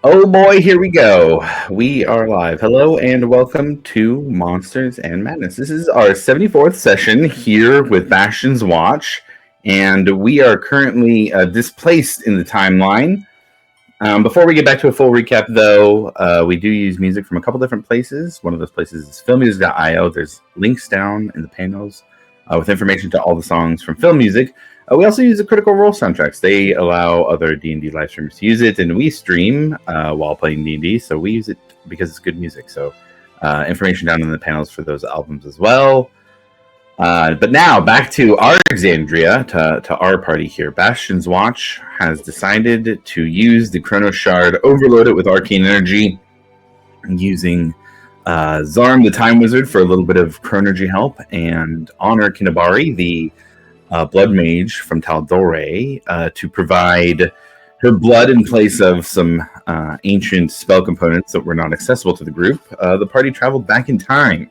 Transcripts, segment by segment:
Oh boy, here we go. We are live. Hello and welcome to Monsters and Madness. This is our 74th session here with Bastion's Watch, and we are currently displaced in the timeline. Before we get back to a full recap, though, we do use music from a couple different places. One of those places is filmmusic.io. There's links down in the panels with information to all the songs from Film Music. We also use the Critical Role soundtracks. They allow other D&D live streamers to use it, and we stream while playing D&D, so we use it because it's good music. So information down in the panels for those albums as well. But now, back to our Exandria, to our party here. Bastion's Watch has decided to use the Chrono Shard, overload it with arcane energy, using Zarm the Time Wizard for a little bit of Chronergy help, and honor Kinabari, the blood mage from Taldore, to provide her blood in place of some ancient spell components that were not accessible to the group. The party traveled back in time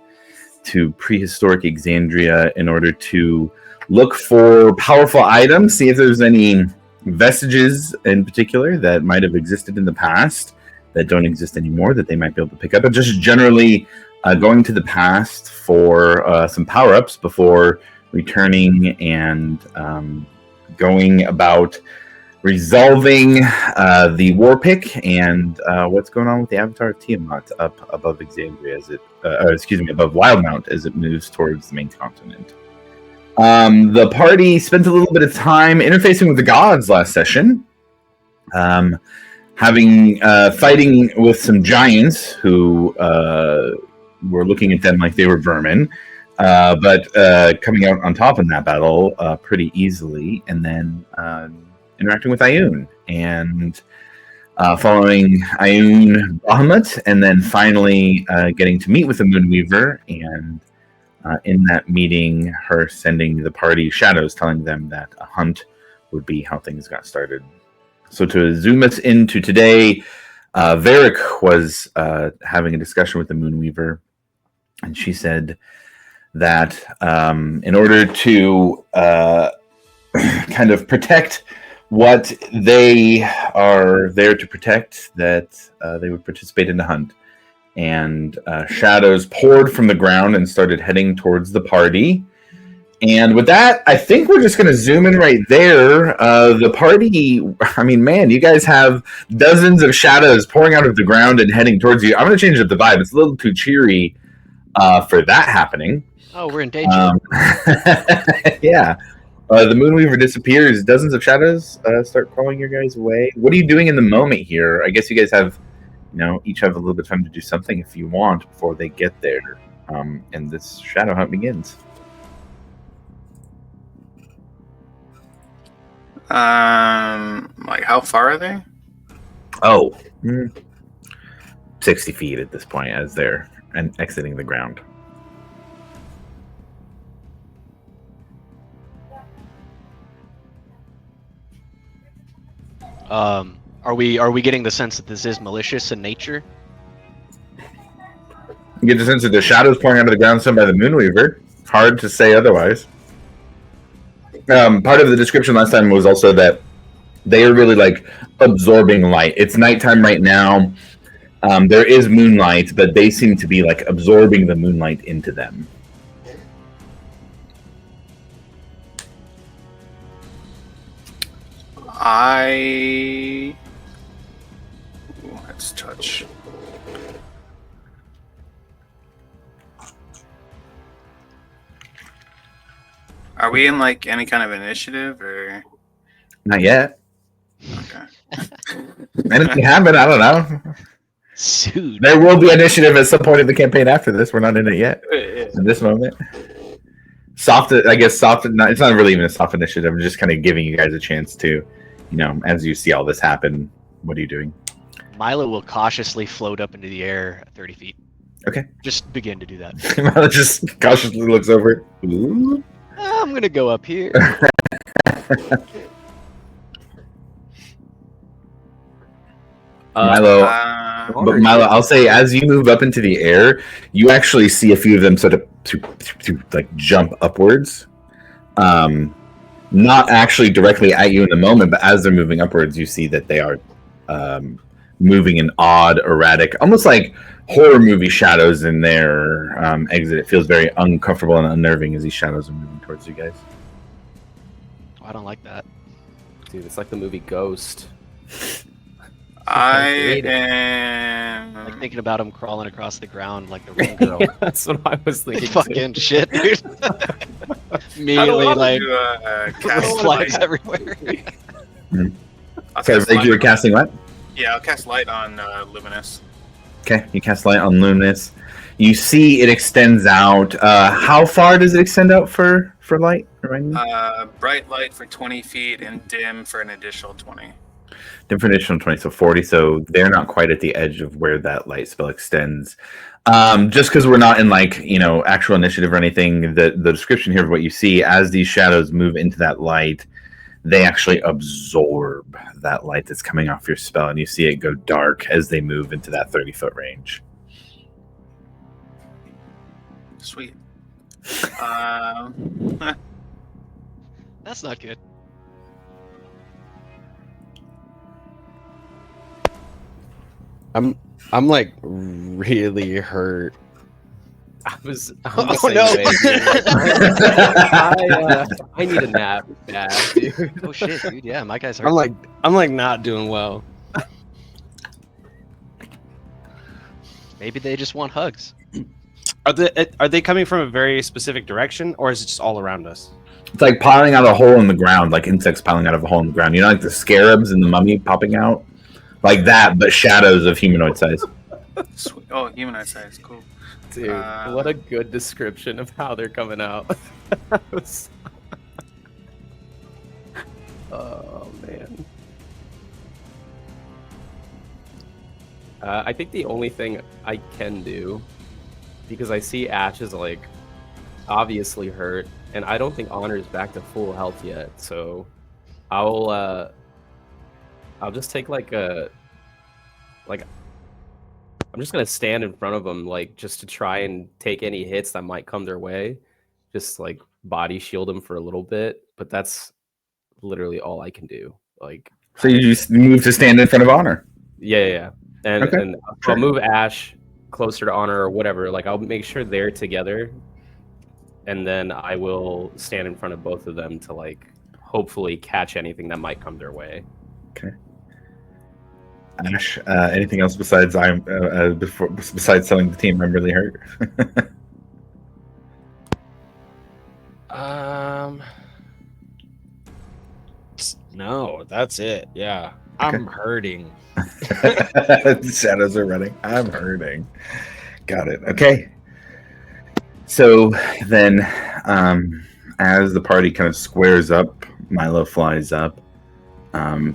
to prehistoric Exandria in order to look for powerful items, see if there's any vestiges in particular that might have existed in the past that don't exist anymore that they might be able to pick up, and just generally going to the past for some power-ups before returning and going about resolving the war pick and what's going on with the Avatar of Tiamat up above Exandria above Wildmount as it moves towards the main continent. The party spent a little bit of time interfacing with the gods last session, fighting with some giants who were looking at them like they were vermin. But coming out on top in that battle pretty easily, and then interacting with Ioun, and following Ioun Bahamut, and then finally getting to meet with the Moonweaver, and in that meeting, her sending the party shadows, telling them that a hunt would be how things got started. So to zoom us into today, Varric was having a discussion with the Moonweaver, and she said that in order to kind of protect what they are there to protect, that they would participate in the hunt. And shadows poured from the ground and started heading towards the party. And with that, I think we're just going to zoom in right there. The party, I mean, man, you guys have dozens of shadows pouring out of the ground and heading towards you. I'm going to change up the vibe. It's a little too cheery for that happening. Oh, we're in danger. Yeah. The Moonweaver disappears. Dozens of shadows start crawling your guys' way. What are you doing in the moment here? I guess you guys have, each have a little bit of time to do something if you want before they get there. And this shadow hunt begins. Like how far are they? 60 feet at this point as they're exiting the ground. Are we getting the sense that this is malicious in nature? You get the sense that the shadows pouring out of the ground sent by the Moonweaver. Hard to say otherwise. Part of the description last time was also that they are really like absorbing light. It's nighttime right now. There is moonlight, but they seem to be like absorbing the moonlight into them. Let's touch. Are we in like any kind of initiative or? Not yet. Okay. Anything happen? I don't know. Dude. There will be initiative at some point in the campaign after this. We're not in it yet. In this moment. Soft. It's not really even a soft initiative. I'm just kind of giving you guys a chance to, as you see all this happen, what are you doing? Milo will cautiously float up into the air 30 feet. Okay. Just begin to do that. Milo just cautiously looks over. Ooh. I'm going to go up here. Milo, I'll say as you move up into the air, you actually see a few of them sort of to like jump upwards. Not actually directly at you in the moment, but as they're moving upwards, you see that they are moving in odd, erratic, almost like horror movie shadows in their exit. It feels very uncomfortable and unnerving as these shadows are moving towards you guys. Oh, I don't like that. Dude, it's like the movie Ghost. I hate it. am. Like thinking about him crawling across the ground like the ring girl. That's what I was thinking. Fucking shit, dude. I Immediately, don't like, want to cast flags light. everywhere. I'll Okay, cast like you were light. casting what? Yeah, I'll cast light on Luminous. Okay, you cast light on Luminous. You see it extends out. How far does it extend out for light? Remind me? Bright light for 20 feet and dim for an additional 20. Different additional 20, so 40. So they're not quite at the edge of where that light spell extends. Just because we're not in actual initiative or anything, the description here of what you see as these shadows move into that light, they actually absorb that light that's coming off your spell, and you see it go dark as they move into that 30-foot range. Sweet. That's not good. I'm like really hurt. I'm the Oh, same no. way, dude. I need a nap bad, dude. Oh shit, dude. Yeah, my guy's hurt. I'm like not doing well. Maybe they just want hugs. Are they coming from a very specific direction, or is it just all around us? It's like piling out a hole in the ground, like insects piling out of a hole in the ground. You know, like the scarabs in the mummy popping out? Like that, but shadows of humanoid size. Sweet. Oh, humanoid size. Cool. Dude, what a good description of how they're coming out. Oh man. I think the only thing I can do, because I see Ash is like obviously hurt, and I don't think Honor is back to full health yet, so I'll just take I'm just gonna stand in front of them, like just to try and take any hits that might come their way, just like body shield them for a little bit, but that's literally all I can do. Like, So you just move to stand in front of Honor. yeah. And Okay. and I'll move Ash closer to Honor or whatever. Like, I'll make sure they're together, and then I will stand in front of both of them to like hopefully catch anything that might come their way. Ash, anything else besides besides telling the team I'm really hurt? No, that's it. Yeah, I'm hurting. The shadows are running. I'm hurting. Got it. Okay. So then, as the party kind of squares up, Milo flies up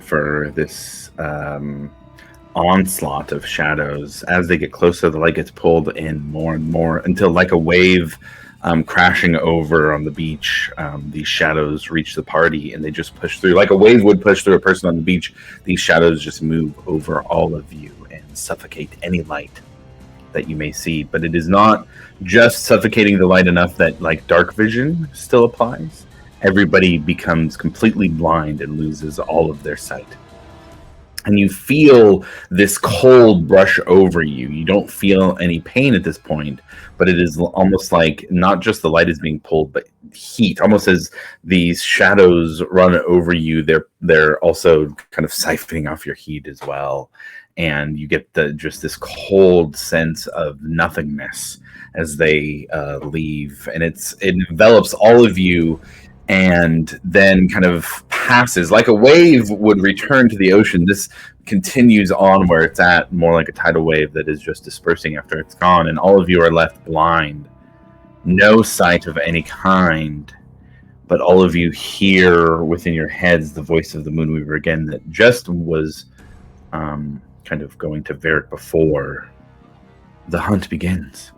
for this onslaught of shadows. As they get closer, the light gets pulled in more and more until, like a wave crashing over on the beach, these shadows reach the party and they just push through. Like a wave would push through a person on the beach, these shadows just move over all of you and suffocate any light that you may see. But it is not just suffocating the light enough that like dark vision still applies. Everybody becomes completely blind and loses all of their sight. And you feel this cold brush over you. You don't feel any pain at this point, but it is almost like not just the light is being pulled, but heat. Almost as these shadows run over you, they're also kind of siphoning off your heat as well. And you get just this cold sense of nothingness as they leave, and it envelops all of you. And then kind of passes like a wave would return to the ocean. This continues on where it's at, more like a tidal wave that is just dispersing after it's gone. And all of you are left blind, no sight of any kind. But all of you hear within your heads the voice of the Moonweaver again that just was kind of going to Varric before. The hunt begins.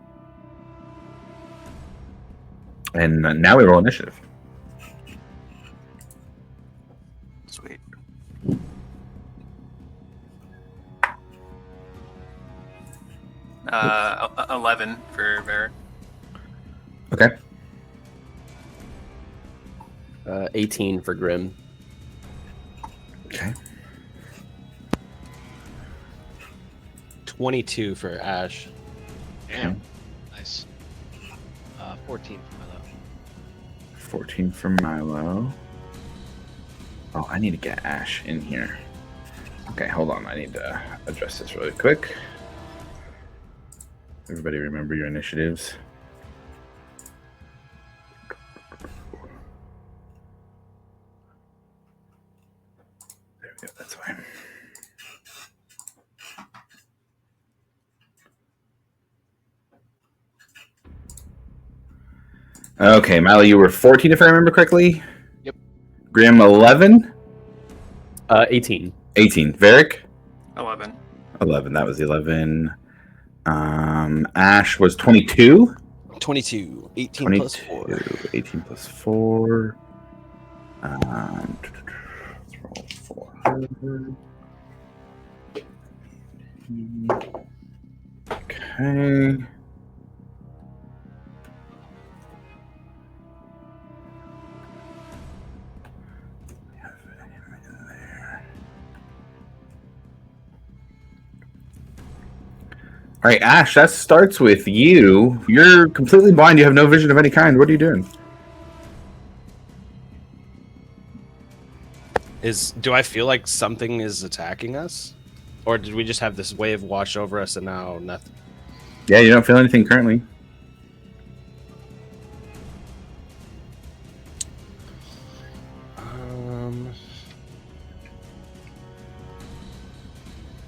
And now we roll initiative. Sweet. 11 for Varric. Okay. 18 for Grim. Okay. 22 for Ash. Damn. Nice. 14 for Milo. 14 for Milo. Oh, I need to get Ash in here. Okay, hold on. I need to address this really quick. Everybody remember your initiatives. There we go. That's fine. Okay, Milo, you were 14 if I remember correctly. Yep. Grim 11. 18. 18. Varric 11. 11. That was 11. Ash was 22. 22. 18 22. plus 4. 18 plus 4. Let's roll 400. Okay. All right, Ash, that starts with you. You're completely blind. You have no vision of any kind. What are you doing? Do I feel like something is attacking us? Or did we just have this wave wash over us and now nothing? Yeah, you don't feel anything currently.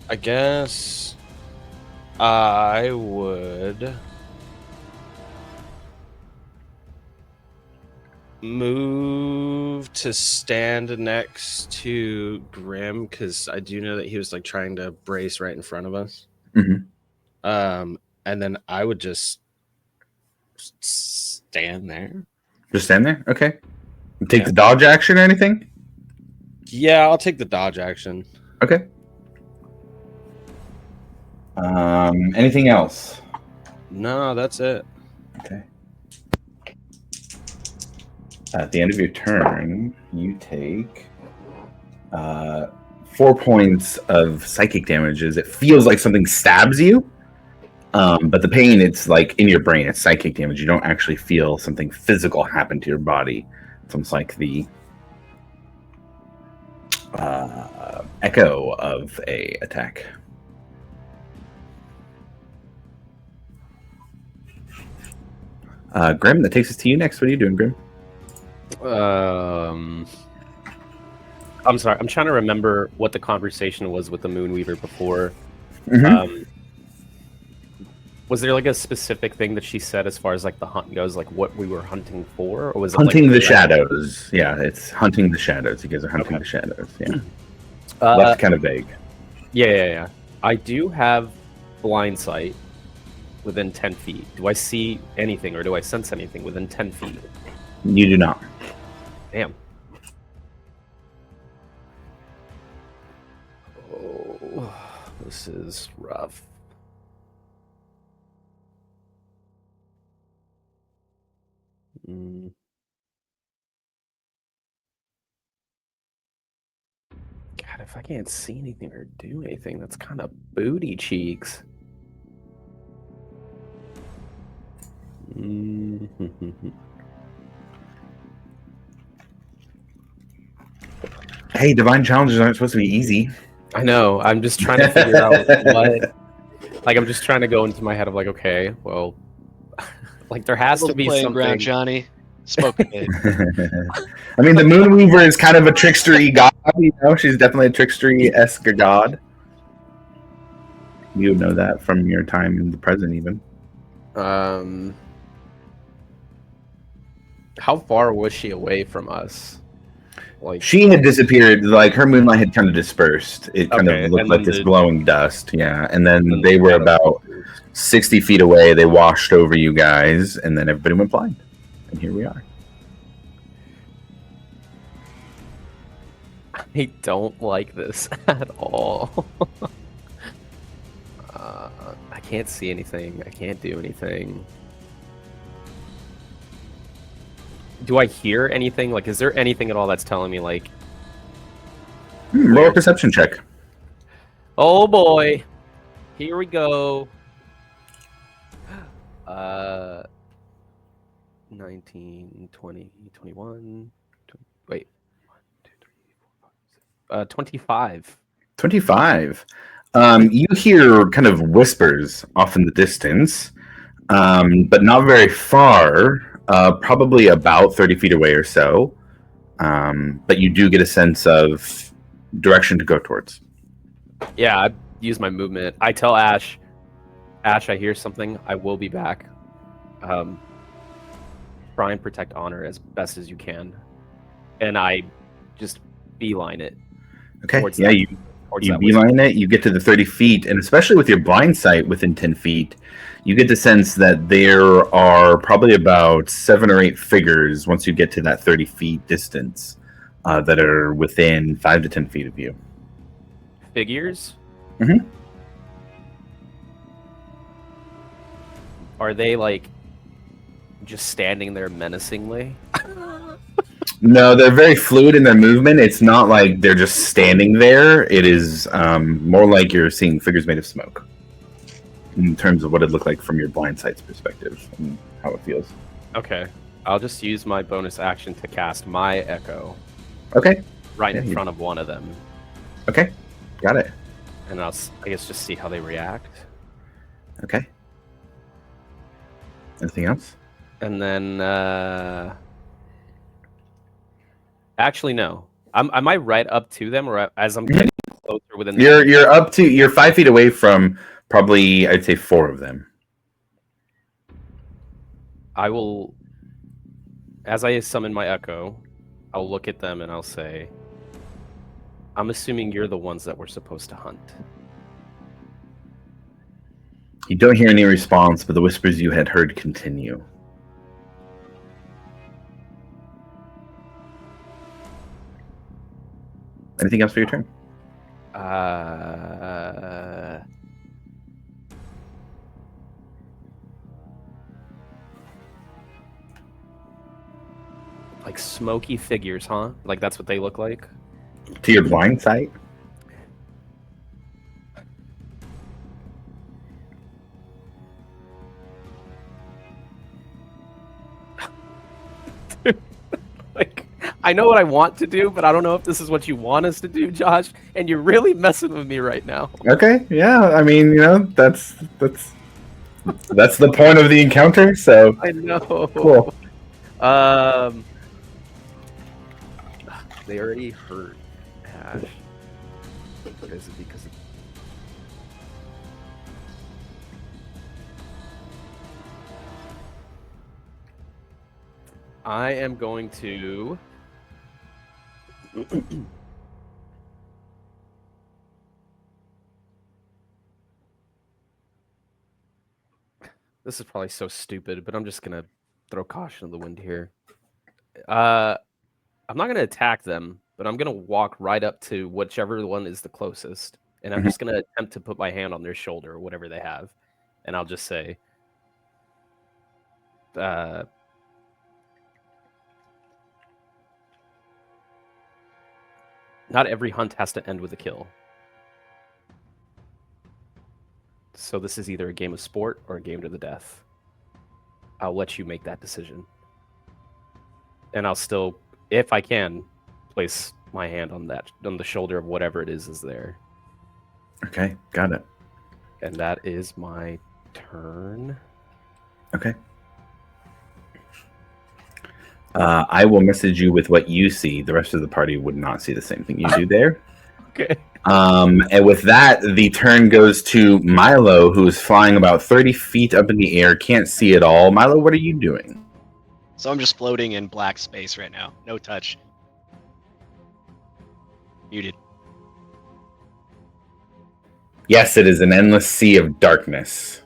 I guess I would move to stand next to Grim because I do know that he was like trying to brace right in front of us. Mhm. And then I would just stand there. Just stand there? Okay. Take the dodge action or anything? Yeah, I'll take the dodge action. Okay. Anything else? No, that's it. Okay. At the end of your turn, you take 4 points of psychic damages. It feels like something stabs you, but the pain, it's like in your brain. It's psychic damage. You don't actually feel something physical happen to your body. It's almost like the echo of a attack. Grim, that takes us to you next. What are you doing, Grim? I'm sorry. I'm trying to remember what the conversation was with the Moonweaver before. Mhm. Was there like a specific thing that she said as far as like the hunt goes, like what we were hunting for, or was it Hunting like, the shadows. Yeah, it's hunting the shadows. You guys are hunting the shadows. Yeah. Uh, Left kind of vague. yeah. I do have blind sight within 10 feet. Do I see anything or do I sense anything within 10 feet? You do not. Damn. Oh, this is rough. God, if I can't see anything or do anything, that's kind of booty cheeks. Hey, divine challenges aren't supposed to be easy. I know. I'm just trying to figure out what. Like, I'm just trying to go into my head of like, okay, well, like there has to be playing something. ground, Johnny. Spoken. I mean, the Moonweaver is kind of a trickstery god. You know, she's definitely a trickstery-esque god. You would know that from your time in the present, even. How far was she away from us? Like She had disappeared. Like her moonlight had kind of dispersed. It kind Okay, of looked and like then this glowing dust. Yeah, and then then they the were shadow about moved. 60 feet away. They washed over you guys, and then everybody went blind. And here we are. I don't like this at all. I can't see anything. I can't do anything. Do I hear anything? Like, is there anything at all that's telling me, like, Roll a perception check. oh boy, Here we go. 19, 20, 21. Wait. 1, 2, 3, 4, 5, 6. 25. 25. You hear kind of whispers off in the distance, but not very far, probably about 30 feet away or so. But you do get a sense of direction to go towards. Yeah, I use my movement. I tell Ash, I hear something. I will be back. Try and protect honor as best as you can. And I just beeline it. Okay. Towards Yeah, that- you towards that beeline it. You get to the 30 feet, and especially with your blind sight within 10 feet, you get the sense that there are probably about 7 or 8 figures once you get to that 30 feet distance that are within 5 to 10 feet of you. Figures? Mhm. Are they like just standing there menacingly? No, they're very fluid in their movement. It's not like they're just standing there. It is more like you're seeing figures made of smoke in terms of what it looked like from your blind sight's perspective and how it feels. Okay. I'll just use my bonus action to cast my echo Okay. right Yeah, in you- front of one of them. Okay. Got it. And I guess just see how they react. Okay. Anything else? And then actually no. Am I right up to them, or as I'm getting closer within the You're 5 feet away from probably, I'd say, 4 of them. I will, as I summon my echo, I'll look at them and I'll say, I'm assuming you're the ones that we're supposed to hunt. You don't hear any response, but the whispers you had heard continue. Anything else for your turn? Like smoky figures, huh? Like that's what they look like? To your blind sight? Like, I know what I want to do, but I don't know if this is what you want us to do, Josh. And you're really messing with me right now. Okay, yeah. I mean, that's the point of the encounter. So I know. cool. They already hurt Ash. Or is it because of... I am going to... This is probably so stupid, but I'm just gonna throw caution to the wind here. I'm not gonna attack them, but I'm gonna walk right up to whichever one is the closest, and I'm just gonna attempt to put my hand on their shoulder or whatever they have, and I'll just say, "Not every hunt has to end with a kill. So this is either a game of sport or a game to the death. I'll let you make that decision. And I'll still, if I can, place my hand on the shoulder of whatever it is there. Okay, got it. And that is my turn. Okay. I will message you with what you see. The rest of the party would not see the same thing you do there. Okay. And with that, the turn goes to Milo, who is flying about 30 feet up in the air, can't see it all. Milo, what are you doing? So I'm just floating in black space right now. No touch. Muted. Yes, it is an endless sea of darkness.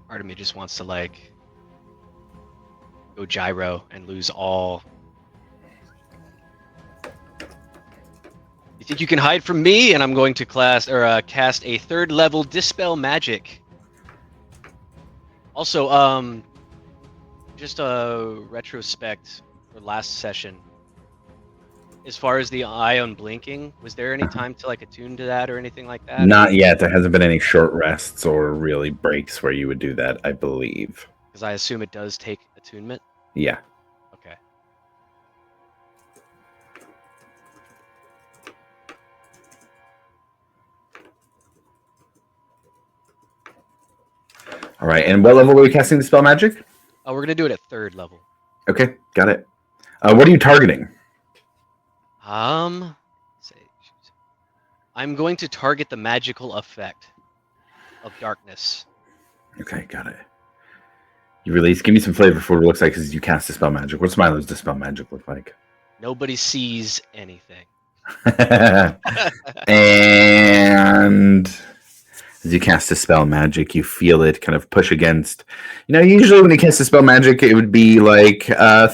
Part of me just wants to like go gyro and lose all. You think you can hide from me? And I'm going to cast a 3rd level Dispel Magic. Also, just a retrospect for last session. as far as the ion blinking, was there any time to like attune to that or anything like that? Not yet. There hasn't been any short rests or really breaks where you would do that, I believe. Because I assume it does take attunement. Yeah. Okay. All right. And what level are we casting the spell magic? Oh, we're gonna do it at 3rd level. Okay, got it. What are you targeting? Say, I'm going to target the magical effect of darkness. Okay, got it. You release. Give me some flavor for what it looks like as you cast Dispel Magic. What's Milo's Dispel Magic look like? Nobody sees anything. And as you cast Dispel Magic, you feel it kind of push against. Usually when you cast Dispel Magic, it would be like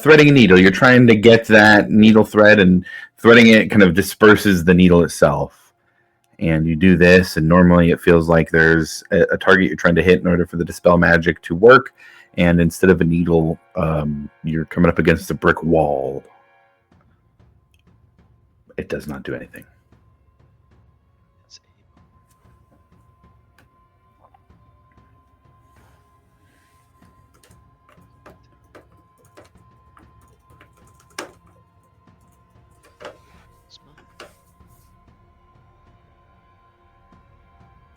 threading a needle. You're trying to get that needle thread, and threading it kind of disperses the needle itself. And you do this, and normally it feels like there's a target you're trying to hit in order for the Dispel Magic to work. And instead of a needle, you're coming up against a brick wall. It does not do anything.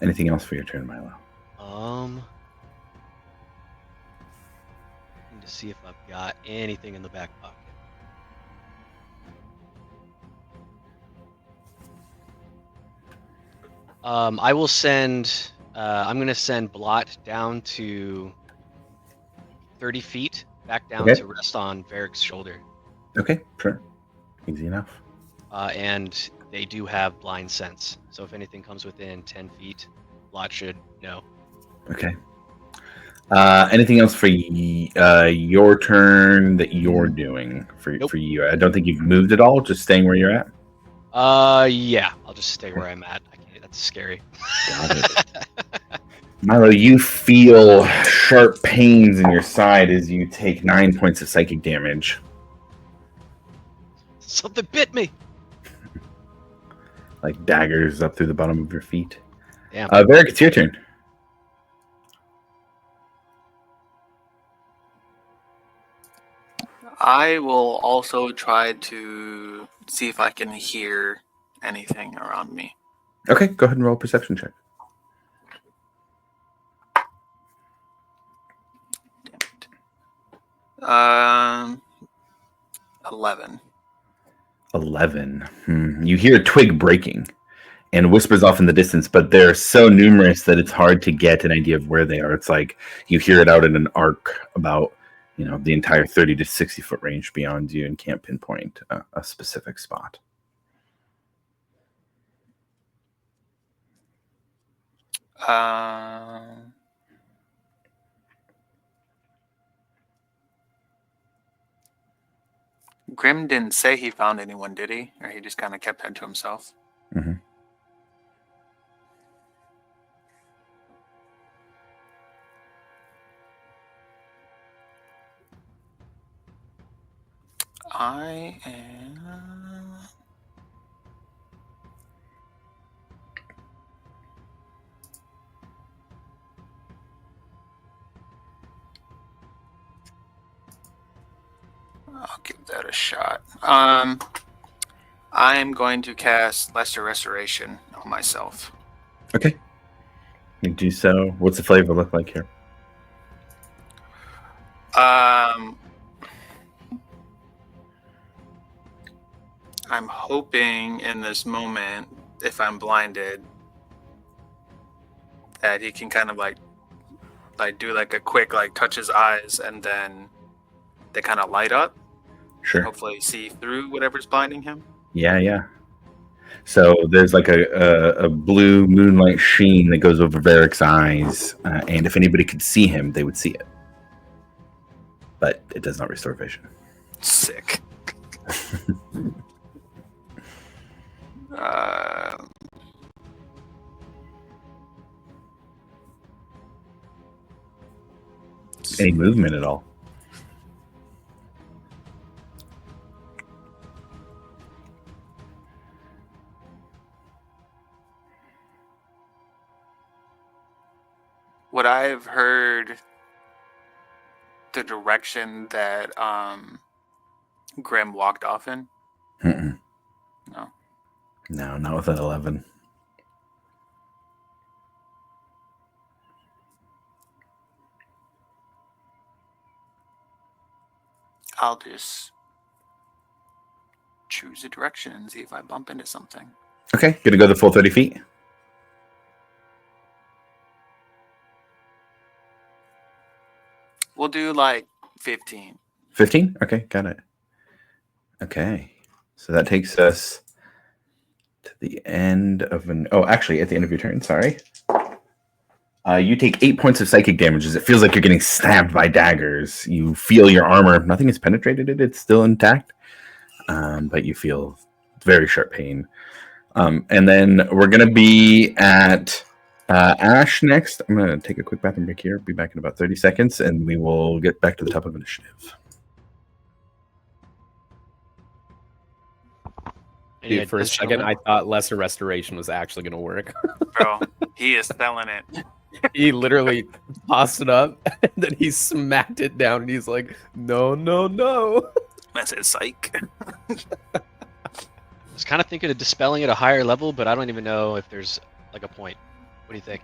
Anything else for your turn, Milo? Need to see if I've got anything in the back pocket. I will send. I'm gonna send Blot down to 30 feet, back down Okay. to rest on Varric's shoulder. Okay, sure. Easy enough. And they do have blind sense, so if anything comes within 10 feet, Blot should know. Okay. Anything else for your turn that you're doing for Nope. for you? I don't think you've moved at all. Just staying where you're at. Yeah, I'll just stay where I'm at. I can't, that's scary. Got it. Milo, you feel sharp pains in your side as you take 9 points of psychic damage. Something bit me. Like daggers up through the bottom of your feet. Damn. Varric, it's your turn. I will also try to see if I can hear anything around me. Okay, go ahead and roll a perception check. Damn it. 11. 11. You hear a twig breaking and whispers off in the distance, but they're so numerous that it's hard to get an idea of where they are. It's like you hear it out in an arc about, the entire 30 to 60 foot range beyond you and can't pinpoint a specific spot. Grim didn't say he found anyone, did he? Or he just kind of kept that to himself? Mhm. I am... I'll give that a shot. I'm going to cast Lesser Restoration on myself. Okay. You do so. What's the flavor look like here? I'm hoping in this moment, if I'm blinded, that he can kind of like do like a quick touch his eyes and then they kind of light up. Sure. Hopefully see through whatever's blinding him. Yeah. So there's like a blue moonlight sheen that goes over Varric's eyes, and if anybody could see him, they would see it. But it does not restore vision. Sick. Any movement at all? Would I have heard the direction that Grim walked off in? Mm-mm. No. No, not with an 11. I'll just choose a direction and see if I bump into something. Okay, gonna go the full 30 feet. We'll do like 15. 15? Okay, got it. Okay, so that takes us to the end of an. Oh, actually, at the end of your turn. Sorry. You take 8 points of psychic damage as it feels like you're getting stabbed by daggers. You feel your armor. Nothing has penetrated it. It's still intact. But you feel very sharp pain. And then we're going to be at Ash next. I'm going to take a quick bathroom break here. Be back in about 30 seconds, and we will get back to the top of initiative. Dude, for a second, I thought Lesser Restoration was actually going to work. Bro, he is selling it. He literally tossed it up, and then he smacked it down, and he's like, no, no, no. I said psych. I was kind of thinking of dispelling at a higher level, but I don't even know if there's like a point. What do you think?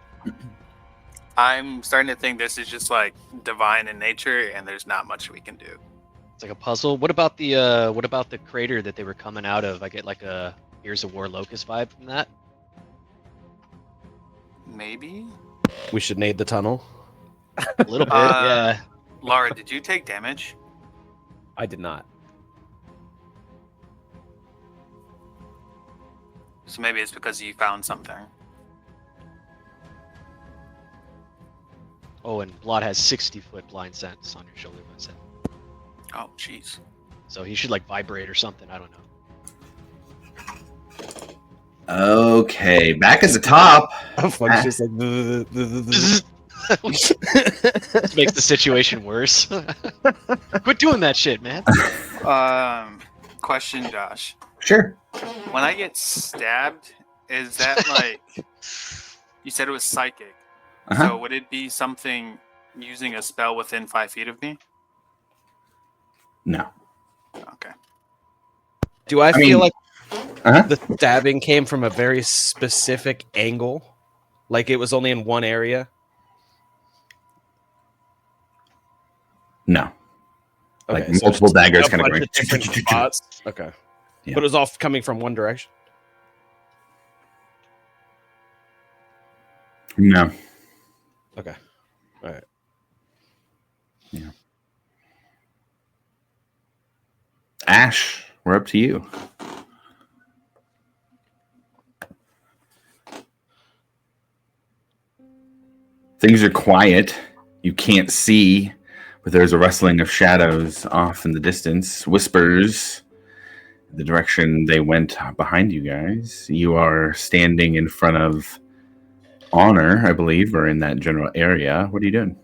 I'm starting to think this is just like divine in nature, and there's not much we can do. It's like a puzzle. What about the crater that they were coming out of? I get like a Gears of War Locust vibe from that. Maybe? We should nade the tunnel. A little bit, yeah. Laura, did you take damage? I did not. So maybe it's because you found something. Oh, and Blot has 60-foot blind sense on your shoulder. Oh, jeez. So he should like vibrate or something. I don't know. Okay, back at the top. Fudge just like. This makes the situation worse. Quit doing that shit, man. Question, Josh. Sure. When I get stabbed, is that like you said it was psychic? Uh-huh. So would it be something using a spell within 5 feet of me? No. Okay. Do I mean, feel like Uh-huh. the stabbing came from a very specific angle? Like it was only in one area? No. Like Okay, so multiple just daggers a kind of bunch going. different spots. Okay. Yeah. But it was all coming from one direction? No. Okay. All right. Yeah. Ash, we're up to you. Things are quiet. You can't see, but there's a rustling of shadows off in the distance. Whispers the direction they went behind you guys. You are standing in front of Honor, I believe, or in that general area. What are you doing?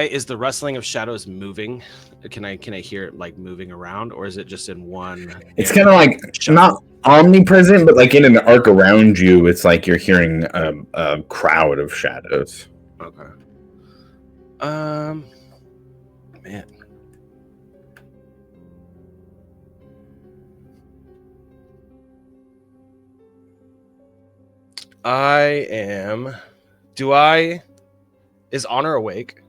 Is the rustling of shadows moving? Can I hear it like moving around, or is it just in one? It's kind of like not omnipresent, but like in an arc around you, it's like you're hearing a crowd of shadows. Okay. Man. Is Honor awake?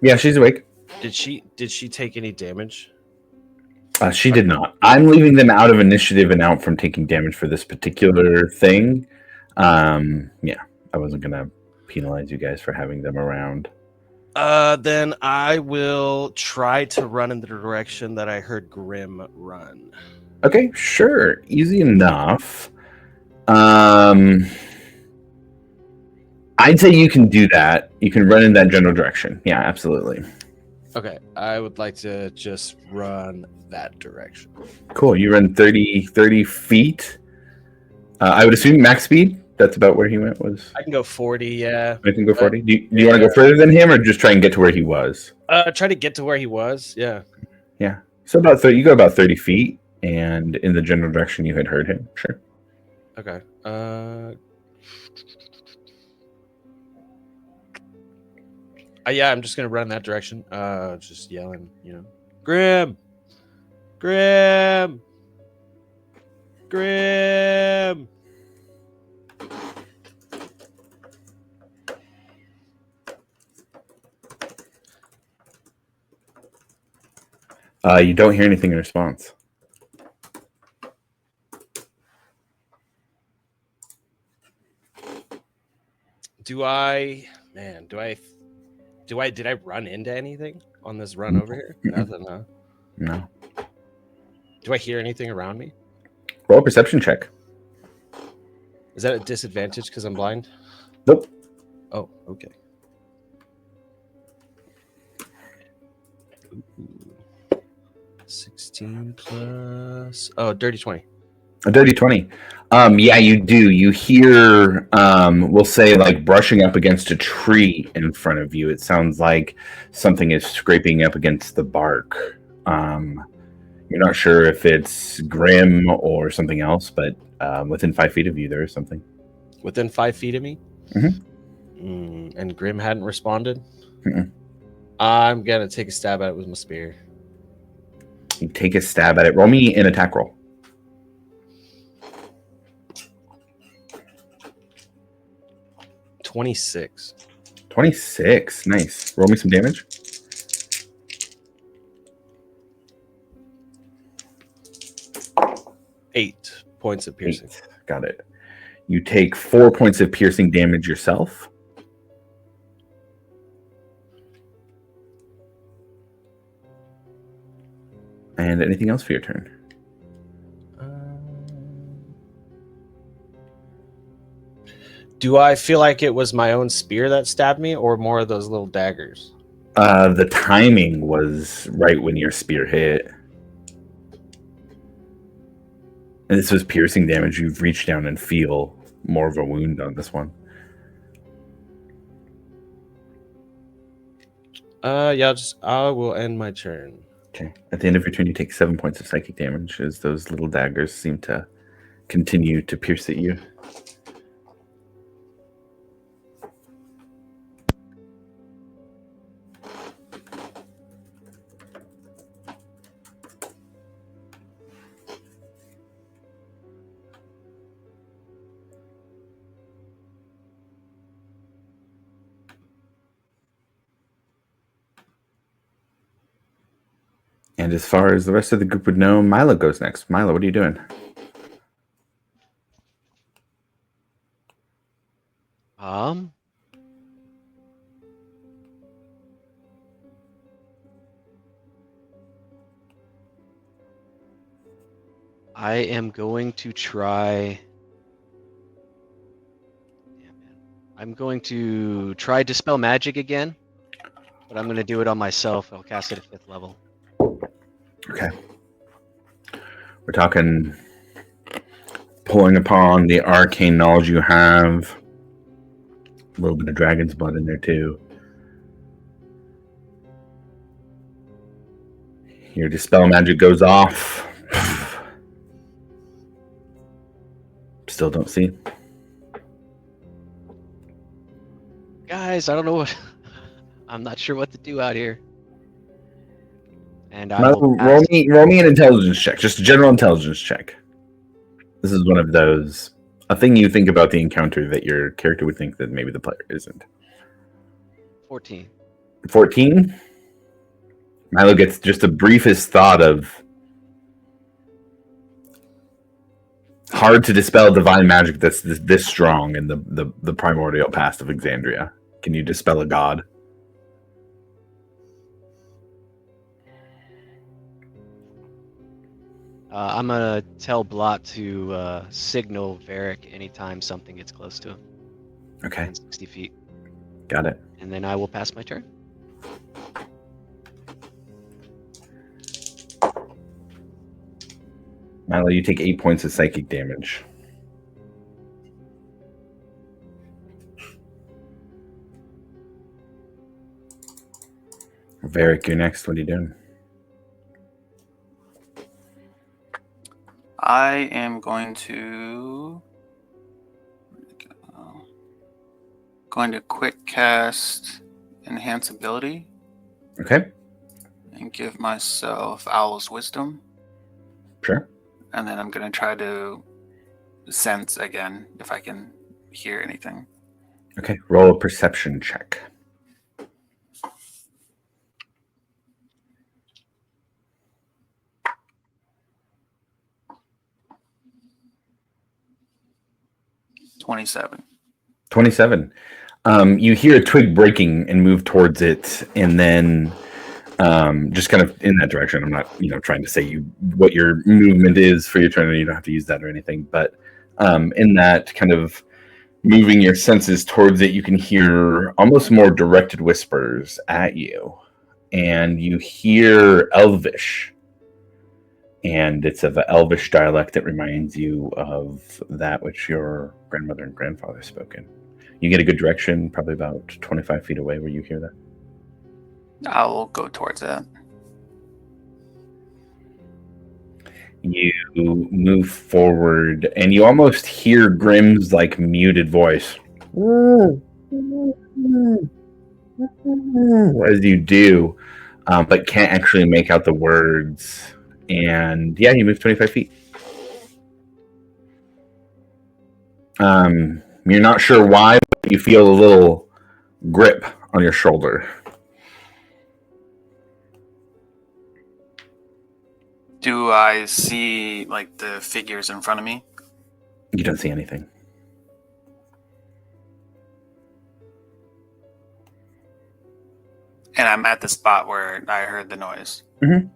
Yeah, she's awake. Did she take any damage? She did not. I'm leaving them out of initiative and out from taking damage for this particular thing. Yeah, I wasn't gonna penalize you guys for having them around. Then I will try to run in the direction that I heard Grim run. Okay, sure. Easy enough. I'd say you can do that. You can run in that general direction. Yeah, absolutely. Okay, I would like to just run that direction. Cool. You run 30 feet. I would assume max speed. That's about where he went. Was I can go 40. Yeah. I can go 40. Do you want to go further than him, or just try and get to where he was? Try to get to where he was. Yeah. Yeah. So about 30. You go about 30 feet, and in the general direction you had heard him. Sure. Okay. Yeah, I'm just gonna run in that direction. Just yelling, Grim, Grim, Grim. You don't hear anything in response. Did I run into anything on this run over here? Nothing, huh? No. Do I hear anything around me? Roll a perception check. Is that a disadvantage because I'm blind? Nope. Oh, okay. Ooh. 16 plus... Oh, dirty 20. A dirty 20. Yeah, you do. You hear, we'll say, like brushing up against a tree in front of you. It sounds like something is scraping up against the bark. You're not sure if it's Grim or something else, but within 5 feet of you, there is something. Within 5 feet of me? Mm-hmm. And Grim hadn't responded? Mm-mm. I'm going to take a stab at it with my spear. You take a stab at it. Roll me an attack roll. 26. 26. Nice. Roll me some damage. 8 points of piercing. 8. Got it. You take 4 points of piercing damage yourself. And anything else for your turn? Do I feel like it was my own spear that stabbed me, or more of those little daggers? The timing was right when your spear hit. And this was piercing damage. You've reached down and feel more of a wound on this one. Yeah, I will end my turn. Okay. At the end of your turn, you take 7 points of psychic damage as those little daggers seem to continue to pierce at you. And as far as the rest of the group would know, Milo goes next. Milo, what are you doing? I am going to try. I'm going to try Dispel Magic again, but I'm going to do it on myself. I'll cast it at 5th level. Okay. We're talking pulling upon the arcane knowledge you have. A little bit of dragon's blood in there too. Your Dispel Magic goes off. Still don't see. Guys, I don't know what. I'm not sure what to do out here. And Roll me an intelligence check. Just a general intelligence check. This is one of those. A thing you think about the encounter that your character would think that maybe the player isn't. 14. 14? Milo gets just the briefest thought of hard to dispel divine magic that's this strong in the primordial past of Exandria. Can you dispel a god? I'm going to tell Blot to signal Varric anytime something gets close to him. Okay. Within 60 feet. Got it. And then I will pass my turn. Milo, you take 8 points of psychic damage. Varric, you're next. What are you doing? I am going to quick cast Enhance Ability Okay, and give myself Owl's Wisdom, sure. and then I'm going to try to sense again if I can hear anything. Okay, roll a perception check. $27. 27. You hear a twig breaking and move towards it, and then just kind of in that direction. I'm not, trying to say what your movement is for your turn. You don't have to use that or anything, but in that kind of moving your senses towards it, you can hear almost more directed whispers at you, and you hear Elvish. And it's of an Elvish dialect that reminds you of that which your grandmother and grandfather spoke in. You get a good direction, probably about 25 feet away where you hear that. I will go towards that. You move forward, and you almost hear Grimm's muted voice as you do, but can't actually make out the words. And yeah, you move 25 feet. You're not sure why, but you feel a little grip on your shoulder. Do I see the figures in front of me? You don't see anything. And I'm at the spot where I heard the noise. Mm-hmm.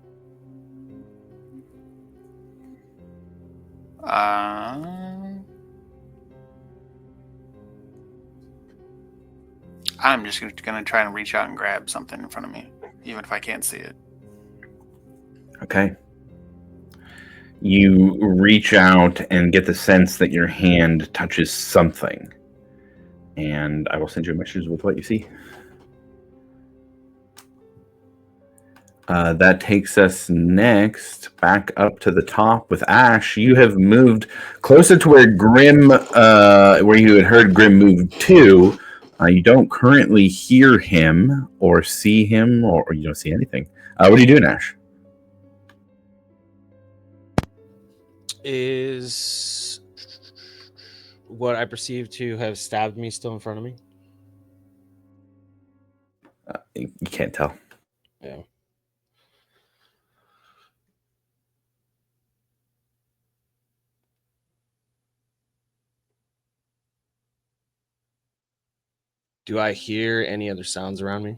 I'm just going to try and reach out and grab something in front of me, even if I can't see it. Okay. You reach out and get the sense that your hand touches something. And I will send you a message with what you see. That takes us next back up to the top with Ash. You have moved closer to where Grim, where you had heard Grim move to. You don't currently hear him or see him, or you don't see anything. What are you doing, Ash? Is what I perceive to have stabbed me still in front of me? You can't tell. Yeah. Do I hear any other sounds around me?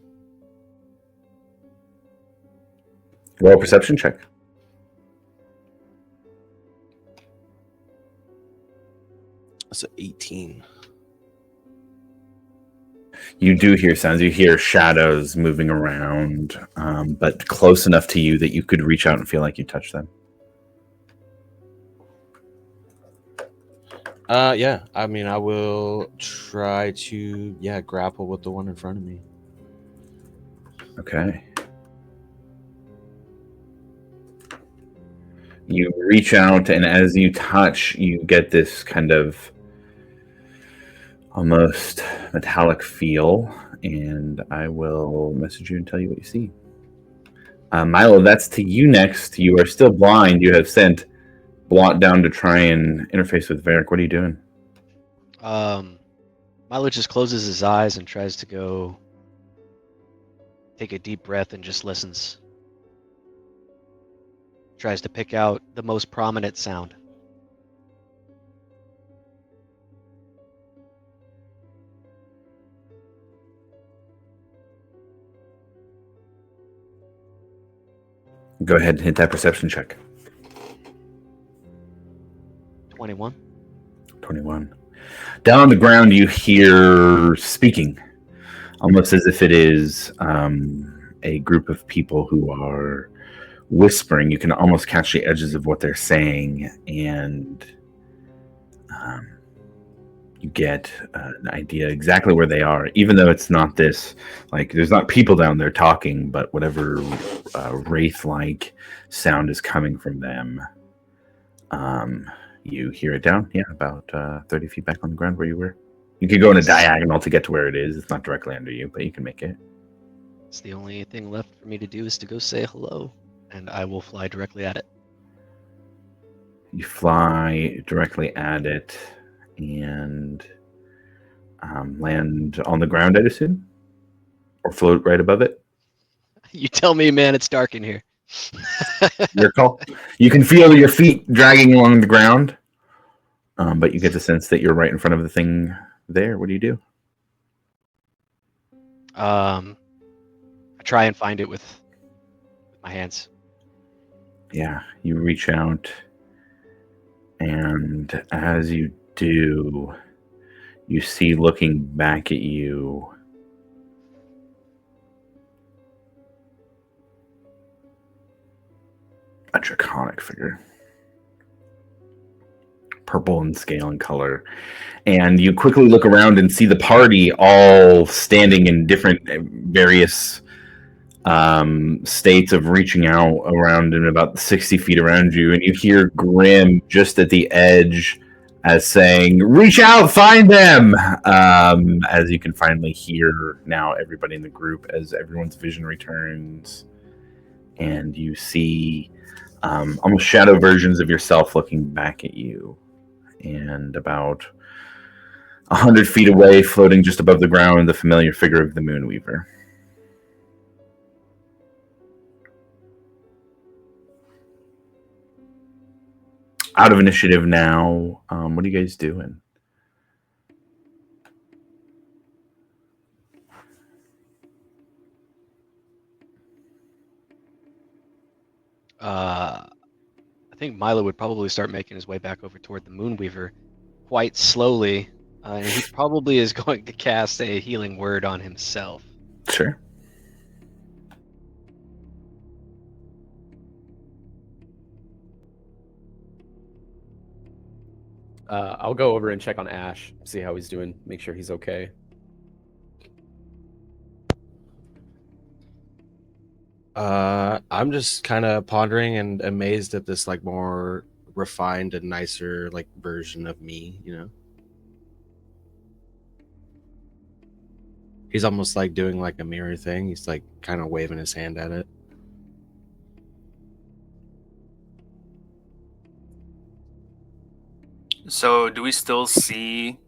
Roll a perception check. That's an 18. You do hear sounds. You hear shadows moving around, but close enough to you that you could reach out and feel like you touched them. Yeah. I mean, I will try to, grapple with the one in front of me. Okay. You reach out, and as you touch, you get this kind of almost metallic feel, and I will message you and tell you what you see. Milo, that's to you next. You are still blind. You have sent Blot down to try and interface with Varric. What are you doing? Milo just closes his eyes and tries to go take a deep breath and just listens. Tries to pick out the most prominent sound. Go ahead and hit that perception check. 21. 21. Down on the ground, you hear speaking, almost as if it is a group of people who are whispering. You can almost catch the edges of what they're saying, and you get an idea exactly where they are, even though it's not this, like, there's not people down there talking, but whatever wraith-like sound is coming from them, you hear it down, about 30 feet back on the ground where you were. You could go in a diagonal to get to where it is. It's not directly under you, but you can make it. It's the only thing left for me to do is to go say hello, and I will fly directly at it. You fly directly at it and land on the ground, I'd assume? Or float right above it? You tell me, man, it's dark in here. Your call. You can feel your feet dragging along the ground, but you get the sense that you're right in front of the thing there. What do you do? I try and find it with my hands. Yeah, you reach out, and as you do, you see looking back at you a draconic figure, purple in scale and color, and you quickly look around and see the party all standing in different various states of reaching out around in about 60 feet around you, and you hear Grim just at the edge as saying, "Reach out, find them," as you can finally hear now everybody in the group as everyone's vision returns, and you see almost shadow versions of yourself looking back at you, and about 100 feet away, floating just above the ground, the familiar figure of the Moonweaver. Out of initiative now. What are you guys doing? I think Milo would probably start making his way back over toward the Moonweaver quite slowly, and he probably is going to cast a healing word on himself. Sure. I'll go over and check on Ash, see how he's doing, make sure he's okay. I'm just kind of pondering and amazed at this like more refined and nicer like version of me, you know. He's almost like doing like a mirror thing. He's like kind of waving his hand at it. So, do we still see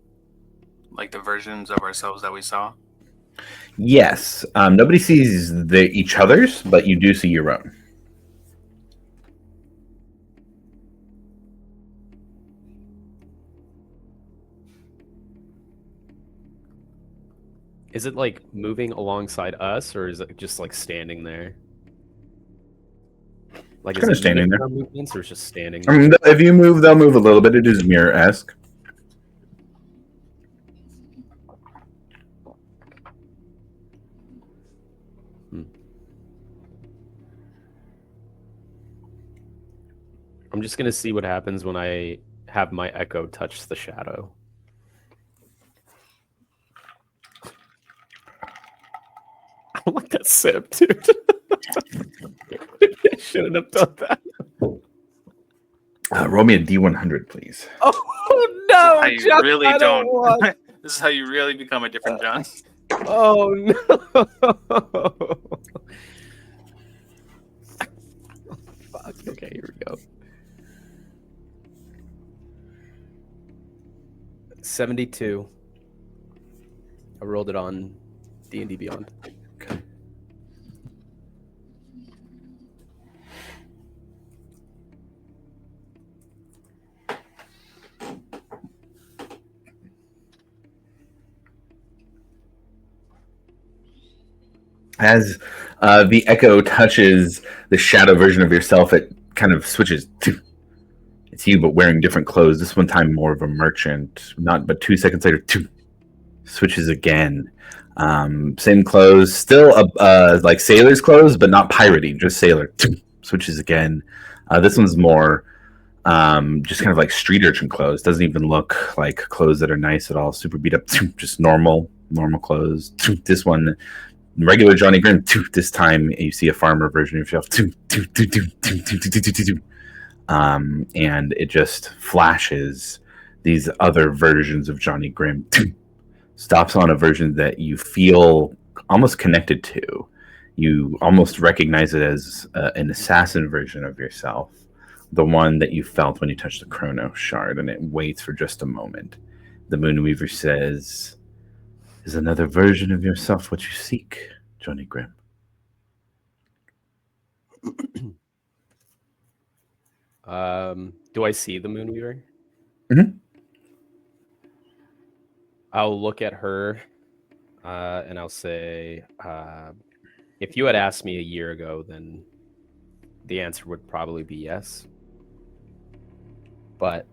like the versions of ourselves that we saw? Yes. Nobody sees each other's, but you do see your own. Is it like moving alongside us, or is it just like standing there? Like, Kinda standing there. Movements, or is just standing I there? mean, if you move, they'll move a little bit. It is mirror-esque. I'm just gonna see what happens when I have my echo touch the shadow. I like that sip, dude. I shouldn't have done that. Roll me a D100, please. Oh no! How you Jeff, really I don't. want- This is how you really become a different John. Oh no! Fuck. Okay, here we go. 72. I rolled it on D&D Beyond. Okay. As the echo touches the shadow version of yourself, it kind of switches. It's you, but wearing different clothes. This one time more of a merchant. Not, but 2 seconds later, switches again. Same clothes, still like sailor's clothes, but not piratey, just sailor. Switches again. This one's more Just kind of like street urchin clothes. Doesn't even look like clothes that are nice at all. Super beat up. Just normal clothes. This one, regular Johnny Grimm. This time you see a farmer version of yourself. And it just flashes these other versions of Johnny Grimm. Stops on a version that you feel almost connected to. You almost recognize it as an assassin version of yourself, the one that you felt when you touched the Chronos shard, and it waits for just a moment. The Moonweaver says, "Is another version of yourself what you seek, Johnny Grimm?" Do I see the Moonweaver? Mhm. I'll look at her and I'll say, if you had asked me a year ago, then the answer would probably be yes. But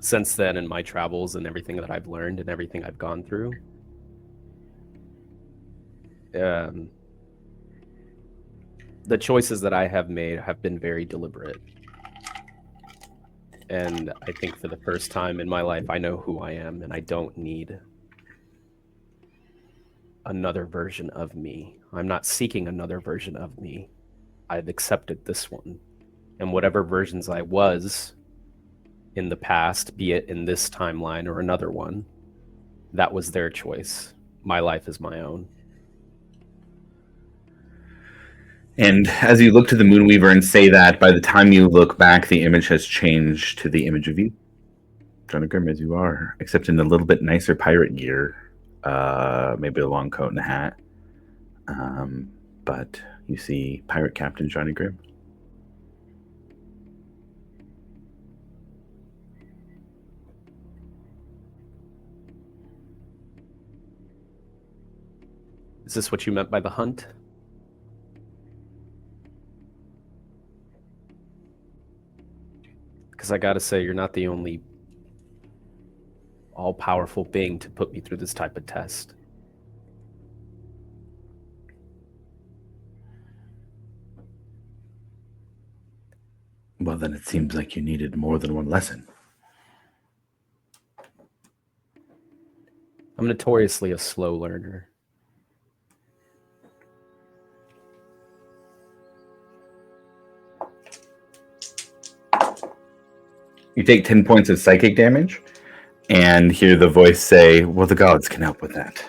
since then, in my travels and everything that I've learned and everything I've gone through, the choices that I have made have been very deliberate. And I think for the first time in my life, I know who I am, and I don't need another version of me. I'm not seeking another version of me. I've accepted this one. And whatever versions I was in the past, be it in this timeline or another one, that was their choice. My life is my own. And as you look to the Moonweaver and say that, by the time you look back, the image has changed to the image of you, Johnny Grimm, as you are, except in a little bit nicer pirate gear, maybe a long coat and a hat. But you see Pirate Captain Johnny Grimm. Is this what you meant by the hunt? Because I gotta say, you're not the only all-powerful being to put me through this type of test. Well, then it seems like you needed more than one lesson. I'm notoriously a slow learner. You take 10 points of psychic damage and hear the voice say, "Well, the gods can help with that."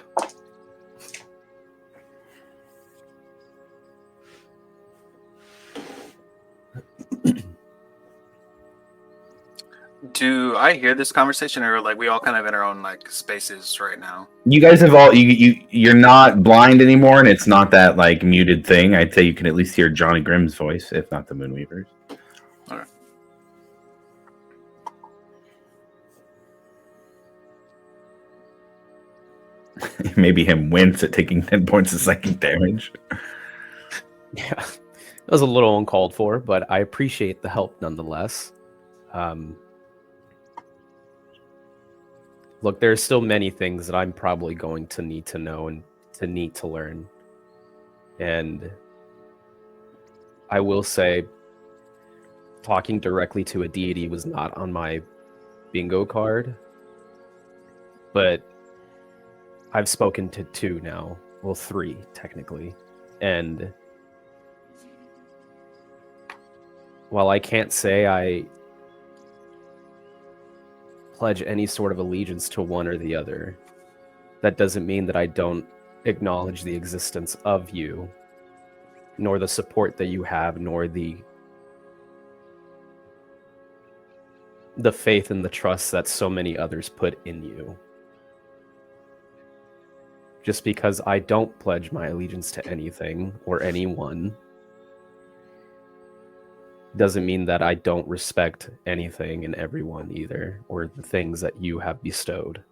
Do I hear this conversation, or like we all kind of in our own like spaces right now? You guys have all you're not blind anymore, and it's not that like muted thing. I'd say you can at least hear Johnny Grimm's voice, if not the Moonweaver's. All right. Maybe him wince at taking 10 points of psychic damage. Yeah, that was a little uncalled for, but I appreciate the help nonetheless. Look, there's still many things that I'm probably going to need to know and to need to learn. And I will say, talking directly to a deity was not on my bingo card, but I've spoken to two now. Well, three, technically. And while I can't say I pledge any sort of allegiance to one or the other, that doesn't mean that I don't acknowledge the existence of you, nor the support that you have, nor the faith and the trust that so many others put in you. Just because I don't pledge my allegiance to anything or anyone doesn't mean that I don't respect anything and everyone either, or the things that you have bestowed.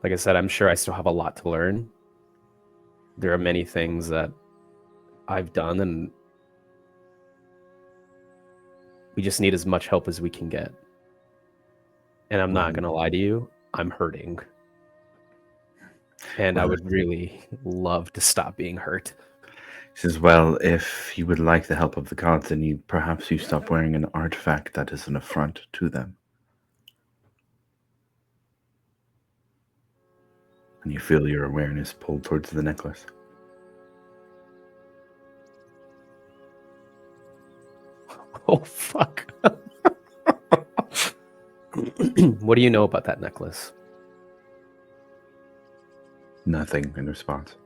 Like I said, I'm sure I still have a lot to learn. There are many things that I've done, and we just need as much help as we can get. And I'm not going to lie to you, I'm hurting. And I would really love to stop being hurt. He says, well, if you would like the help of the gods, then perhaps you stop wearing an artifact that is an affront to them. And you feel your awareness pulled towards the necklace. Oh, fuck. What do you know about that necklace? Nothing in response.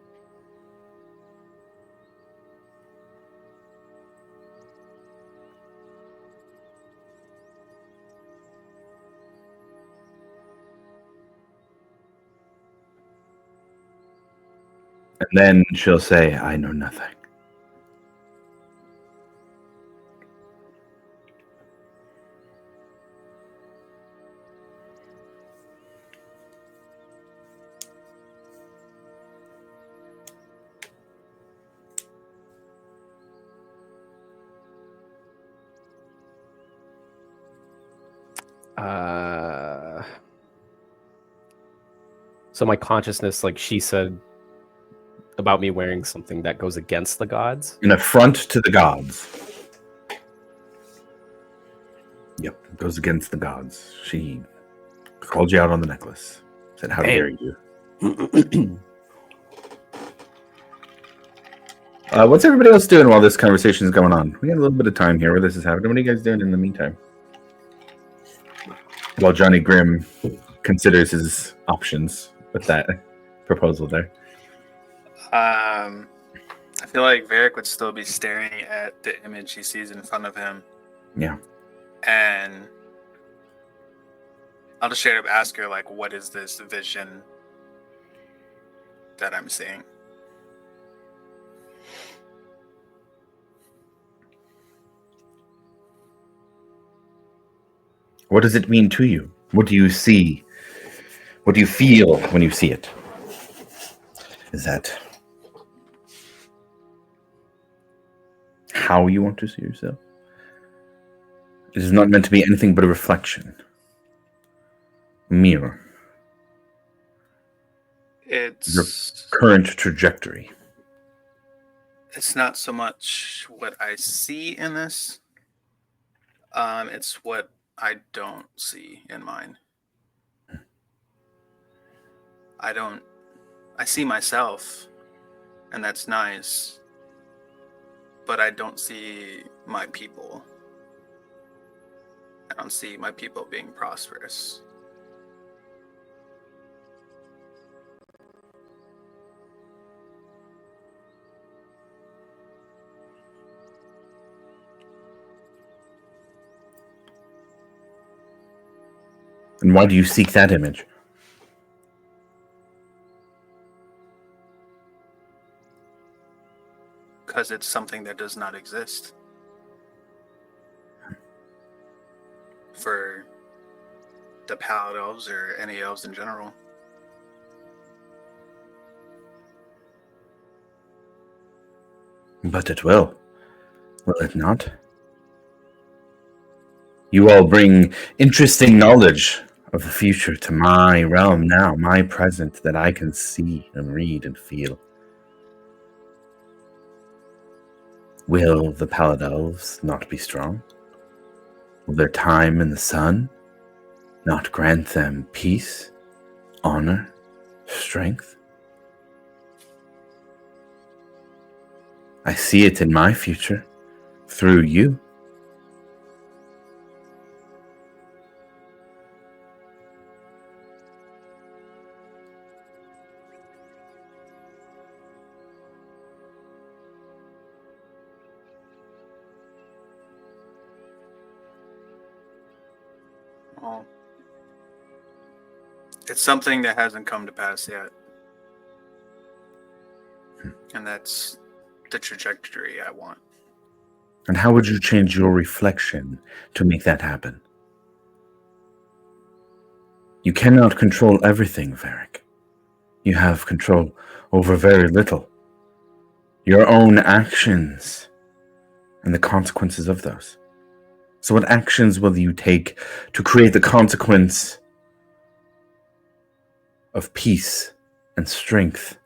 And then she'll say, I know nothing. So my consciousness, like she said about me wearing something that goes against the gods. An affront to the gods. Yep, goes against the gods. She called you out on the necklace. Said, how dare you? What's everybody else doing while this conversation is going on? We got a little bit of time here where this is happening. What are you guys doing in the meantime? While Johnny Grimm considers his options with that proposal there. I feel like Varric would still be staring at the image he sees in front of him. Yeah. And I'll just straight up ask her, like, what is this vision that I'm seeing? What does it mean to you? What do you see? What do you feel when you see it? Is that how you want to see yourself? It is not meant to be anything but a reflection. A mirror. It's Your current trajectory. It's not so much what I see in this. It's what I don't see in mine. I see myself, and that's nice, but I don't see my people. I don't see my people being prosperous. And why do you seek that image? Because it's something that does not exist. For the Pallid Elves or any elves in general. But it will it not? You all bring interesting knowledge of the future to my realm now, my present that I can see and read and feel. Will the Pallid Elves not be strong? Will their time in the sun not grant them peace, honor, strength? I see it in my future, through you. Well, it's something that hasn't come to pass yet. And that's the trajectory I want. And how would you change your reflection to make that happen? You cannot control everything, Varric. You have control over very little. Your own actions and the consequences of those. So what actions will you take to create the consequence of peace and strength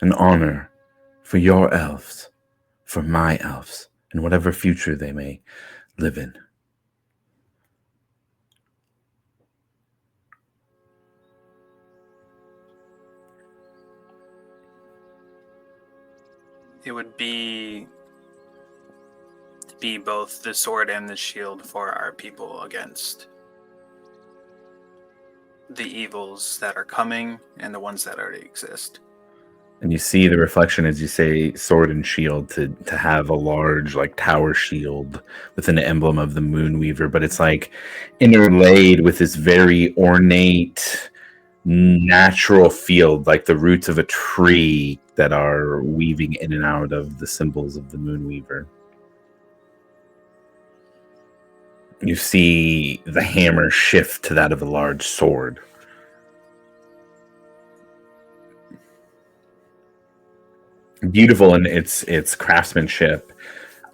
and honor for your elves, for my elves and whatever future they may live in. It would be both the sword and the shield for our people against the evils that are coming and the ones that already exist. And you see the reflection as you say sword and shield to have a large like tower shield with an emblem of the Moonweaver, but it's like interlaid with this very ornate natural field, like the roots of a tree that are weaving in and out of the symbols of the Moonweaver. You see the hammer shift to that of a large sword. Beautiful in its craftsmanship,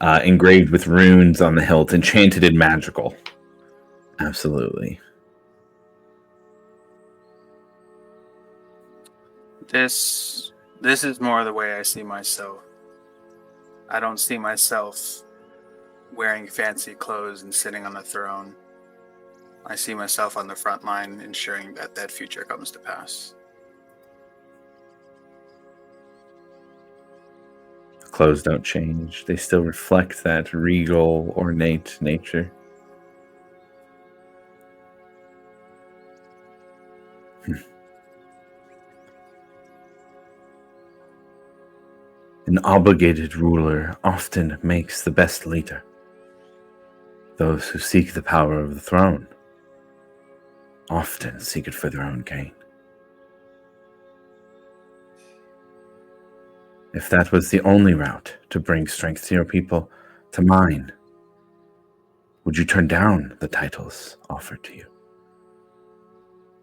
engraved with runes on the hilt, enchanted and magical. Absolutely. This is more the way I see myself. I don't see myself wearing fancy clothes and sitting on a throne. I see myself on the front line ensuring that that future comes to pass. Clothes don't change. They still reflect that regal, ornate nature. An obligated ruler often makes the best leader. Those who seek the power of the throne often seek it for their own gain. If that was the only route to bring strength to your people, to mine, would you turn down the titles offered to you?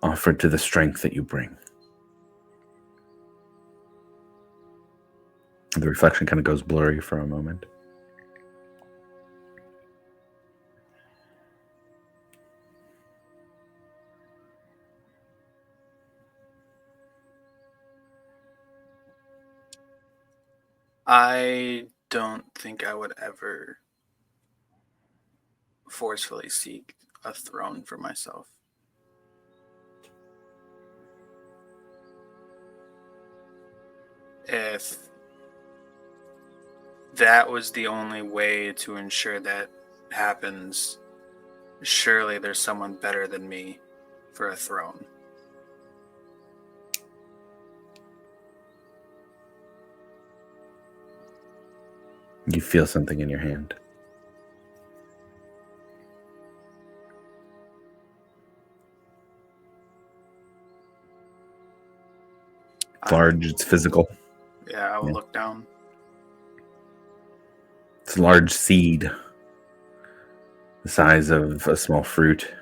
Offered to the strength that you bring? The reflection kind of goes blurry for a moment. I don't think I would ever forcefully seek a throne for myself. If that was the only way to ensure that happens, surely there's someone better than me for a throne. You feel something in your hand. It's large, it's physical. Yeah, I will Yeah. look down. It's a large seed, the size of a small fruit.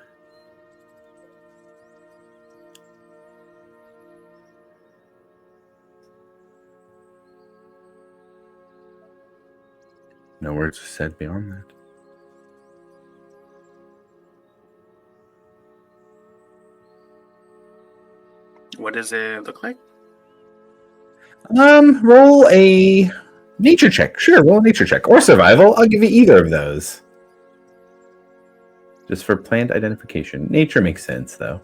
No words are said beyond that. What does it look like? Roll a nature check. Sure, roll a nature check. Or survival. I'll give you either of those. Just for plant identification. Nature makes sense, though.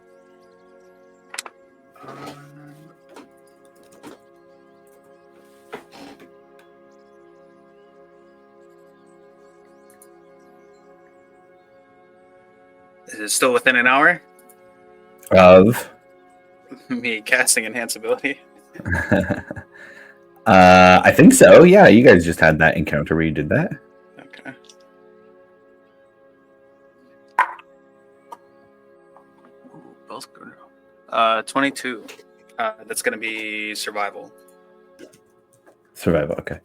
Is it still within an hour? Of? Me casting enhance ability. I think so. Yeah, you guys just had that encounter where you did that. Okay. Ooh, both good. 22. That's going to be survival. Survival, okay.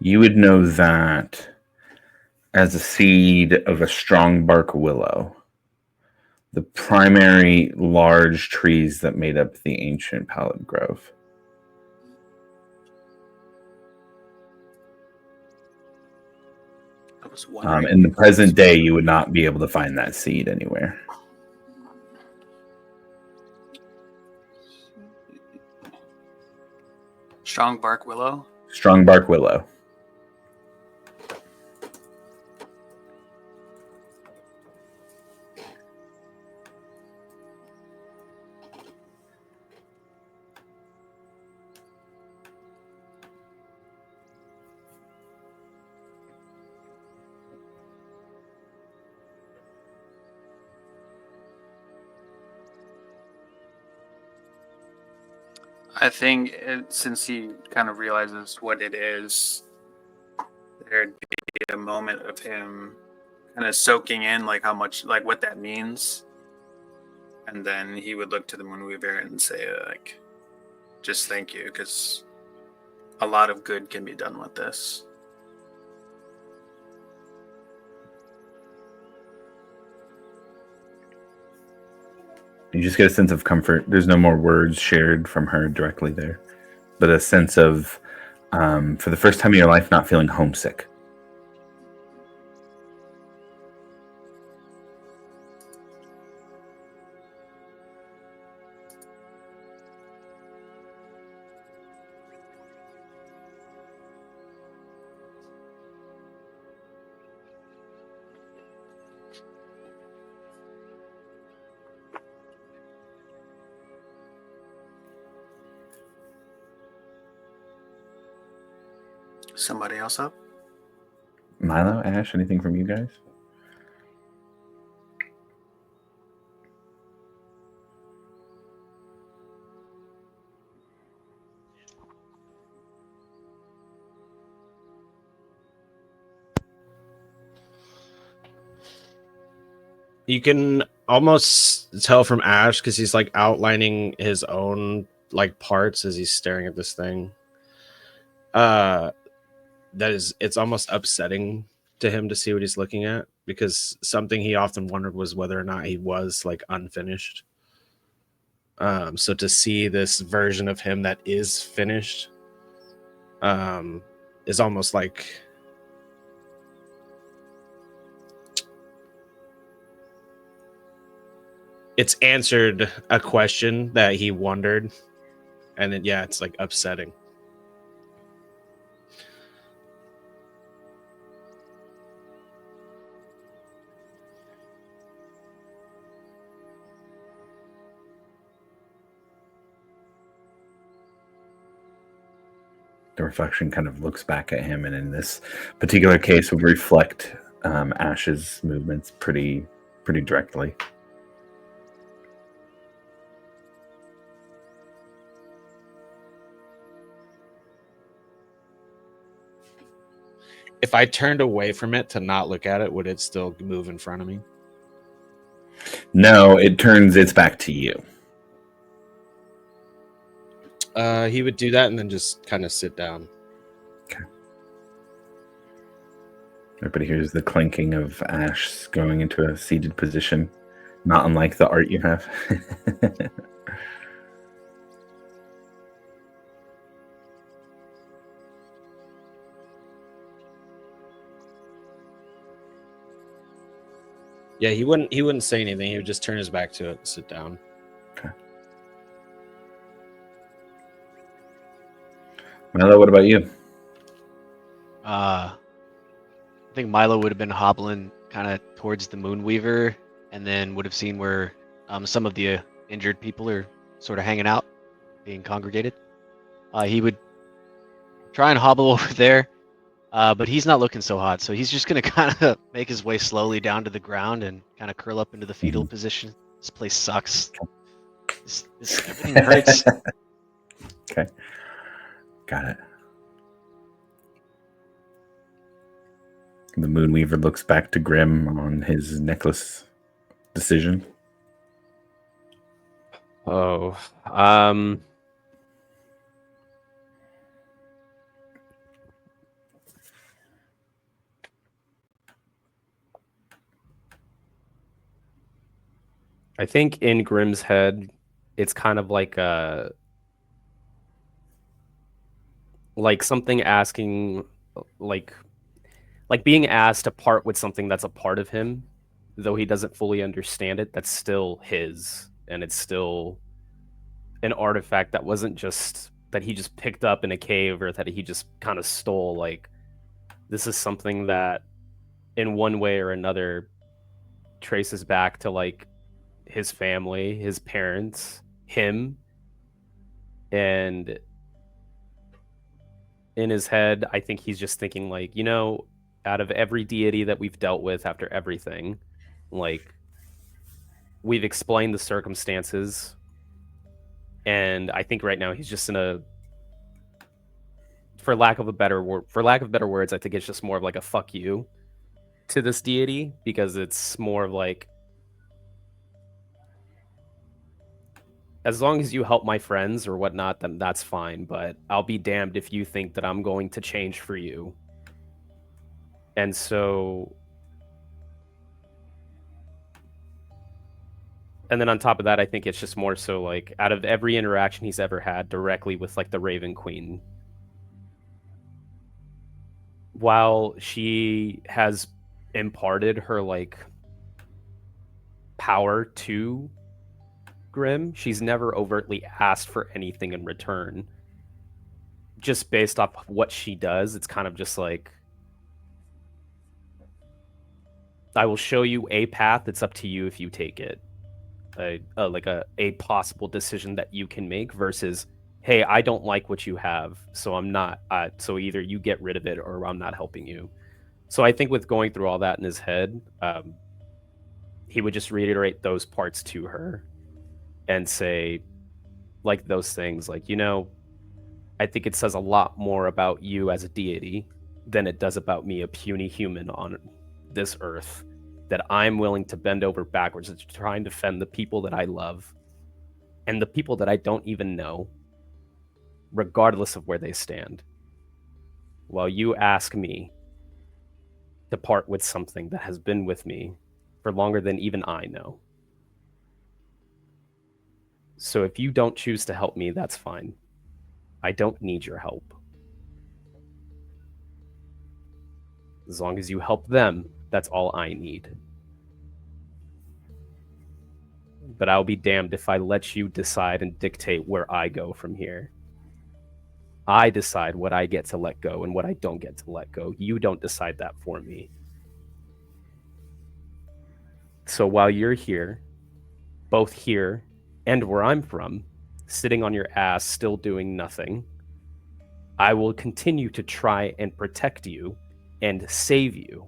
You would know that as a seed of a strong bark willow, the primary large trees that made up the ancient Pallid Grove. I was wondering. In the present day, you would not be able to find that seed anywhere. Strong bark willow. Strong bark willow. I think since he kind of realizes what it is, there'd be a moment of him kind of soaking in like how much, like what that means, and then he would look to the Moonweaver and say like, just thank you, because a lot of good can be done with this. You just get a sense of comfort. There's no more words shared from her directly there, but a sense of, for the first time in your life, not feeling homesick. Somebody else up? Milo, Ash, anything from you guys? You can almost tell from Ash because he's like outlining his own like parts as he's staring at this thing. It's almost upsetting to him to see what he's looking at, because something he often wondered was whether or not he was like unfinished. So to see this version of him that is finished is almost like it's answered a question that he wondered, and then it's like upsetting. The reflection kind of looks back at him, and in this particular case would reflect Ash's movements pretty directly. If I turned away from it to not look at it, would it still move in front of me? No, it turns its back to you. He would do that and then just kind of sit down. Okay. Everybody hears the clinking of Ash going into a seated position, not unlike the art you have. Yeah, he wouldn't say anything. He would just turn his back to it and sit down. Okay. Milo, what about you? I think Milo would have been hobbling kind of towards the Moonweaver, and then would have seen where some of the injured people are sort of hanging out, being congregated. He would try and hobble over there, but he's not looking so hot, so he's just going to kind of make his way slowly down to the ground and kind of curl up into the fetal position. This place sucks. Everything hurts. Okay. Got it. The Moonweaver looks back to Grim on his necklace decision. Oh, I think in Grimm's head, it's kind of like something asking, like being asked to part with something that's a part of him, though he doesn't fully understand it. That's still his, and it's still an artifact that wasn't just that he just picked up in a cave or that he just kind of stole. Like, this is something that, in one way or another, traces back to like his family, his parents, him, and in his head, I think he's just thinking like, out of every deity that we've dealt with after everything, like, we've explained the circumstances, and I think right now he's just in a, for lack of better words, I think it's just more of like a fuck you to this deity, because it's more of like, as long as you help my friends or whatnot, then that's fine, but I'll be damned if you think that I'm going to change for you. And so, and then on top of that, I think it's just more so like, out of every interaction he's ever had directly with like the Raven Queen, while she has imparted her like power to Grimm, she's never overtly asked for anything in return. Just based off what she does, it's kind of just like, I will show you a path. It's up to you if you take it. Like a possible decision that you can make versus, hey, I don't like what you have, so I'm not. So either you get rid of it or I'm not helping you. So I think with going through all that in his head, he would just reiterate those parts to her and say, like, those things, like, I think it says a lot more about you as a deity than it does about me, a puny human on this earth, that I'm willing to bend over backwards to try and defend the people that I love and the people that I don't even know, regardless of where they stand, while you ask me to part with something that has been with me for longer than even I know. So if you don't choose to help me, that's fine. I don't need your help. As long as you help them, that's all I need. But I'll be damned if I let you decide and dictate where I go from here. I decide what I get to let go and what I don't get to let go. You don't decide that for me. So while you're here, both here and where I'm from, sitting on your ass, still doing nothing, I will continue to try and protect you and save you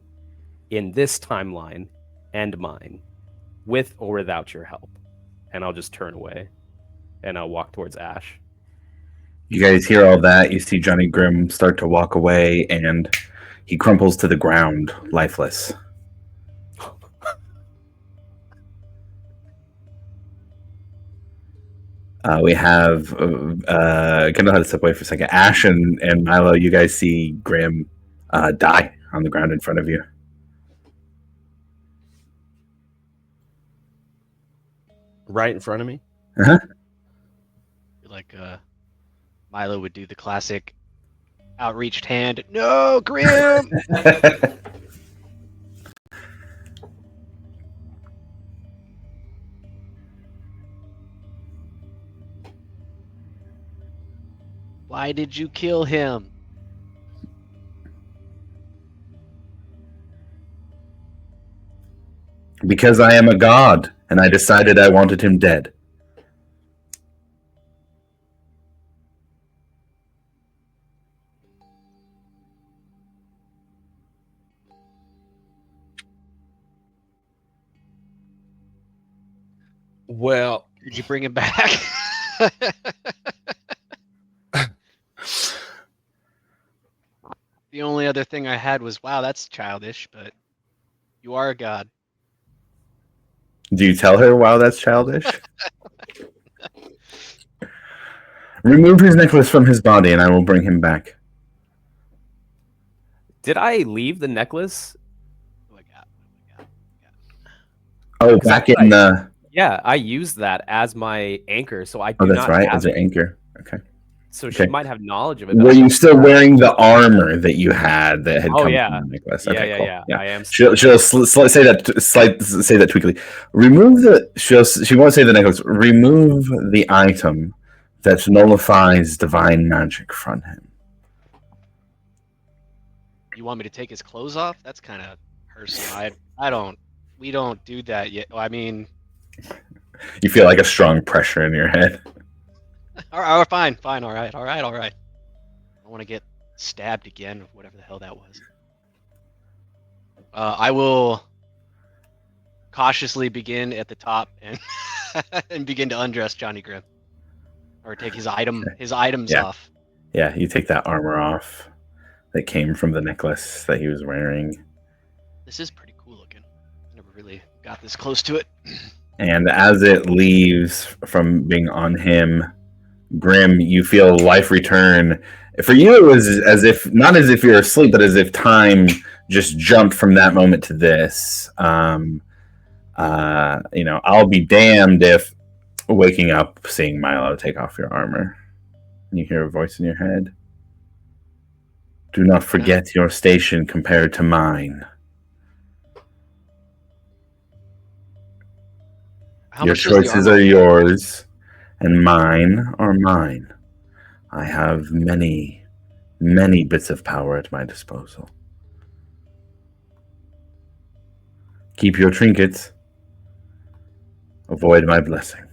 in this timeline and mine, with or without your help. And I'll just turn away and I'll walk towards Ash. You guys hear all that. You see Johnny Grimm start to walk away, and he crumples to the ground, lifeless. We have Kendall had to step away for a second. Ash and Milo, you guys see Grimm die on the ground in front of you. Right in front of me. Uh-huh. Like Milo would do the classic outreached hand. No, Grimm. Why did you kill him? Because I am a god, and I decided I wanted him dead. Well, Did you bring him back? The only other thing I had was, wow, that's childish, but you are a god. Do you tell her, wow, that's childish? Remove his necklace from his body, and I will bring him back. Did I leave the necklace? Oh my god. Oh, back in the... Yeah, I use that as my anchor, so I Oh, do that's not right. have As your it. anchor. Okay. So she Okay. might have knowledge of it. But Were I you don't still think that- wearing the armor that you had that had Oh come yeah, from the necklace? yeah, Okay, yeah, cool. yeah. Yeah. I am. She'll say that tweakily. Remove the. She won't say the necklace. Remove the item that nullifies divine magic from him. You want me to take his clothes off? That's kind of personal. I don't. We don't do that yet. I mean, You feel like a strong pressure in your head. all right, fine, fine, all right. I don't want to get stabbed again, or whatever the hell that was. I will cautiously begin at the top and and begin to undress Johnny Grimm, or take his items Yeah. off. Yeah, you take that armor off that came from the necklace that he was wearing. This is pretty cool looking. I never really got this close to it. And as it leaves from being on him, Grim, you feel life return. For you, it was as if, not as if you're asleep, but as if time just jumped from that moment to this. I'll be damned if waking up seeing Milo take off your armor. And you hear a voice in your head. Do not forget your station compared to mine. How Your much does the choices armor are weigh? yours, and mine are mine. I have many, many bits of power at my disposal. Keep your trinkets. Avoid my blessing.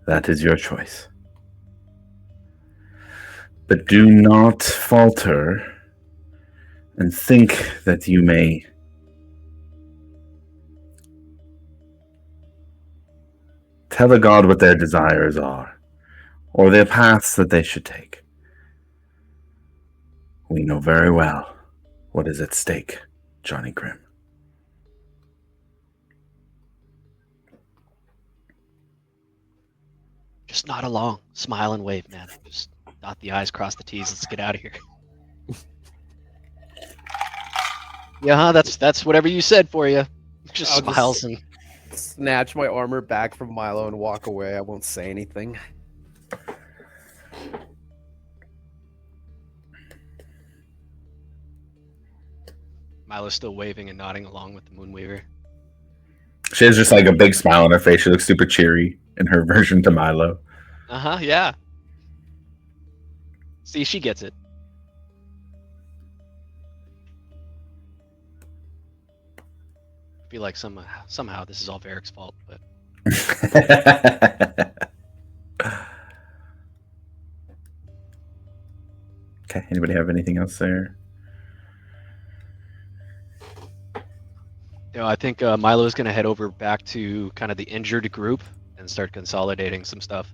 That is your choice. But do not falter and think that you may tell a god what their desires are, or their paths that they should take. We know very well what is at stake, Johnny Grimm. Just nod along, smile and wave, man. Just dot the I's, cross the T's. Let's get out of here. Yeah, huh? That's whatever you said for you. Just I'll smiles and snatch my armor back from Milo and walk away. I won't say anything. Milo's still waving and nodding along with the Moonweaver. She has just like a big smile on her face. She looks super cheery in her version to Milo. Yeah. See, she gets it. I feel like somehow this is all Varric's fault, but Okay, anybody have anything else there? I think Milo's gonna head over back to kind of the injured group and start consolidating some stuff.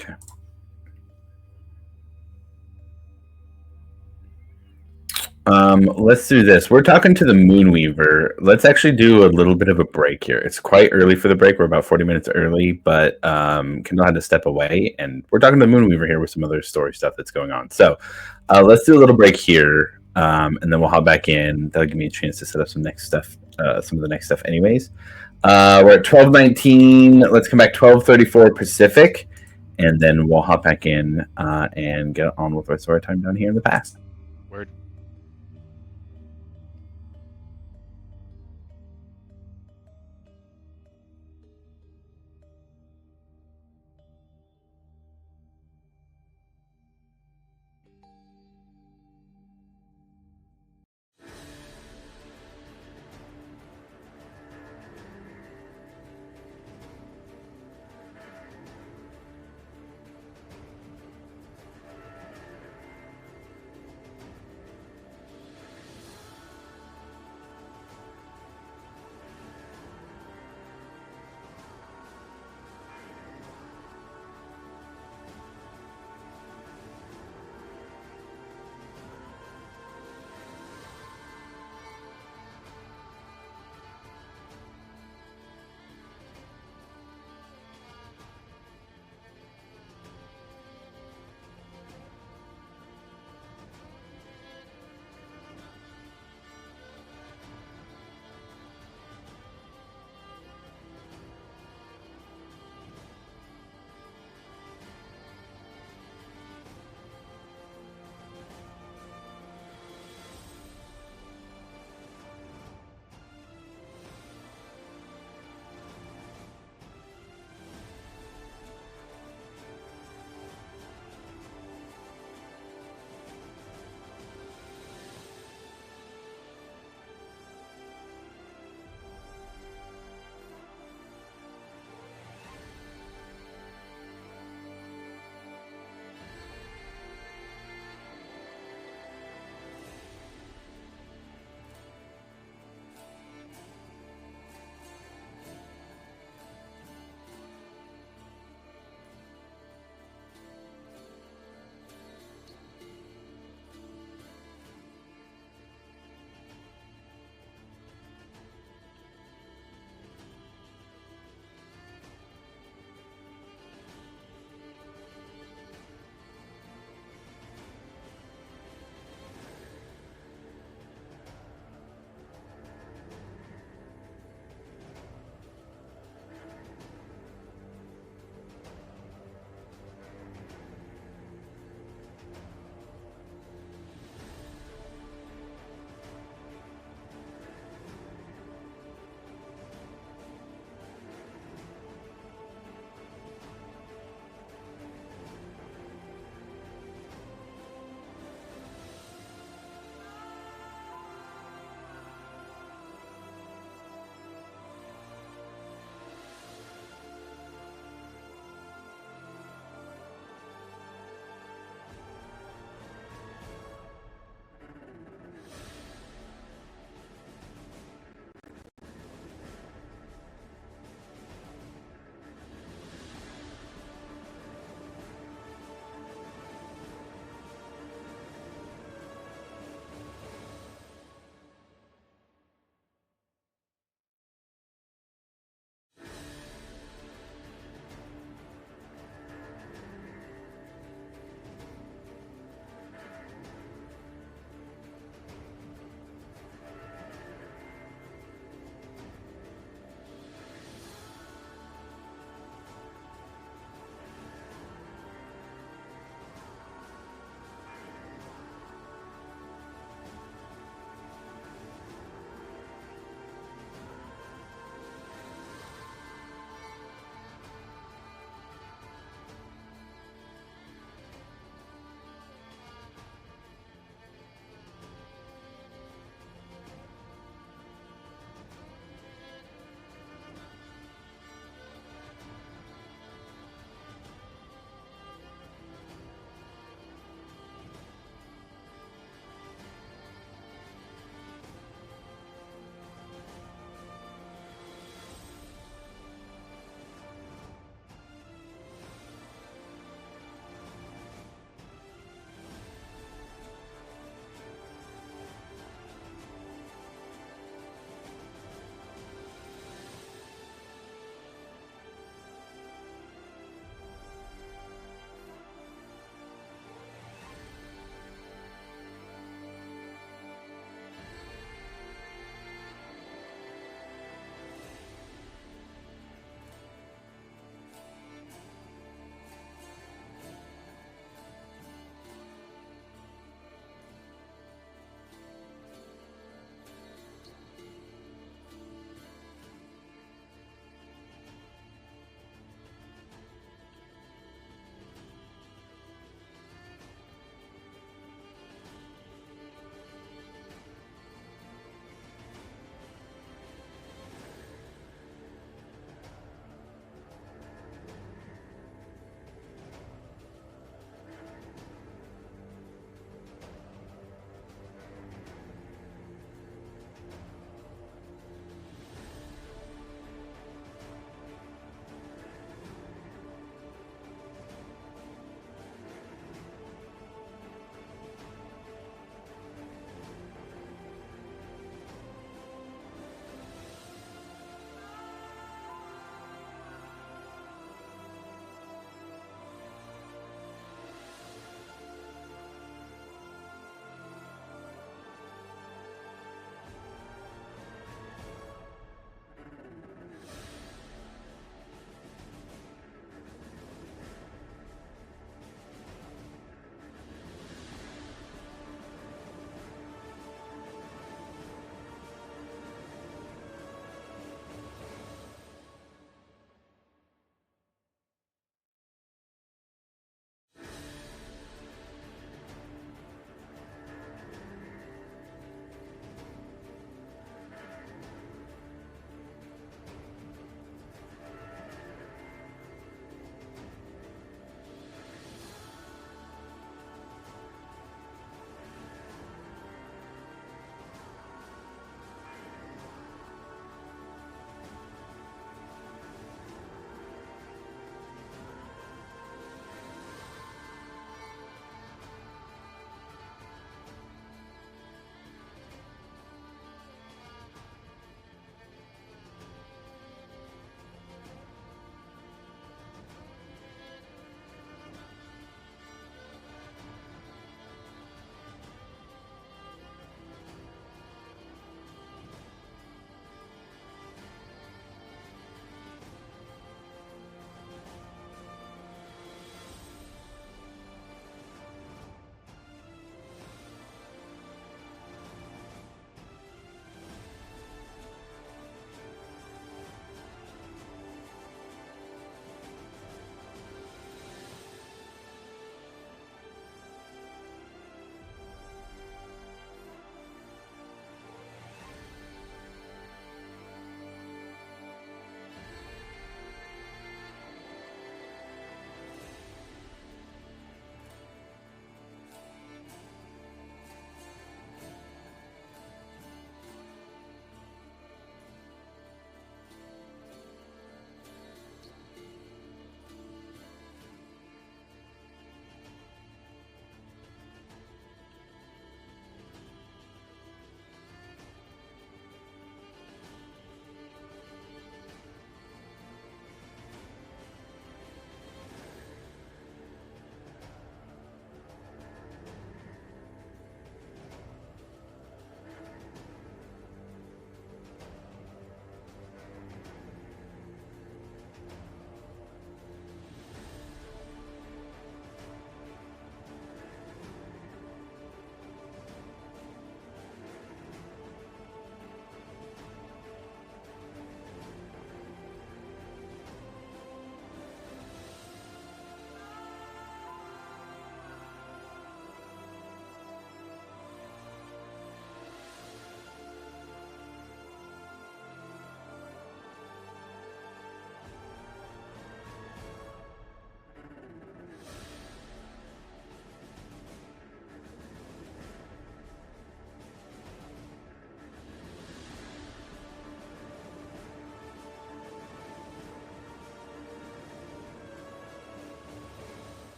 Okay. Let's do this. We're talking to the Moonweaver. Let's actually do a little bit of a break here. It's quite early for the break. We're about 40 minutes early, but Kendall had to step away, and we're talking to the Moonweaver here with some other story stuff that's going on. So let's do a little break here, and then we'll hop back in. That'll give me a chance to set up some next stuff, some of the next stuff anyways. We're at 12:19. Let's come back 12:34 Pacific, and then we'll hop back in and get on with our story time down here in the past. Word.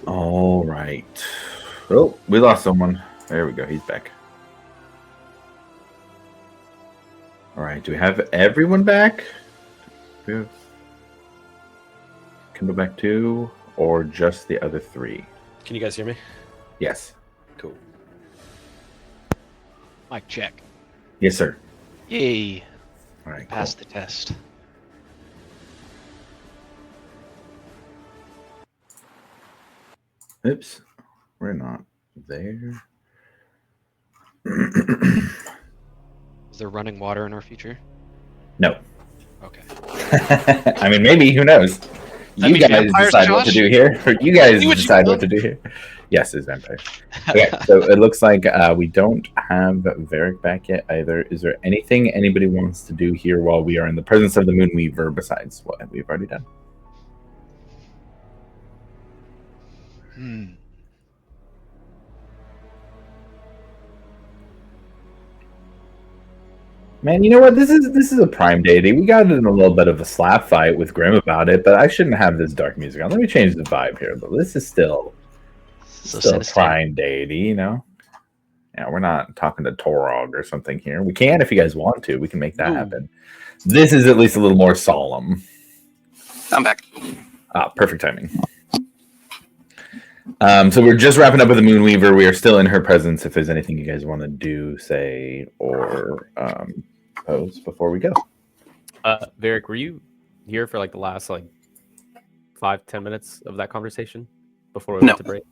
All right. Oh, we lost someone. There we go. He's back. All right. Do we have everyone back? Do we have Kindle back too, or just the other three? Can you guys hear me? Yes. Cool. Mic check. Yes, sir. Yay. All right. Passed the test. Cool. Oops. We're not there. Is there running water in our future? No. Okay. I mean, maybe. Who knows? That You means guys vampires, decide what to Josh? do here. Or you guys See what you decide do. what to do here. Yes, it's vampire. Okay, so it looks like we don't have Varric back yet either. Is there anything anybody wants to do here while we are in the presence of the Moonweaver besides what we've already done? Man, you know what? This is a prime deity. We got in a little bit of a slap fight with Grim about it, but I shouldn't have this dark music on. Let me change the vibe here, but this is still So a sinister. prime deity, you know? Yeah, we're not talking to Torog or something here. We can if you guys want to. We can make that Ooh. happen. This is at least a little more solemn. I'm back. Ah, perfect timing. So we're just wrapping up with the Moonweaver. We are still in her presence. If there's anything you guys want to do, say, or pose before we go. Varric, were you here for like the last 5-10 minutes of that conversation before we No. went to break?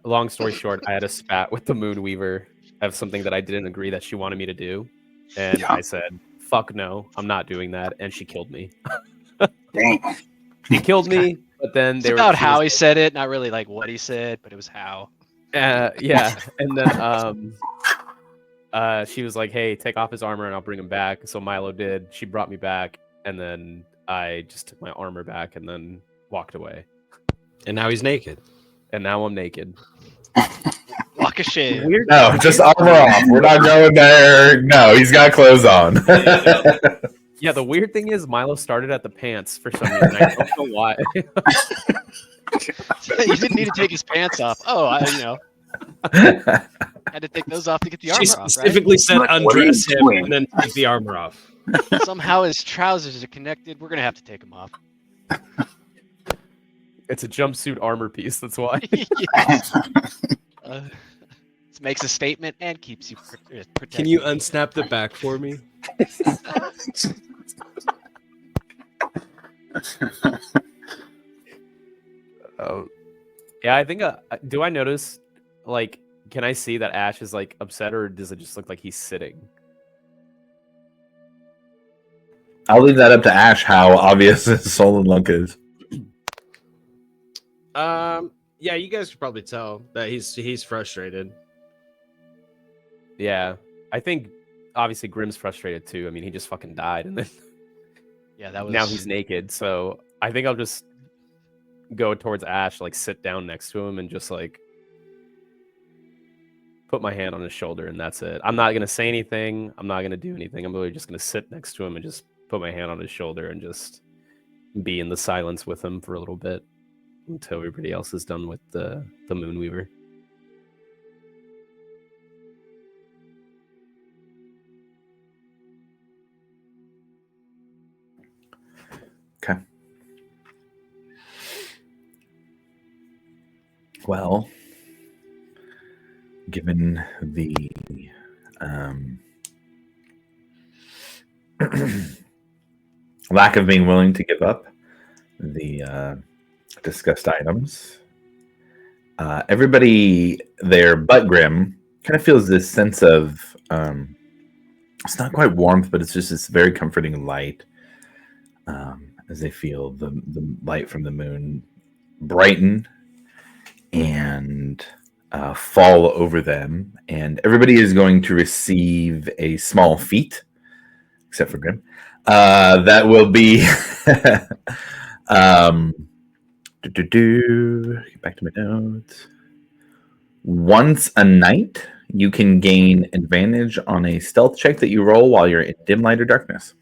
Long story short, I had a spat with the Moonweaver of something that I didn't agree that she wanted me to do, and Yeah. I said, "Fuck no, I'm not doing that," and she killed me. Dang. She killed me, but then It's they were about she how was- he said it, not really like what he said, but it was how. yeah, and then she was like, "Hey, take off his armor and I'll bring him back." So Milo did. She brought me back, and then I just took my armor back and then walked away. And now he's naked. And now I'm naked. Walk of shame. Weird. No, just armor off. We're not going there. No, he's got clothes on. Yeah, the weird thing is Milo started at the pants for some reason. I don't know why. You didn't need to take his pants off. Oh, I had to take those off to get the She armor off, right? specifically said Like, what are you undress him doing? and then take the armor off. Somehow his trousers are connected. We're gonna have to take them off. It's a jumpsuit armor piece. That's why. Yeah. This makes a statement and keeps you protected. Can you unsnap the back for me? Yeah, I think. Do I notice? Can I see that Ash is upset, or does it just look like he's sitting? I'll leave that up to Ash how obvious his soul and lunk is. Yeah, you guys could probably tell that he's frustrated. Yeah, I think obviously Grim's frustrated too. I mean, he just fucking died, and then Yeah, that was. now he's naked. So I think I'll just go towards Ash, sit down next to him, and just put my hand on his shoulder, and that's it. I'm not gonna say anything. I'm not gonna do anything. I'm really just gonna sit next to him and just put my hand on his shoulder and just be in the silence with him for a little bit until everybody else is done with the Moonweaver. Okay. Well, given the lack of being willing to give up the discussed items, everybody there but Grim kind of feels this sense of it's not quite warmth, but it's just this very comforting light as they feel the light from the moon brighten and fall over them, and everybody is going to receive a small feat, except for Grim. That will be get back to my notes. Once a night, you can gain advantage on a stealth check that you roll while you're in dim light or darkness.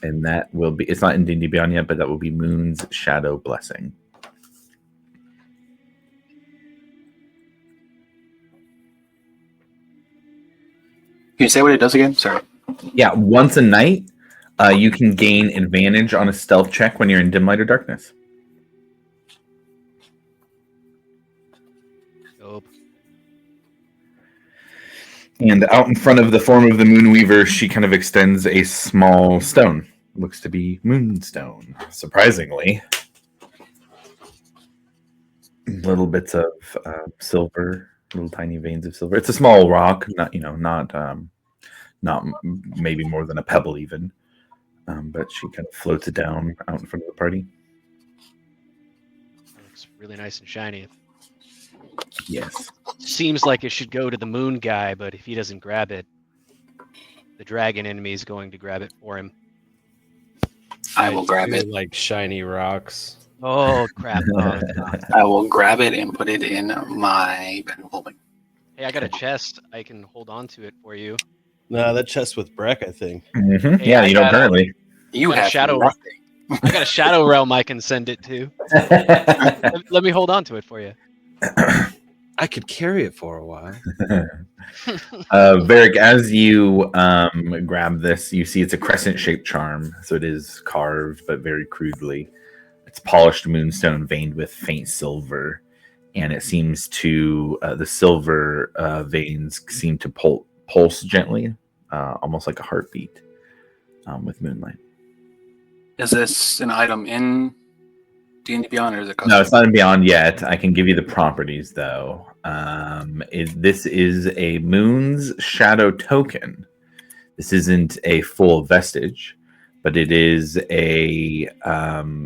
And that will be, it's not in D&D Beyond yet, but that will be Moon's Shadow Blessing. you say what it does again? Sorry. Yeah, once a night, you can gain advantage on a stealth check when you're in dim light or darkness. Dope. And out in front of the form of the Moonweaver, she kind of extends a small stone. Looks to be moonstone, surprisingly. Little bits of silver, little tiny veins of silver. It's a small rock, not maybe more than a pebble even. But she kind of floats it down out in front of the party. That looks really nice and shiny. Yes. Seems like it should go to the moon guy, but if he doesn't grab it, the dragon enemy is going to grab it for him. I will grab do it. like shiny rocks. Oh crap! Oh, I will grab it and put it in my bedroom holding. hey, I got a chest. I can hold on to it for you. No, that chest with Breck, I think. Mm-hmm. Hey, Yeah, I you don't got currently. You got a have shadow- nothing. I got a shadow realm I can send it to. Let me hold on to it for you. I could carry it for a while. Varric, as you grab this, you see it's a crescent-shaped charm, so it is carved, but very crudely. It's polished moonstone veined with faint silver, and it seems to the silver veins seem to pulse gently, almost like a heartbeat, with moonlight. Is this an item in D&D Beyond, or is it custom? No, it's not in Beyond yet. I can give you the properties, though. This is a Moon's Shadow token. This isn't a full vestige, but it is a.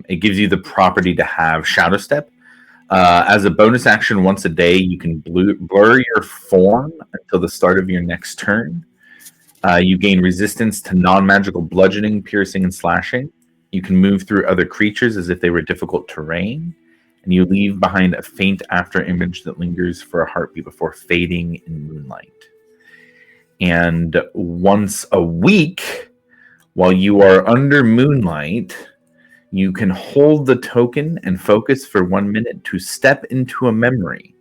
It gives you the property to have Shadow Step. As a bonus action, once a day, you can blur your form until the start of your next turn. You gain resistance to non-magical bludgeoning, piercing, and slashing. You can move through other creatures as if they were difficult terrain, and you leave behind a faint after image that lingers for a heartbeat before fading in moonlight. And once a week, while you are under moonlight, you can hold the token and focus for 1 minute to step into a memory,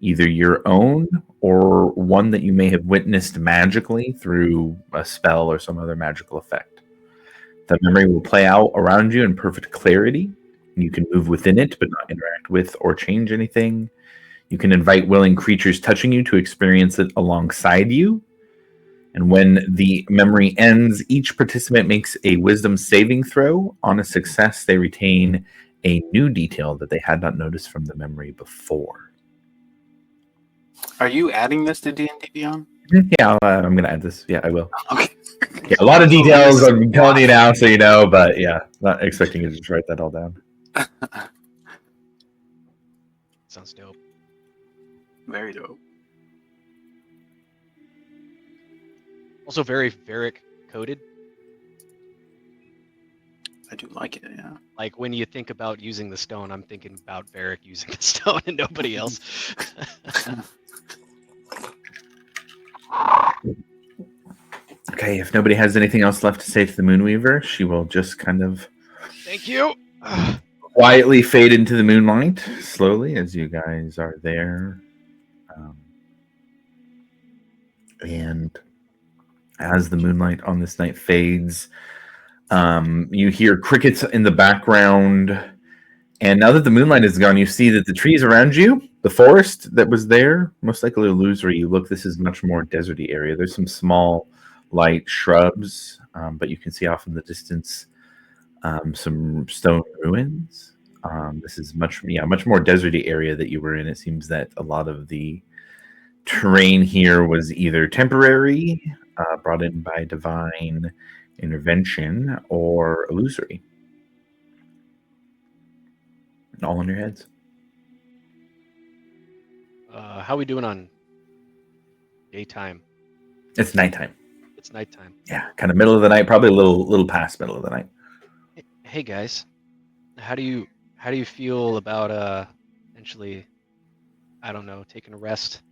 either your own or one that you may have witnessed magically through a spell or some other magical effect. The memory will play out around you in perfect clarity. You can move within it, but not interact with or change anything. You can invite willing creatures touching you to experience it alongside you. And when the memory ends, each participant makes a wisdom saving throw. On a success, they retain a new detail that they had not noticed from the memory before. Are you adding this to D&D Beyond? Yeah, I'm going to add this. Yeah, I will. Okay. Yeah, a lot of details I'm telling you now, so you know, but yeah, not expecting you to just write that all down. Sounds dope. Very dope. Also very Varric coded. I do like it, yeah. Like when you think about using the stone, I'm thinking about Varric using the stone and nobody else. Okay, if nobody has anything else left to say to the Moonweaver, she will just kind of Thank you. quietly fade into the moonlight slowly as you guys are there. And as the moonlight on this night fades, you hear crickets in the background. And now that the moonlight is gone, you see that the trees around you, the forest that was there, most likely illusory. You look, this is much more deserty area. There's some small, light shrubs, but you can see off in the distance some stone ruins. This is much more deserty area that you were in. It seems that a lot of the terrain here was either temporary, brought in by divine intervention, or illusory. All in your heads. How we doing on daytime? It's nighttime. It's nighttime. Yeah, kind of middle of the night, probably a little past middle of the night. Hey guys, how do you feel about potentially, I don't know, taking a rest?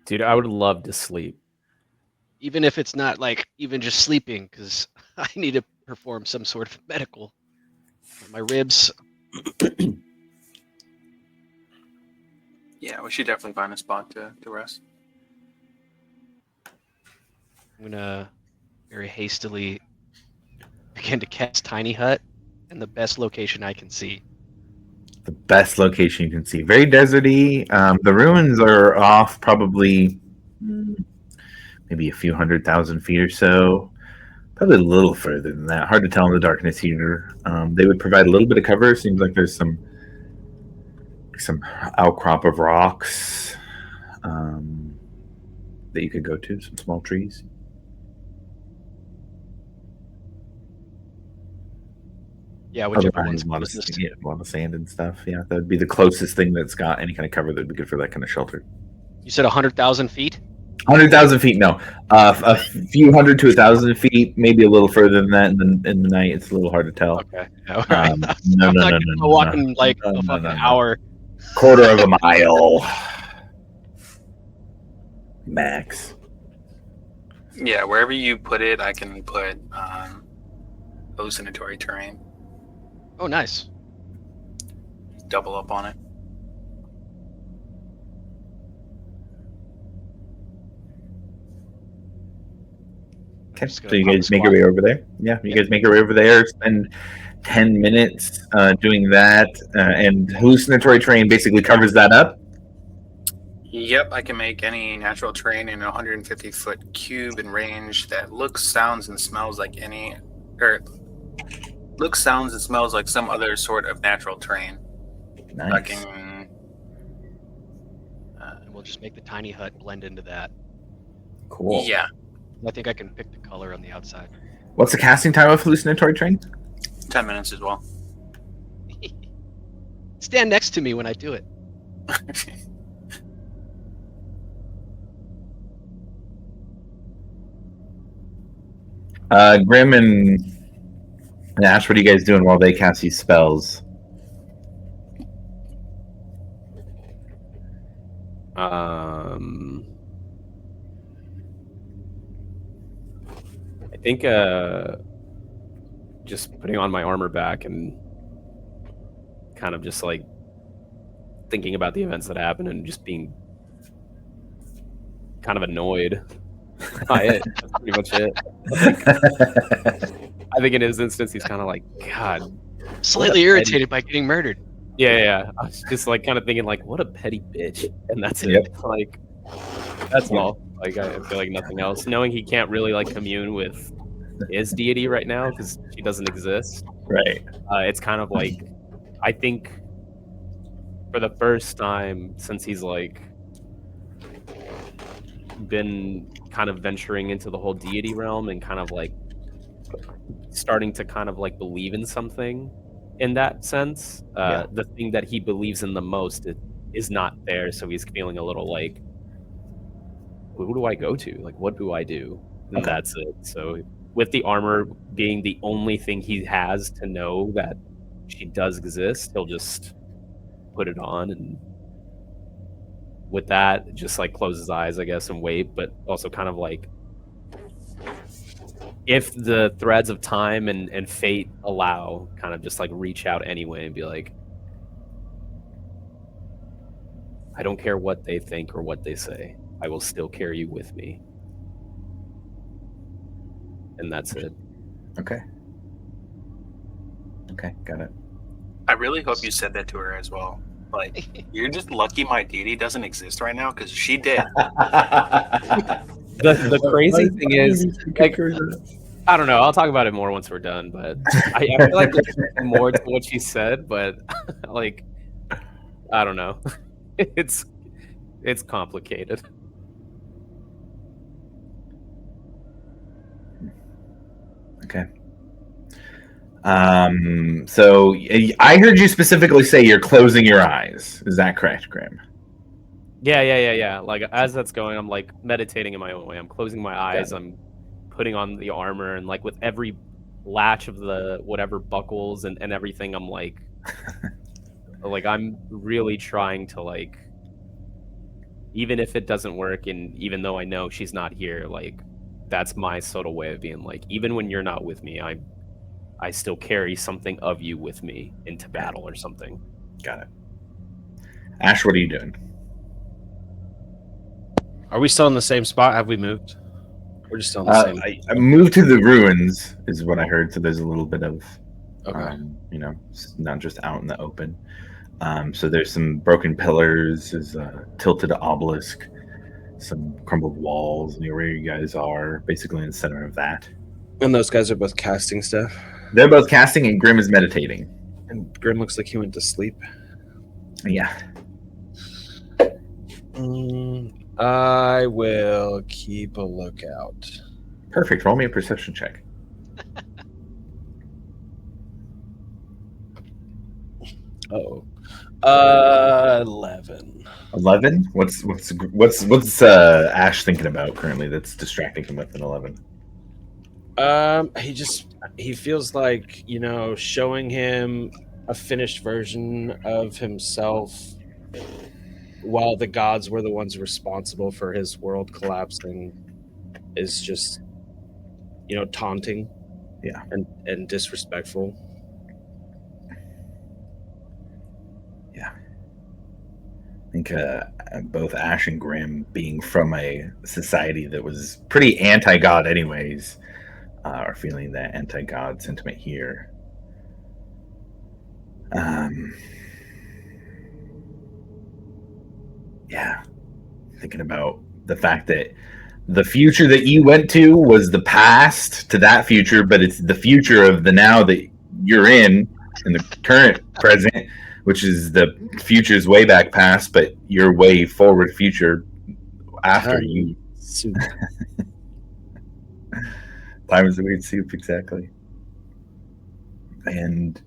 Dude, I would love to sleep. Even if it's not like even just sleeping, because I need to perform some sort of medical for my ribs. Yeah, we should definitely find a spot to rest. I'm gonna very hastily begin to cast Tiny Hut in the best location I can see. The best location you can see. Very deserty. The ruins are off probably maybe a few 100,000 feet or so. Probably a little further than that. Hard to tell in the darkness here. They would provide a little bit of cover. Seems like there's some outcrop of rocks that you could go to. Some small trees. Yeah, whichever Otherwise, one's a lot of, closest. yeah, a lot of sand and stuff. Yeah, that would be the closest thing that's got any kind of cover that would be good for that kind of shelter. You said 100,000 feet? 100,000 feet, no. A few hundred to 1,000 feet, maybe a little further than that. In the night, it's a little hard to tell. Okay. All right. No, I'm no, not no, gonna no, go no, walking like no, a no, fucking no, no. hour. Quarter of a mile, max. Yeah, wherever you put it, I can put hallucinatory terrain. Oh, nice. Double up on it. Okay, Just gonna so you pop guys a make your squat. way over there. Yeah, you Yeah. guys make your way over there. Spend 10 minutes doing that, and hallucinatory terrain basically covers that up. Yep, I can make any natural terrain in a 150-foot cube in range that looks, sounds, and smells like looks, sounds, and smells like some other sort of natural terrain. I Nice. can. And we'll just make the tiny hut blend into that. Cool. Yeah, I think I can pick the color on the outside. What's the casting time of hallucinatory terrain? 10 minutes as well. Stand next to me when I do it. Grim and Ash, what are you guys doing while they cast these spells? I think just putting on my armor back and kind of just like thinking about the events that happened and just being kind of annoyed by it. That's pretty much it. I think in his instance, he's kind of like, God. Slightly irritated by getting murdered. Yeah. I was just like kind of thinking like, what a petty bitch, and that's it. Yep. Like, that's all. Like, I feel like nothing else. Knowing he can't really like commune with his deity right now because she doesn't exist. Right. It's kind of like, I think, for the first time since he's like been kind of venturing into the whole deity realm and kind of like starting to kind of like believe in something in that sense. The thing that he believes in the most is not there, so he's feeling a little like, who do I go to? Like, what do I do? And that's it. So with the armor being the only thing he has to know that she does exist, he'll just put it on, and with that, just like close his eyes, I guess, and wait, but also kind of like, if the threads of time and fate allow, kind of just like reach out anyway and be like, I don't care what they think or what they say, I will still carry you with me. And that's it. Okay, got it. I really hope you said that to her as well. Like, you're just lucky my deity doesn't exist right now, because she did. The crazy thing is, like, I don't know. I'll talk about it more once we're done, but I feel like there's more to what she said, but like, I don't know. It's complicated. Okay. So I heard you specifically say you're closing your eyes. Is that correct, Grim? Yeah. Like, as that's going, I'm like meditating in my own way. I'm closing my eyes. I'm putting on the armor, and like with every latch of the whatever buckles and everything, I'm like, like I'm really trying to, like, even if it doesn't work, and even though I know she's not here, like, that's my sort of way of being like, even when you're not with me, I still carry something of you with me into battle or something. Got it. Ash, what are you doing? Are we still in the same spot? Have we moved? We're just on the same. I moved to the ruins, is what I heard. So there's a little bit of, Okay. not just out in the open. So there's some broken pillars, there's a tilted obelisk, some crumbled walls near where you guys are, basically in the center of that. And those guys are both casting stuff. They're both casting, and Grim is meditating. And Grim looks like he went to sleep. Yeah. I will keep a lookout. Perfect. Roll me a perception check. Oh. 11. 11. What's Ash thinking about currently that's distracting him with an 11? He feels like, showing him a finished version of himself while the gods were the ones responsible for his world collapsing is just, taunting. Yeah. And disrespectful. Yeah. I think both Ash and Grim, being from a society that was pretty anti-god anyways, are feeling that anti-god sentiment here. Yeah. Thinking about the fact that the future that you went to was the past to that future, but it's the future of the now that you're in the current present, which is the future's way back past, but your way forward future after you. Soup. Time is a weird soup, exactly. And,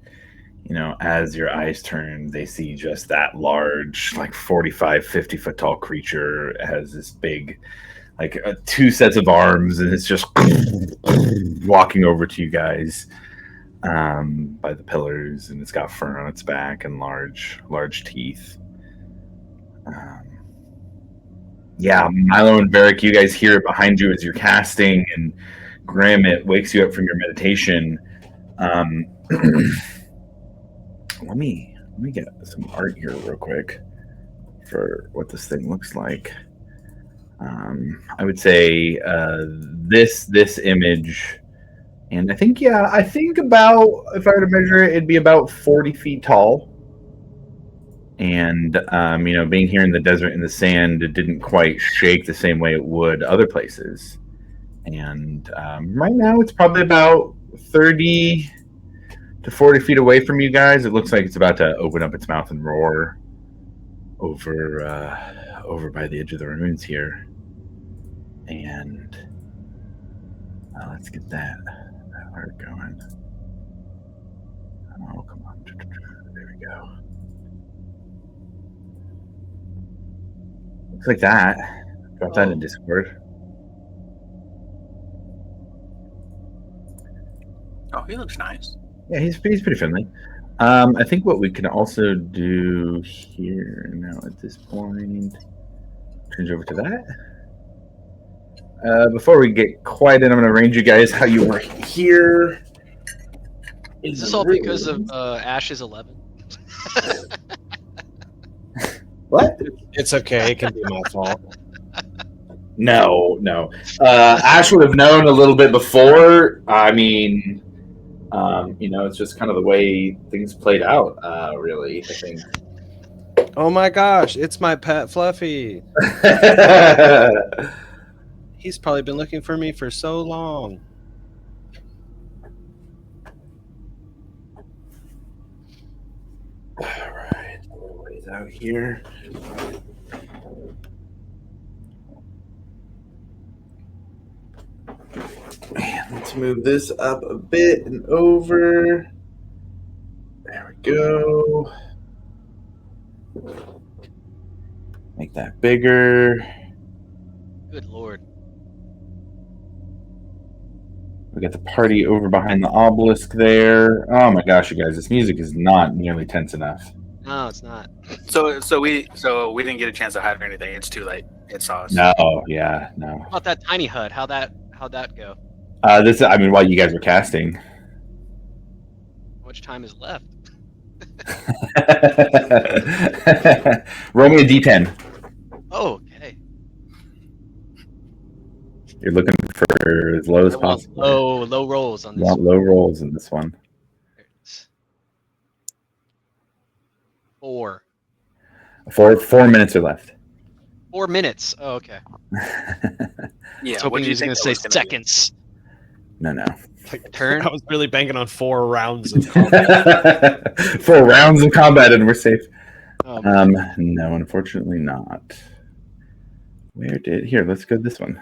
as your eyes turn, they see just that large, like 45, 50 foot tall creature. It has this big, two sets of arms, and it's just walking over to you guys by the pillars, and it's got fur on its back and large teeth. Milo and Varric, you guys hear it behind you as you're casting, and Grim, it wakes you up from your meditation. Let me get some art here real quick for what this thing looks like. I would say this image, and I think about, if I were to measure it, it'd be about 40 feet tall. And being here in the desert in the sand, it didn't quite shake the same way it would other places. And right now, it's probably about 30 to 40 feet away from you guys. It looks like it's about to open up its mouth and roar over by the edge of the ruins here. And let's get that art going. Oh, come on. There we go. Looks like that. Drop that in Discord. Oh, he looks nice. Yeah, he's pretty friendly. I think what we can also do here now at this point, change over to that. Before we get quite in, I'm going to arrange you guys how you are here. Is this all because of Ash's 11? What? It's okay. It can be my fault. No. Ash would have known a little bit before. I mean, it's just kind of the way things played out, really, I think. Oh my gosh, it's my pet Fluffy. He's probably been looking for me for so long. All right, ways out here. Man, let's move this up a bit and over. There we go. Make that bigger. Good lord. We got the party over behind the obelisk there. Oh my gosh, you guys, this music is not nearly tense enough. No, it's not. So we didn't get a chance to hide or anything. It's too late. It saw us. No. How about that tiny hut? How'd that go? While you guys were casting. How much time is left? Roll me a d10. Oh, okay. You're looking for as low as I want possible. low rolls on You this want one. low rolls in this one. There it is. 4. 4 minutes are left. 4 minutes. Oh, okay. Yeah, I was what hoping do he you was think going to that say was gonna be? seconds. No. Turn. I was really banking on 4 rounds of combat. 4 rounds of combat and we're safe. Oh, man. No, unfortunately not. Here, let's go this one.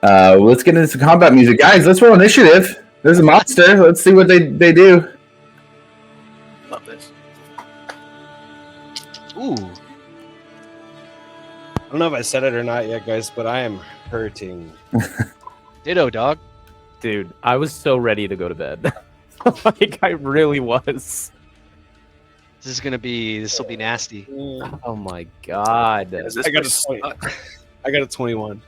Let's get into some combat music. Guys, let's roll initiative. There's a monster. Let's see what they do. Love this. Ooh. I don't know if I said it or not yet, guys, but I am hurting. Ditto, dog. Dude, I was so ready to go to bed. Like, I really was. This will be nasty. Oh my god. Is this I got place- a 20. I got a 21.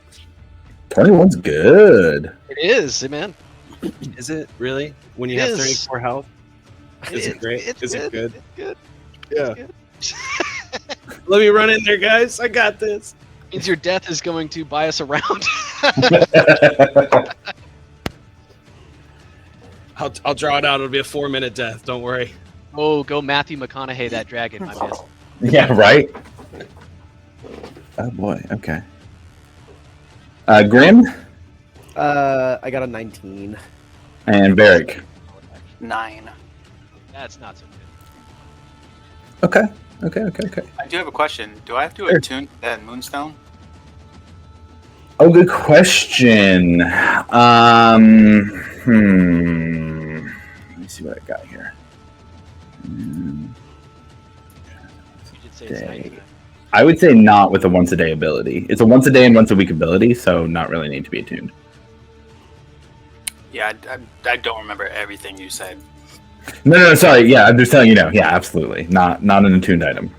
21's good. It is, man. Is it really? When you It have is. 34 health? Is it great? Is it good? It's good. Yeah. It's good. Let me run in there, guys. I got this. Means your death is going to buy us around. I'll draw it out. It'll be a 4-minute death. Don't worry. Oh, go Matthew McConaughey that dragon, my man. Yeah, right? Oh boy, okay. Grim I got a 19. and Varric. 9. That's not so good. Okay. I do have a question. Do I have to attune that moonstone? Oh, good question. Let me see what I got here. You did say it's Day. 99. I would say not with a once a day ability. It's a once a day and once a week ability, so not really need to be attuned. Yeah, I don't remember everything you said. No, sorry. Yeah, I'm just telling you now. Yeah, absolutely. Not an attuned item.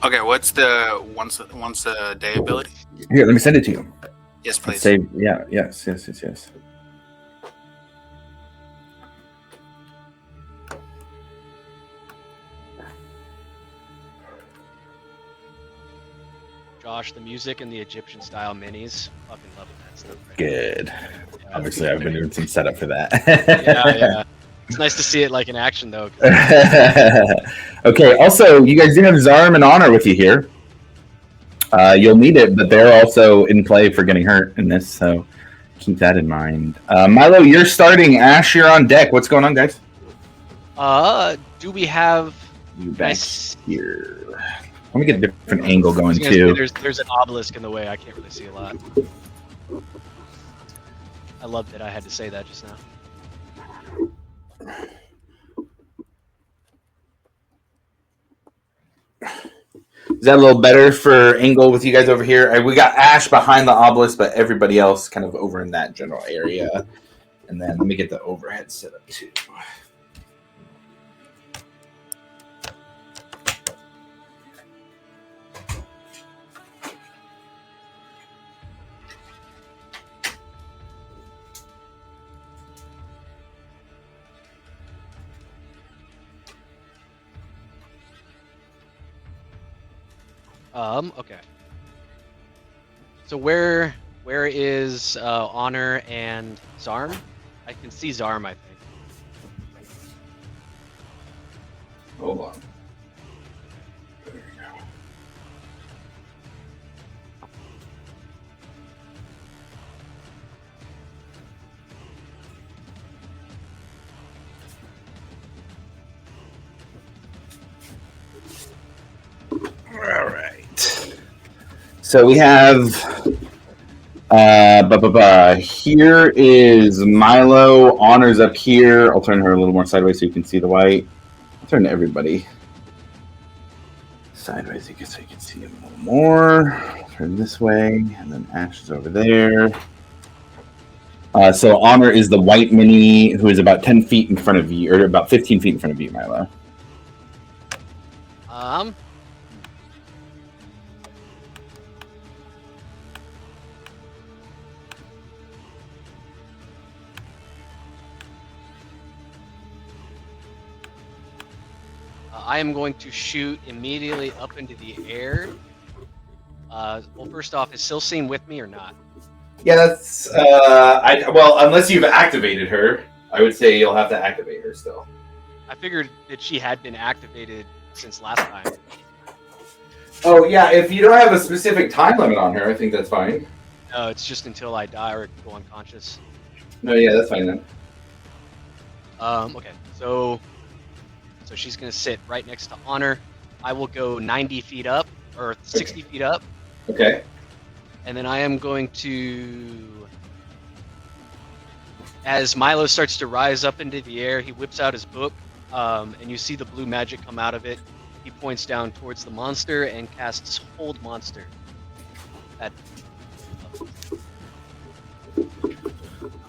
Okay, what's the once a day ability? Here, let me send it to you. Yes, please. Save. Yeah, yes. Josh, the music and the Egyptian style minis. Fucking loving that stuff. Right Good. now. Obviously, I've been doing some setup for that. Yeah. It's nice to see it like in action though. 'Cause Okay. Also, you guys do have Zarm and Honor with you here. You'll need it, but they're also in play for getting hurt in this, so keep that in mind. Milo, you're starting. Ash, you're on deck. What's going on, guys? do we have? You back Nice. here. Let me get a different angle I going was gonna say, too. there's an obelisk in the way. I can't really see a lot. I love that I had to say that just now. Is that a little better for angle with you guys over here? We got Ash behind the obelisk, but everybody else kind of over in that general area. And then let me get the overhead set up too. Okay. So where is Honor and Zarm? I can see Zarm, I think. Hold on. There we go. All right. So we have here is Milo. Honor's up here. I'll turn her a little more sideways so you can see the white. I'll turn to everybody sideways so you can see him a little more. Turn this way, and then Ash is over there. So Honor is the white mini who is about 10 feet in front of you, or about 15 feet in front of you, Milo. I am going to shoot immediately up into the air Well, first off, is Silsine with me or not? Yeah, that's well, unless you've activated her, I would say you'll have to activate her still. I figured that she had been activated since last time. Oh yeah, if you don't have a specific time limit on her, I think that's fine. No, it's just until I die or go unconscious. No, yeah, that's fine then. Okay, so she's gonna sit right next to Honor. I will go 90 feet up or 60 feet up, Okay. and then I am going to. As Milo starts to rise up into the air, he whips out his book, and you see the blue magic come out of it. He points down towards the monster and casts Hold Monster. At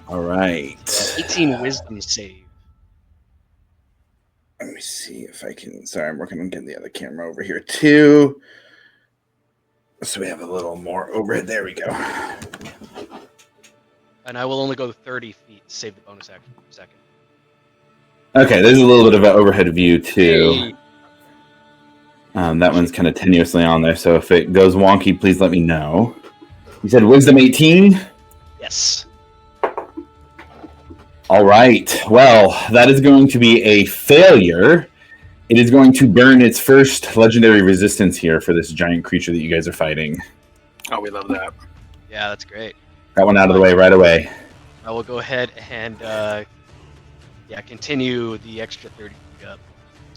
All right. 18 Wisdom save. Let me see if I can. Sorry, I'm working on getting the other camera over here too. So we have a little more overhead. There we go. And I will only go 30 feet to save the bonus action for a second. Okay, there's a little bit of an overhead view too. Hey, That one's kind of tenuously on there, so if it goes wonky, please let me know. You said Wisdom 18? yes. All right. Well, that is going to be a failure. It is going to burn its first legendary resistance here for this giant creature that you guys are fighting. Oh, we love that. Yeah, that's great. That one out of the way right away. I will go ahead and continue the extra 30 feet up.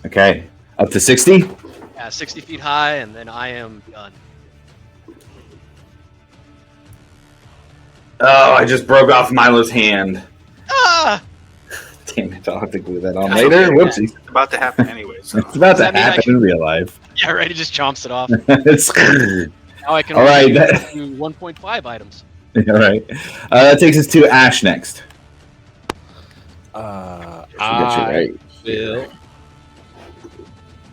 Okay. Up to 60? Yeah, 60 feet high, and then I am done. Oh, I just broke off Milo's hand. Ah! Damn it, I'll have to glue that on That's later. okay. Whoopsie. It's about to happen anyway. So It's about Does to that mean I happen can- in real life. Yeah, right. He just chomps it off. It's Now I can All only right, do 1.5 items. all right. That takes us to Ash next. I Right.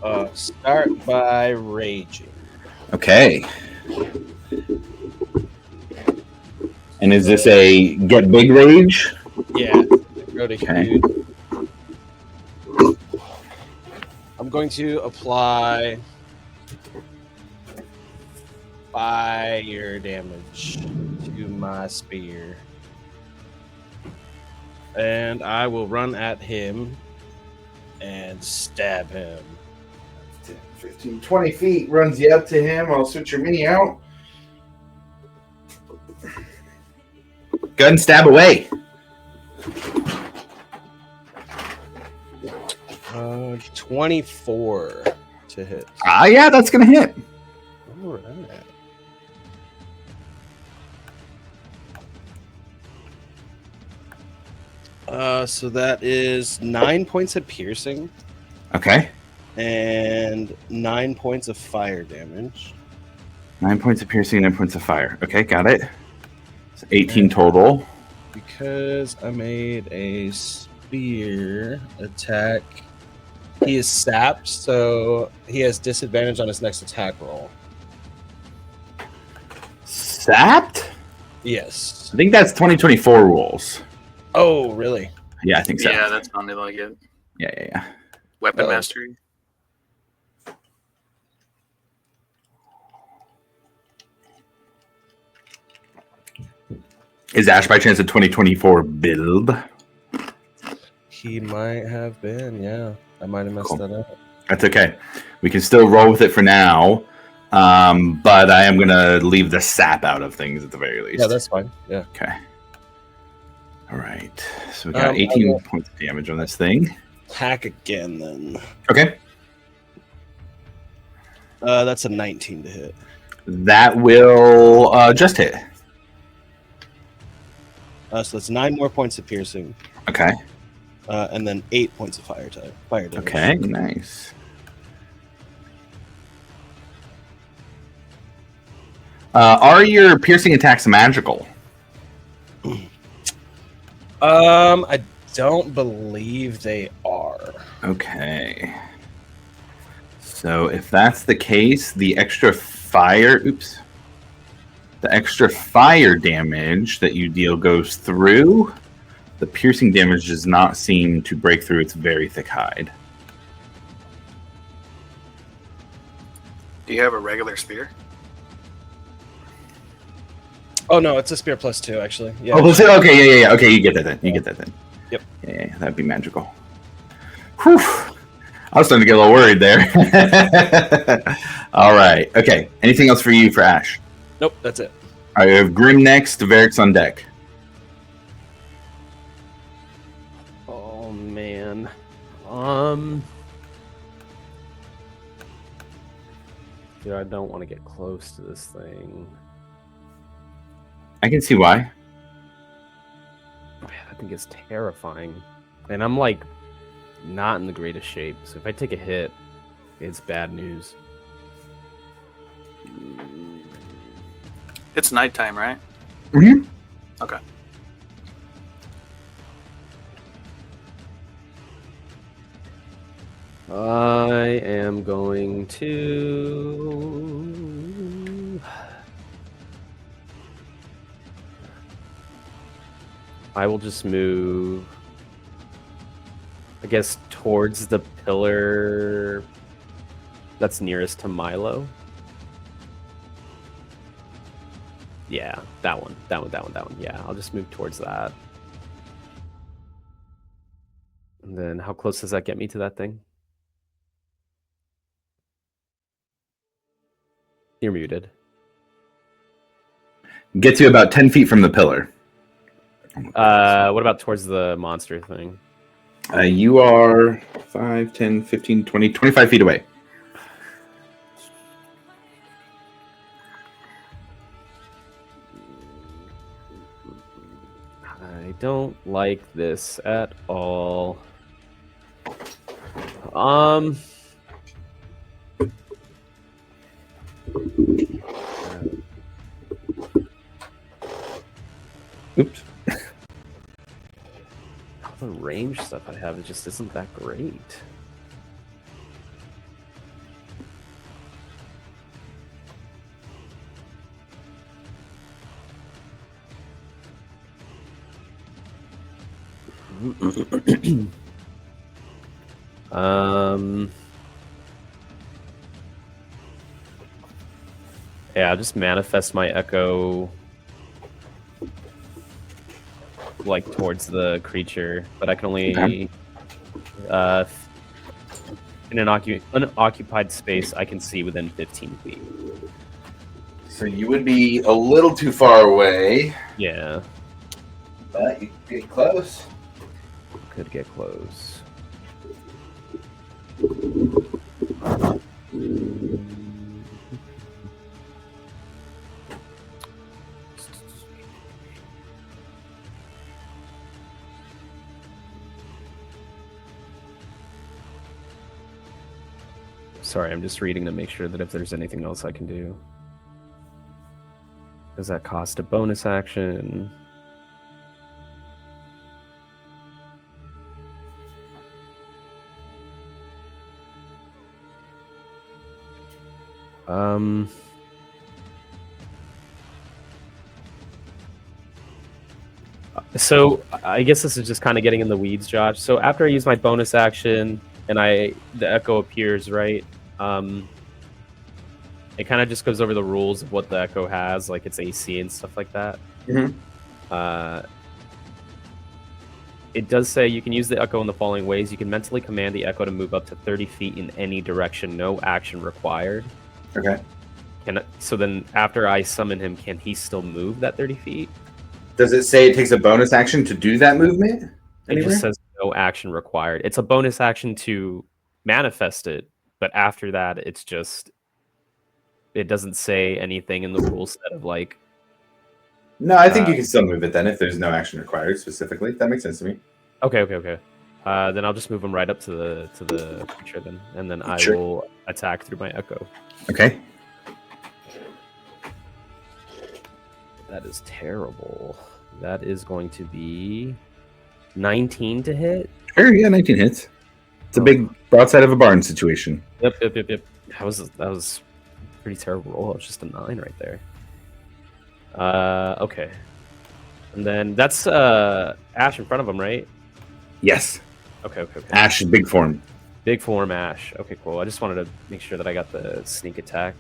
will start by raging. Okay. And is this a get big rage? Yeah, go to Okay. huge. I'm going to apply fire damage to my spear. And I will run at him and stab him. 10, 15, 20 feet runs you up to him. I'll switch your mini out. Gun stab away. 24 to hit. Yeah, that's gonna hit. All right. So that is 9 points of piercing Okay. and 9 points of fire damage. 9 points of piercing, 9 points of fire. Okay, got it. It's 18 total. Because I made a spear attack, he is sapped, so he has disadvantage on his next attack roll. Sapped? Yes. I think that's 2024 rules. Oh, really? Yeah, I think so. yeah, that sounded like it. Yeah. Weapon Oh. mastery. Is Ash by chance a 2024 build? He might have been, yeah. I might have messed Cool. that up. That's okay. We can still roll with it for now. But I am gonna leave the sap out of things at the very least. Yeah, that's fine. Yeah. okay. All right. So we got I 18 will- points of damage on this thing. Attack again, then. Okay. That's a 19 to hit. That will just hit. So that's 9 more points of piercing, Okay. and then 8 points of fire damage. Okay. Nice. Are your piercing attacks magical? I don't believe they are. Okay. So if that's the case, the extra fire damage that you deal goes through. The piercing damage does not seem to break through its very thick hide. Do you have a regular spear? Oh no, it's a spear +2 actually. Yeah. Oh, plus 2? Okay, yeah. Okay, you get that then. Yep. Yeah, that'd be magical. Whew. I was starting to get a little worried there. All right. Okay. Anything else for you for Ash? Nope, that's it. All right, we have Grim next. Varric's on deck. Oh man. Dude, I don't want to get close to this thing. I can see why. Man, I think it's terrifying. And I'm like not in the greatest shape. So if I take a hit, it's bad news. It's nighttime, right? Mm-hmm. Okay. I am going to... I will just move, I guess, towards the pillar that's nearest to Milo. Yeah, that one. Yeah, I'll just move towards that. And then how close does that get me to that thing? You're muted. Gets you about 10 feet from the pillar. What about towards the monster thing? You are 5, 10, 15, 20, 25 feet away. I don't like this at all. Oops. All the range stuff I have, it just isn't that great. Yeah, I'll just manifest my echo like towards the creature, but I can only Okay. In an unoccupied space I can see within 15 feet. So you would be a little too far away, Yeah, but you could get close. could get close. Sorry, I'm just reading to make sure that if there's anything else I can do. Does that cost a bonus action? So I guess this is just kind of getting in the weeds, Josh. So after I use my bonus action and the echo appears, right? It kind of just goes over the rules of what the echo has, like its AC and stuff like that. Mhm. It does say you can use the echo in the following ways. You can mentally command the echo to move up to 30 feet in any direction, no action required. Okay. So then after I summon him, can he still move that 30 feet? Does it say it takes a bonus action to do that movement? It Anywhere? just says no action required. It's a bonus action to manifest it, but after that, it doesn't say anything in the rule set of like. No, I think you can still move it then if there's no action required specifically. That makes sense to me. Okay. Then I'll just move him right up to the creature then, and then I Sure. will attack through my echo. Okay. That is terrible. That is going to be 19 to hit. Sure, yeah, 19 hits. It's a big broadside of a barn situation. Yep. That was pretty terrible roll. It was just a 9 right there. Okay. And then that's Ash in front of him, right? Yes. Okay. Ash is big form. Big form Ash. Okay, cool. I just wanted to make sure that I got the sneak attack.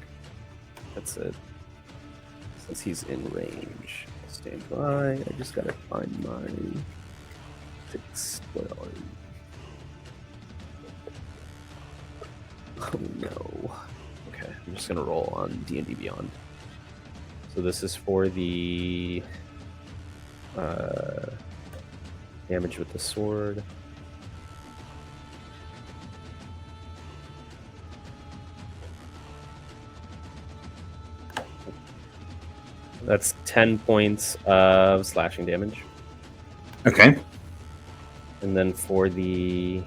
That's it. since he's in range. Stand by. I just gotta find my 6. Where are you? Oh no. Okay, I'm just gonna roll on D&D Beyond. So this is for the damage with the sword. That's 10 points of slashing damage. Okay. And then for the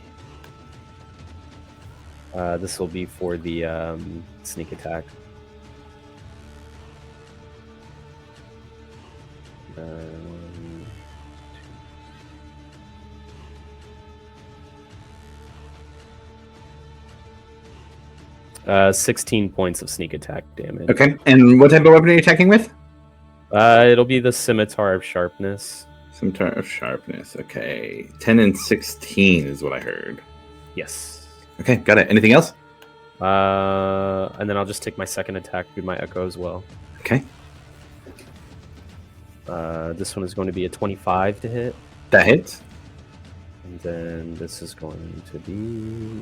this will be for the sneak attack. Um, 16 points of sneak attack damage. Okay. And what type of weapon are you attacking with? It'll be the Scimitar of Sharpness. Scimitar of Sharpness. Okay. 10 and 16 is what I heard. Yes. Okay, got it. Anything else? And then I'll just take my second attack with my Echo as well. Okay. This one is going to be a 25 to hit. That hits. And then this is going to be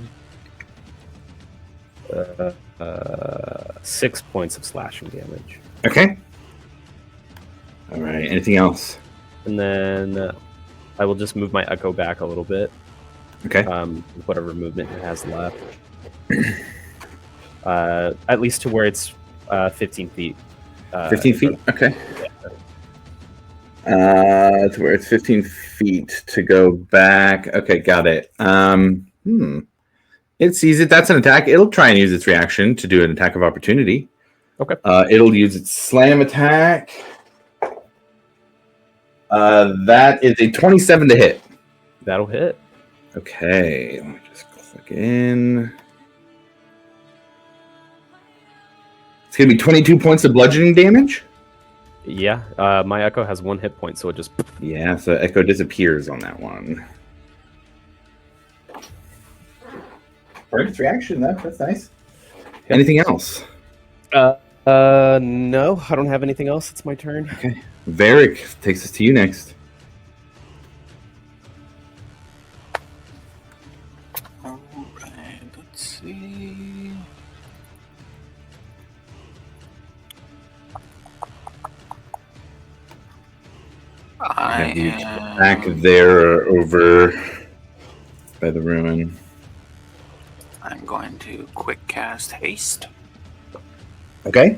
6 points of slashing damage. Okay. All right. Anything else? And then I will just move my Echo back a little bit. Okay. Whatever movement it has left. At least to where it's 15 feet. 15 feet? Okay. To where it's 15 feet to go back. Okay, got it. It sees it. That's an attack. It'll try and use its reaction to do an attack of opportunity. Okay. It'll use its slam attack. That is a 27 to hit. That'll hit. Okay, let me just click in. It's going to be 22 points of bludgeoning damage. Yeah, my Echo has 1 hit point, so it just... Yeah, so Echo disappears on that one. First reaction, that's nice. Yep. Anything else? No, I don't have anything else. It's my turn. Okay. Varric takes us to you next. All right, let's see. I Have you am back there over by the ruin? I'm going to quick cast haste. Okay.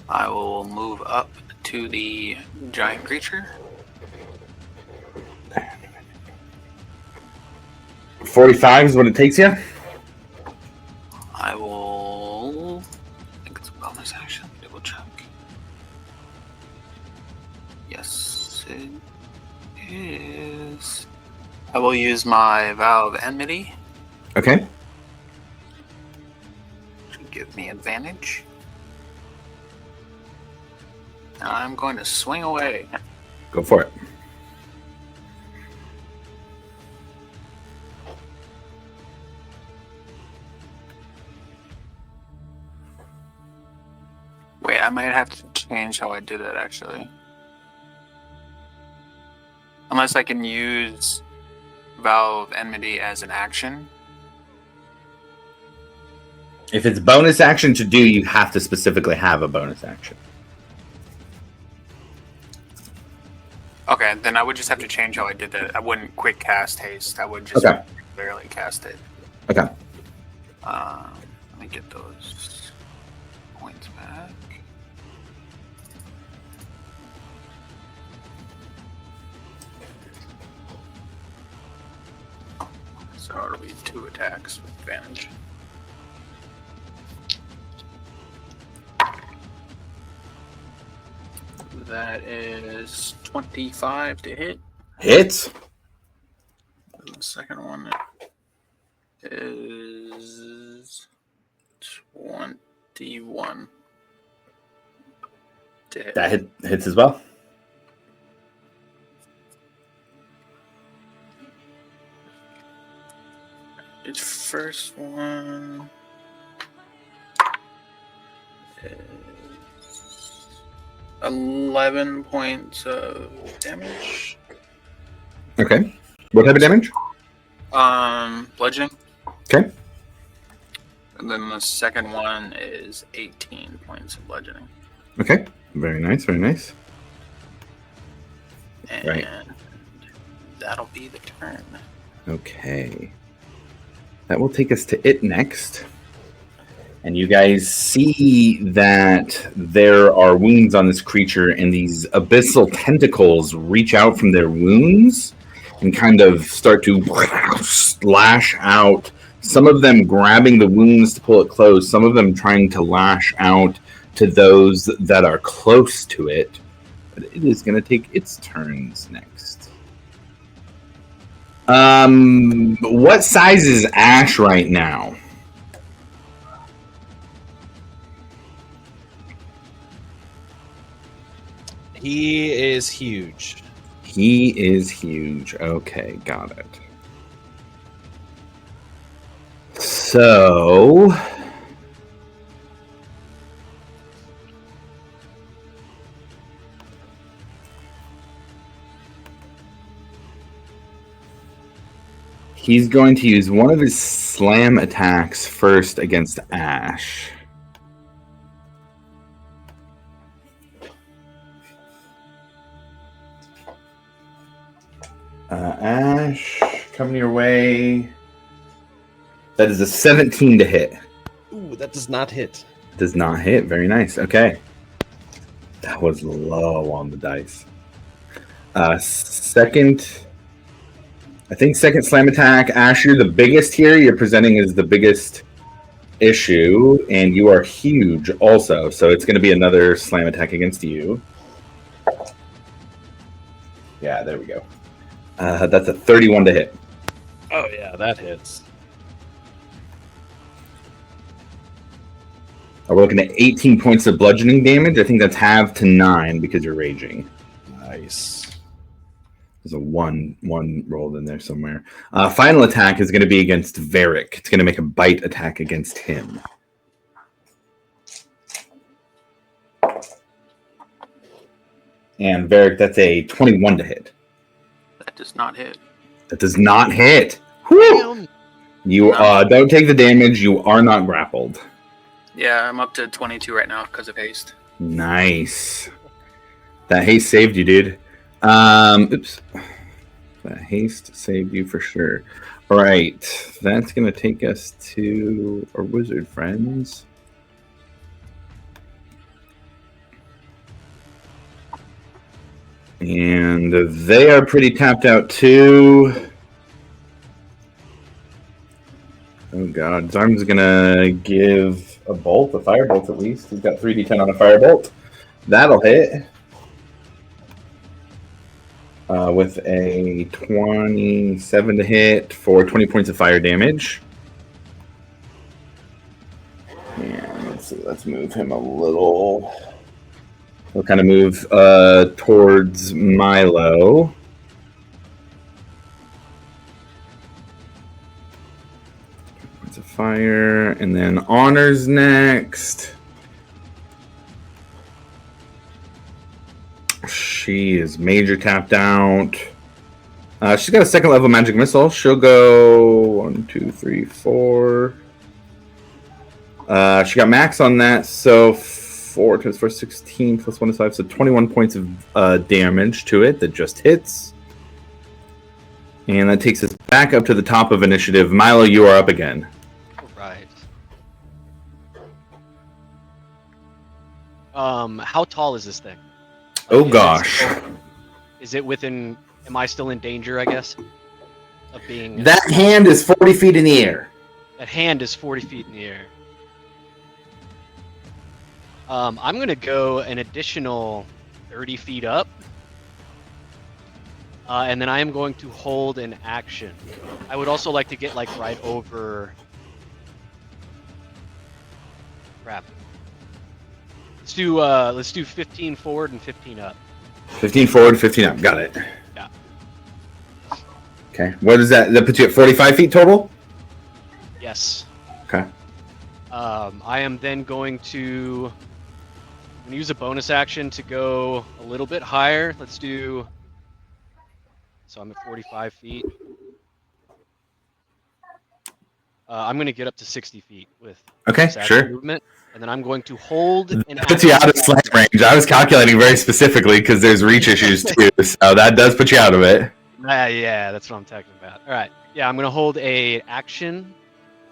I will move up to the giant creature. 45 is what it takes you. I will. I think it's a bonus action. Double check. Yes, it is. I will use my Vow of Enmity Okay. to give me advantage. And I'm going to swing away. Go for it. Wait, I might have to change how I did it actually. Unless I can use Vow of Enmity as an action. If it's bonus action to do, you have to specifically have a bonus action. Okay, then I would just have to change how I did that. I wouldn't quick cast haste. I would just Okay. barely cast it. Okay. Let me get those points back. So it'll be 2 attacks with advantage. That is 25 to hit. Hits. The second one is 21 to hit. That hits as well. Its first one is 11 points of damage. Okay. What type of damage? Bludgeoning. Okay. And then the second one is 18 points of bludgeoning. Okay. Very nice. Very nice. And Right. that'll be the turn. Okay. That will take us to it next. And you guys see that there are wounds on this creature, and these abyssal tentacles reach out from their wounds and kind of start to lash out. Some of them grabbing the wounds to pull it closed, some of them trying to lash out to those that are close to it. But it is going to take its turns next. What size is Ash right now? He is huge. He is huge. Okay, got it. So he's going to use one of his slam attacks first against Ash. Ash, coming your way. That is a 17 to hit. Ooh, that does not hit. Does not hit. Very nice. Okay. That was low on the dice. Second slam attack. Ash, you're the biggest here. You're presenting as the biggest issue, and you are huge also. So it's going to be another slam attack against you. Yeah, there we go. That's a 31 to hit. Oh yeah, that hits. We're looking at 18 points of bludgeoning damage. I think that's halved to 9 because you're raging. Nice. There's a one rolled in there somewhere. Final attack is going to be against Varric. It's going to make a bite attack against him. And Varric, that's a 21 to hit. That does not hit. That does not hit. Whew! You don't take the damage. You are not grappled. Yeah, I'm up to 22 right now because of haste. Nice. That haste saved you, dude. Oops. That haste saved you for sure. All right. That's going to take us to our wizard friends. And they are pretty tapped out too. Oh god, Zarm's gonna give a bolt, a firebolt at least. He's got 3d10 on a firebolt. That'll hit. With a 27 to hit for 20 points of fire damage. And let's see, let's move him a little. We'll kind of move towards Milo. Points of fire, and then Honor's next. She is major tapped out. She's got a second level magic missile. She'll go 1, 2, 3, 4. She got max on that, so 4 times 4, 16 plus 1 is 5, so 21 points of damage to it that just hits. And that takes us back up to the top of initiative. Milo, you are up again. All right. How tall is this thing? Oh gosh. Is it within? Am I still in danger? I guess of being. That hand is 40 feet in the air. That hand is 40 feet in the air. I'm gonna go an additional 30 feet up, and then I am going to hold an action. I would also like to get like right over. Crap. Let's do 15 forward and 15 up. 15 forward, 15 up. Got it. Yeah. Okay. What is that? That puts you at 45 feet total? Yes. Okay. I am then going to I'm gonna use a bonus action to go a little bit higher. Let's do. So I'm at 45 feet. I'm gonna get up to 60 feet with Okay, bonus action sure. movement, and then I'm going to hold an That puts you out of slang range. I was calculating very specifically because there's reach issues too, so that does put you out of it. Yeah, that's what I'm talking about. All right. Yeah, I'm gonna hold a action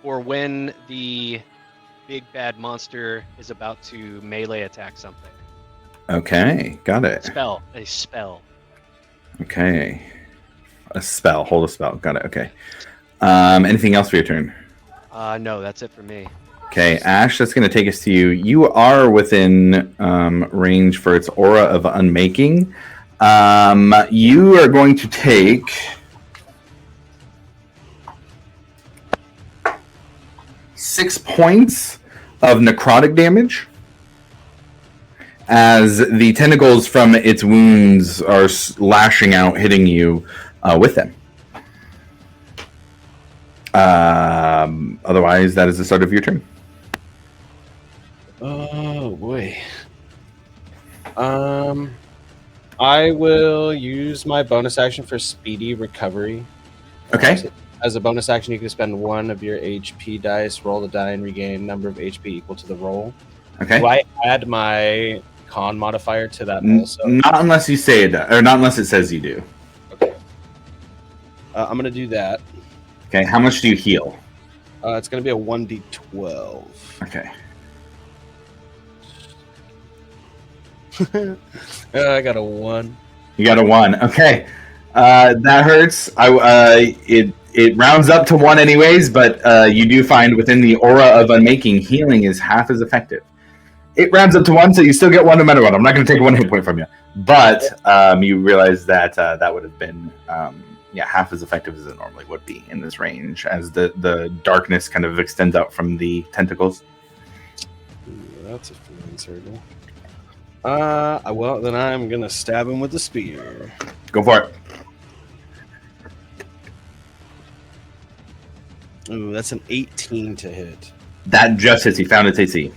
for when the big bad monster is about to melee attack something. Okay, got it. A spell. Okay. A spell. Hold a spell. Got it. Okay. Anything else for your turn? No, that's it for me. Okay, Ash, that's going to take us to you. You are within range for its aura of unmaking. You are going to take 6 points of necrotic damage as the tentacles from its wounds are lashing out, hitting you with them. Otherwise, that is the start of your turn. Oh boy. I will use my bonus action for speedy recovery. Okay. As a bonus action, you can spend 1 of your HP dice, roll the die, and regain number of HP equal to the roll. Okay. Do I add my con modifier to that also? Not unless you say it, or not unless it says you do. Okay. I'm gonna do that. Okay. How much do you heal? It's gonna be a 1d12. Okay. I got a 1. You got a 1. Okay. That hurts. It rounds up to 1 anyways, but you do find within the aura of unmaking, healing is half as effective. It rounds up to 1, so you still get 1 no matter what. I'm not going to take 1 hit point from you, but you realize that that would have been half as effective as it normally would be in this range, as the darkness kind of extends out from the tentacles. Ooh, that's a feeling circle. Well, then I'm gonna stab him with the spear. Go for it. Ooh, that's an 18 to hit. That just hits. He found its AC.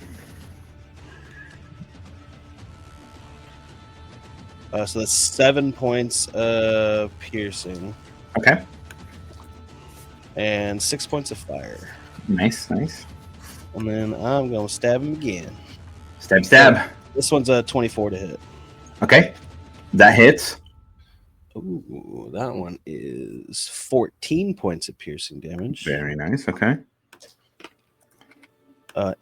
So that's 7 points of piercing. Okay. And 6 points of fire. Nice, nice. And then I'm gonna stab him again. Stab. This one's a 24 to hit. Okay. That hits. Ooh, that one is 14 points of piercing damage. Very nice. Okay.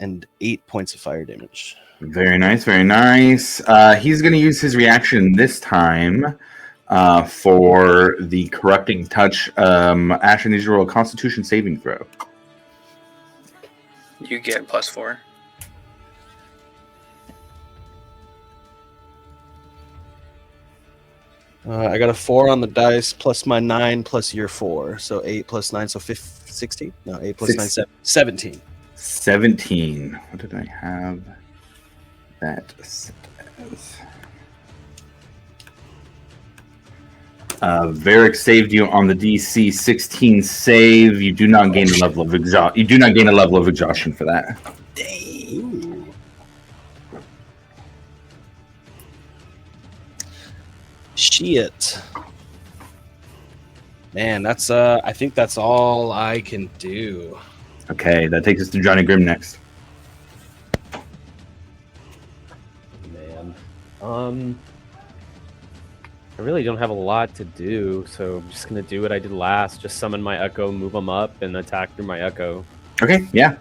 And 8 points of fire damage. Very nice. Very nice. He's going to use his reaction this time for the corrupting touch. Ash, I need you to roll a Constitution saving throw. You get +4. I got a 4 on the dice plus my 9 plus your 4. So 8 plus 9, so 16? No, 8 plus 9, 17. 17. What did I have that set as? Varric saved you on the DC 16 save. You do not gain a level of exhaustion for that. Dang. Shit. Man, that's I think that's all I can do. Okay, that takes us to Johnny Grimm next. Man. I really don't have a lot to do, so I'm just gonna do what I did last. Just summon my Echo, move them up, and attack through my Echo. Okay, yeah.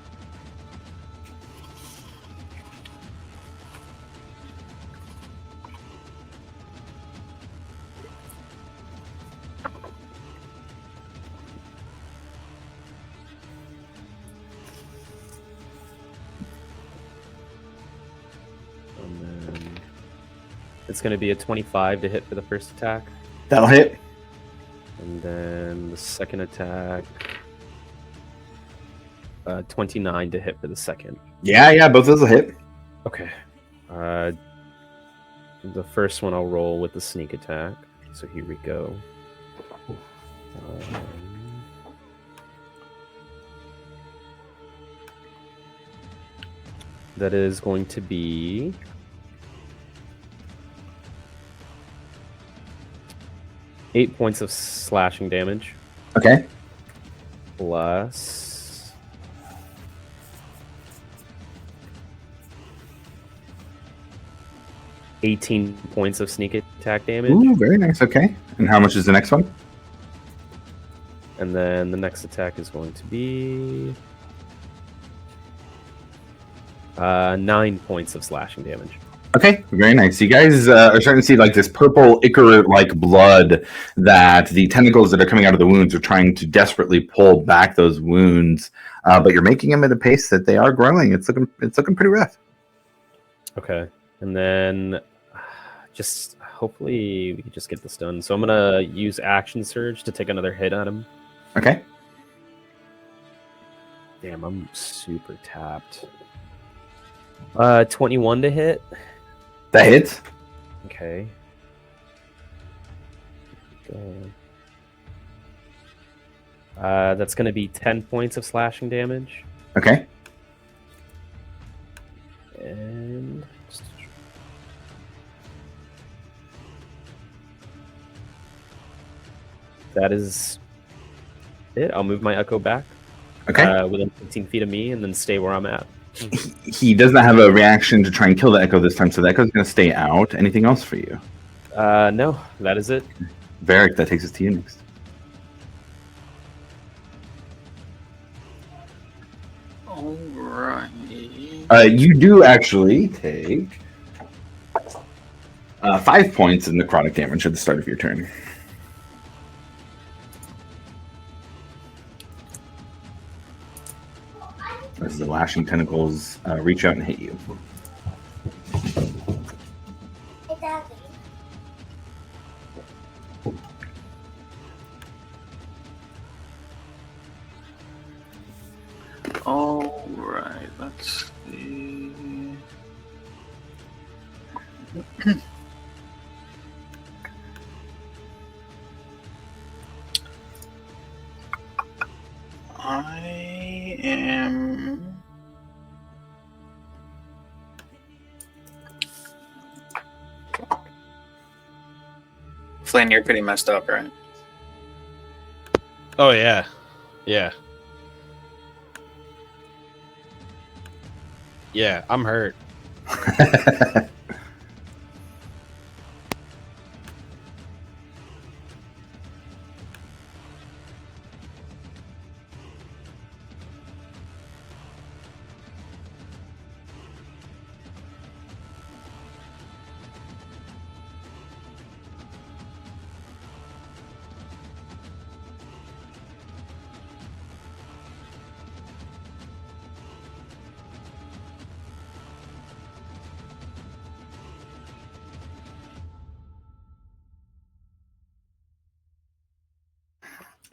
And then it's gonna be a 25 to hit for the first attack. That'll hit. And then the second attack, 29 to hit for the second. Yeah, both those will hit. Okay. The first one I'll roll with the sneak attack. So here we go. That is going to be 8 points of slashing damage. Okay. Plus 18 points of sneak attack damage. Ooh, very nice. Okay. And how much is the next one? And then the next attack is going to be 9 points of slashing damage. Okay, very nice. You guys are starting to see like this purple ichor-like blood that the tentacles that are coming out of the wounds are trying to desperately pull back those wounds. But you're making them at a pace that they are growing. It's looking pretty rough. Okay, and then just hopefully we can just get this done. So I'm gonna use action surge to take another hit at him. Okay. Damn, I'm super tapped. 21 to hit. That hits. Okay. That's going to be 10 points of slashing damage. Okay. And that is it. I'll move my Echo back. Okay. Within 15 feet of me and then stay where I'm at. He does not have a reaction to try and kill the Echo this time, so the Echo's going to stay out. Anything else for you? No, that is it. Varric, that takes us to you next. Alright. You do actually take 5 points of necrotic damage at the start of your turn. As the lashing tentacles reach out and hit you. Alright, let's see. I am Flynn, you're pretty messed up, right? Oh yeah, yeah, yeah. I'm hurt.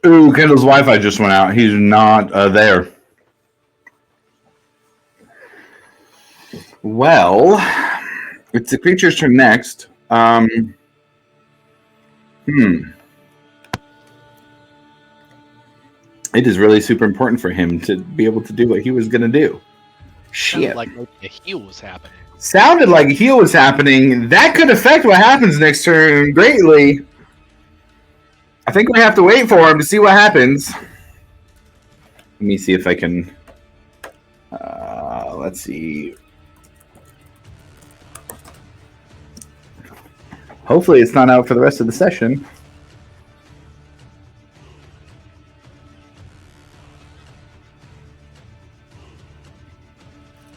Ooh, Kendall's Wi-Fi just went out. He's not there. Well, it's the creature's turn next. It is really super important for him to be able to do what he was going to do. Shit. Sounded like maybe a heal was happening. Sounded like a heal was happening. That could affect what happens next turn greatly. I think we have to wait for him to see what happens. Let me see if I can... let's see. Hopefully it's not out for the rest of the session.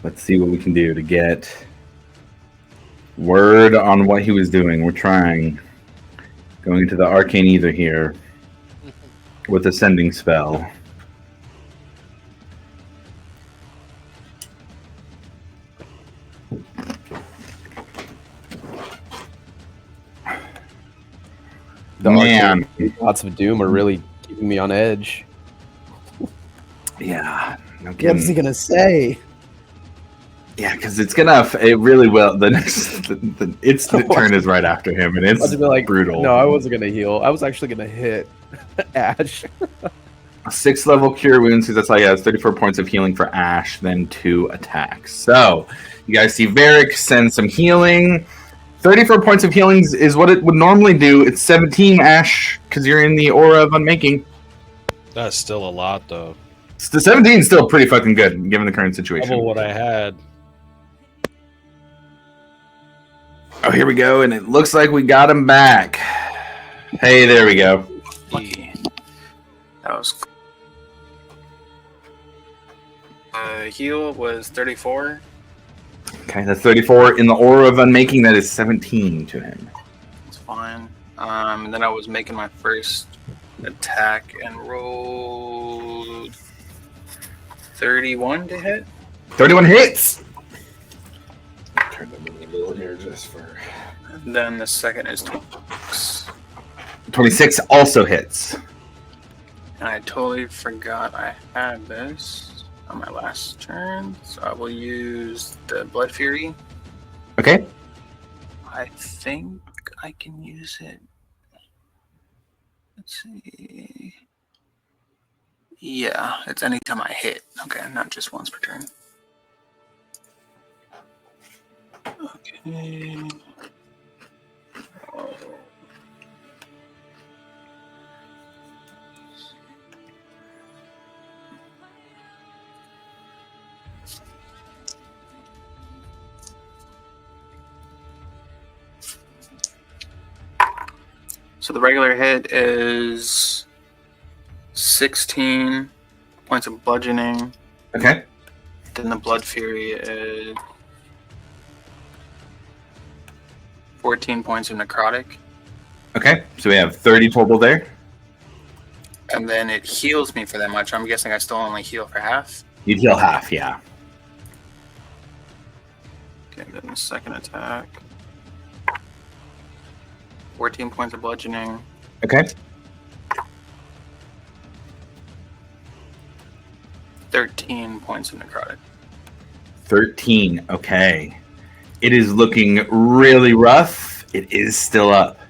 Let's see what we can do to get word on what he was doing. We're trying. Going into the Arcane Ether here with Ascending Spell. The Man. Lots of Doom are really keeping me on edge. Yeah. No What's kidding. he gonna say? Yeah, because it's gonna. It really will. The next, its turn is right after him, and I was it's gonna be like, brutal. no, I wasn't gonna heal. I was actually gonna hit Ash. 6th level cure wounds, because that's how he has 34 points of healing for Ash, then 2 attacks. So you guys see Varric send some healing. 34 points of healing is what it would normally do. It's 17, Ash, because you're in the aura of unmaking. That's still a lot, though. The 17 is still pretty fucking good, given the current situation. Double what I had. Oh, here we go, and it looks like we got him back. Hey, there we go. Lucky. That was. Heal was 34. Okay, that's 34. In the aura of unmaking, that is 17 to him. It's fine. And then I was making my first attack and rolled 31 to hit. 31 hits! Turn them in the middle here just for... And then the second is 26. 26 also hits. And I totally forgot I had this on my last turn, so I will use the Blood Fury. Okay. I think I can use it. Let's see. Yeah, it's anytime I hit. Okay, not just once per turn. Okay. Oh. So the regular hit is 16 points of bludgeoning. Okay. Then the Blood Fury is 14 points of necrotic. Okay, so we have 30 total there. And then it heals me for that much. I'm guessing I still only heal for half. You'd heal half, yeah. Okay, then the second attack. 14 points of bludgeoning. Okay. 13 points of necrotic. 13, okay. It is looking really rough. It is still up.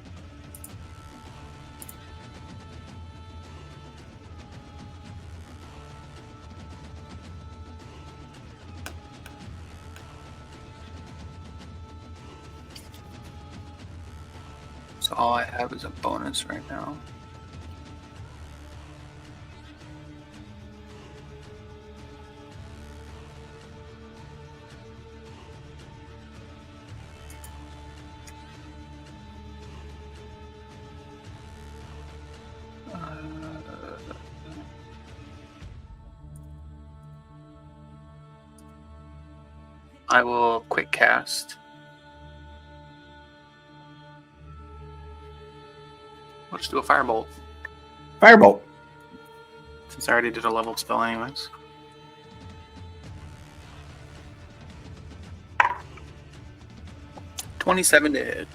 So all I have is a bonus right now. I will quick cast. Let's do a firebolt, Firebolt. since I already did a leveled spell anyways. $27 to hit.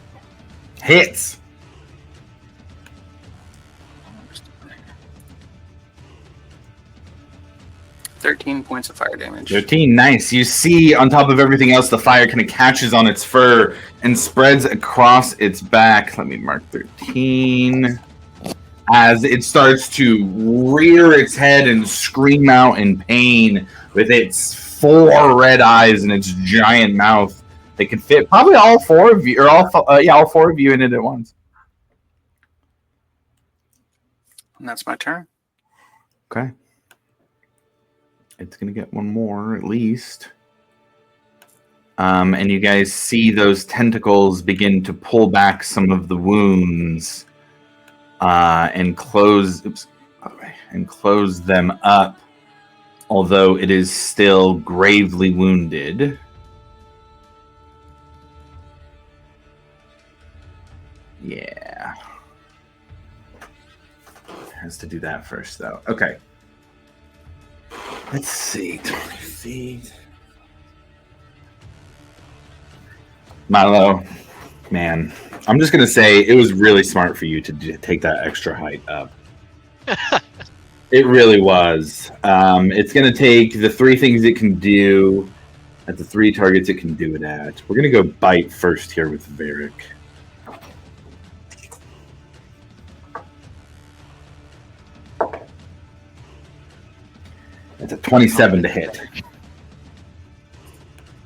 Hits. 13 points of fire damage. 13, nice. You see, on top of everything else, the fire kind of catches on its fur and spreads across its back. Let me mark 13. As it starts to rear its head and scream out in pain with its 4 red eyes and its giant mouth. They can fit probably all 4 of you, or all 4 of you in it at once. And that's my turn. Okay. It's going to get one more at least. And you guys see those tentacles begin to pull back some of the wounds and close them up, although it is still gravely wounded. Yeah. Has to do that first, though. Okay. Let's see. 20 feet. Milo, man, I'm just going to say it was really smart for you to take that extra height up. It really was. It's going to take the 3 things it can do at the 3 targets it can do it at. We're going to go bite first here with Varric. It's a 27 to hit.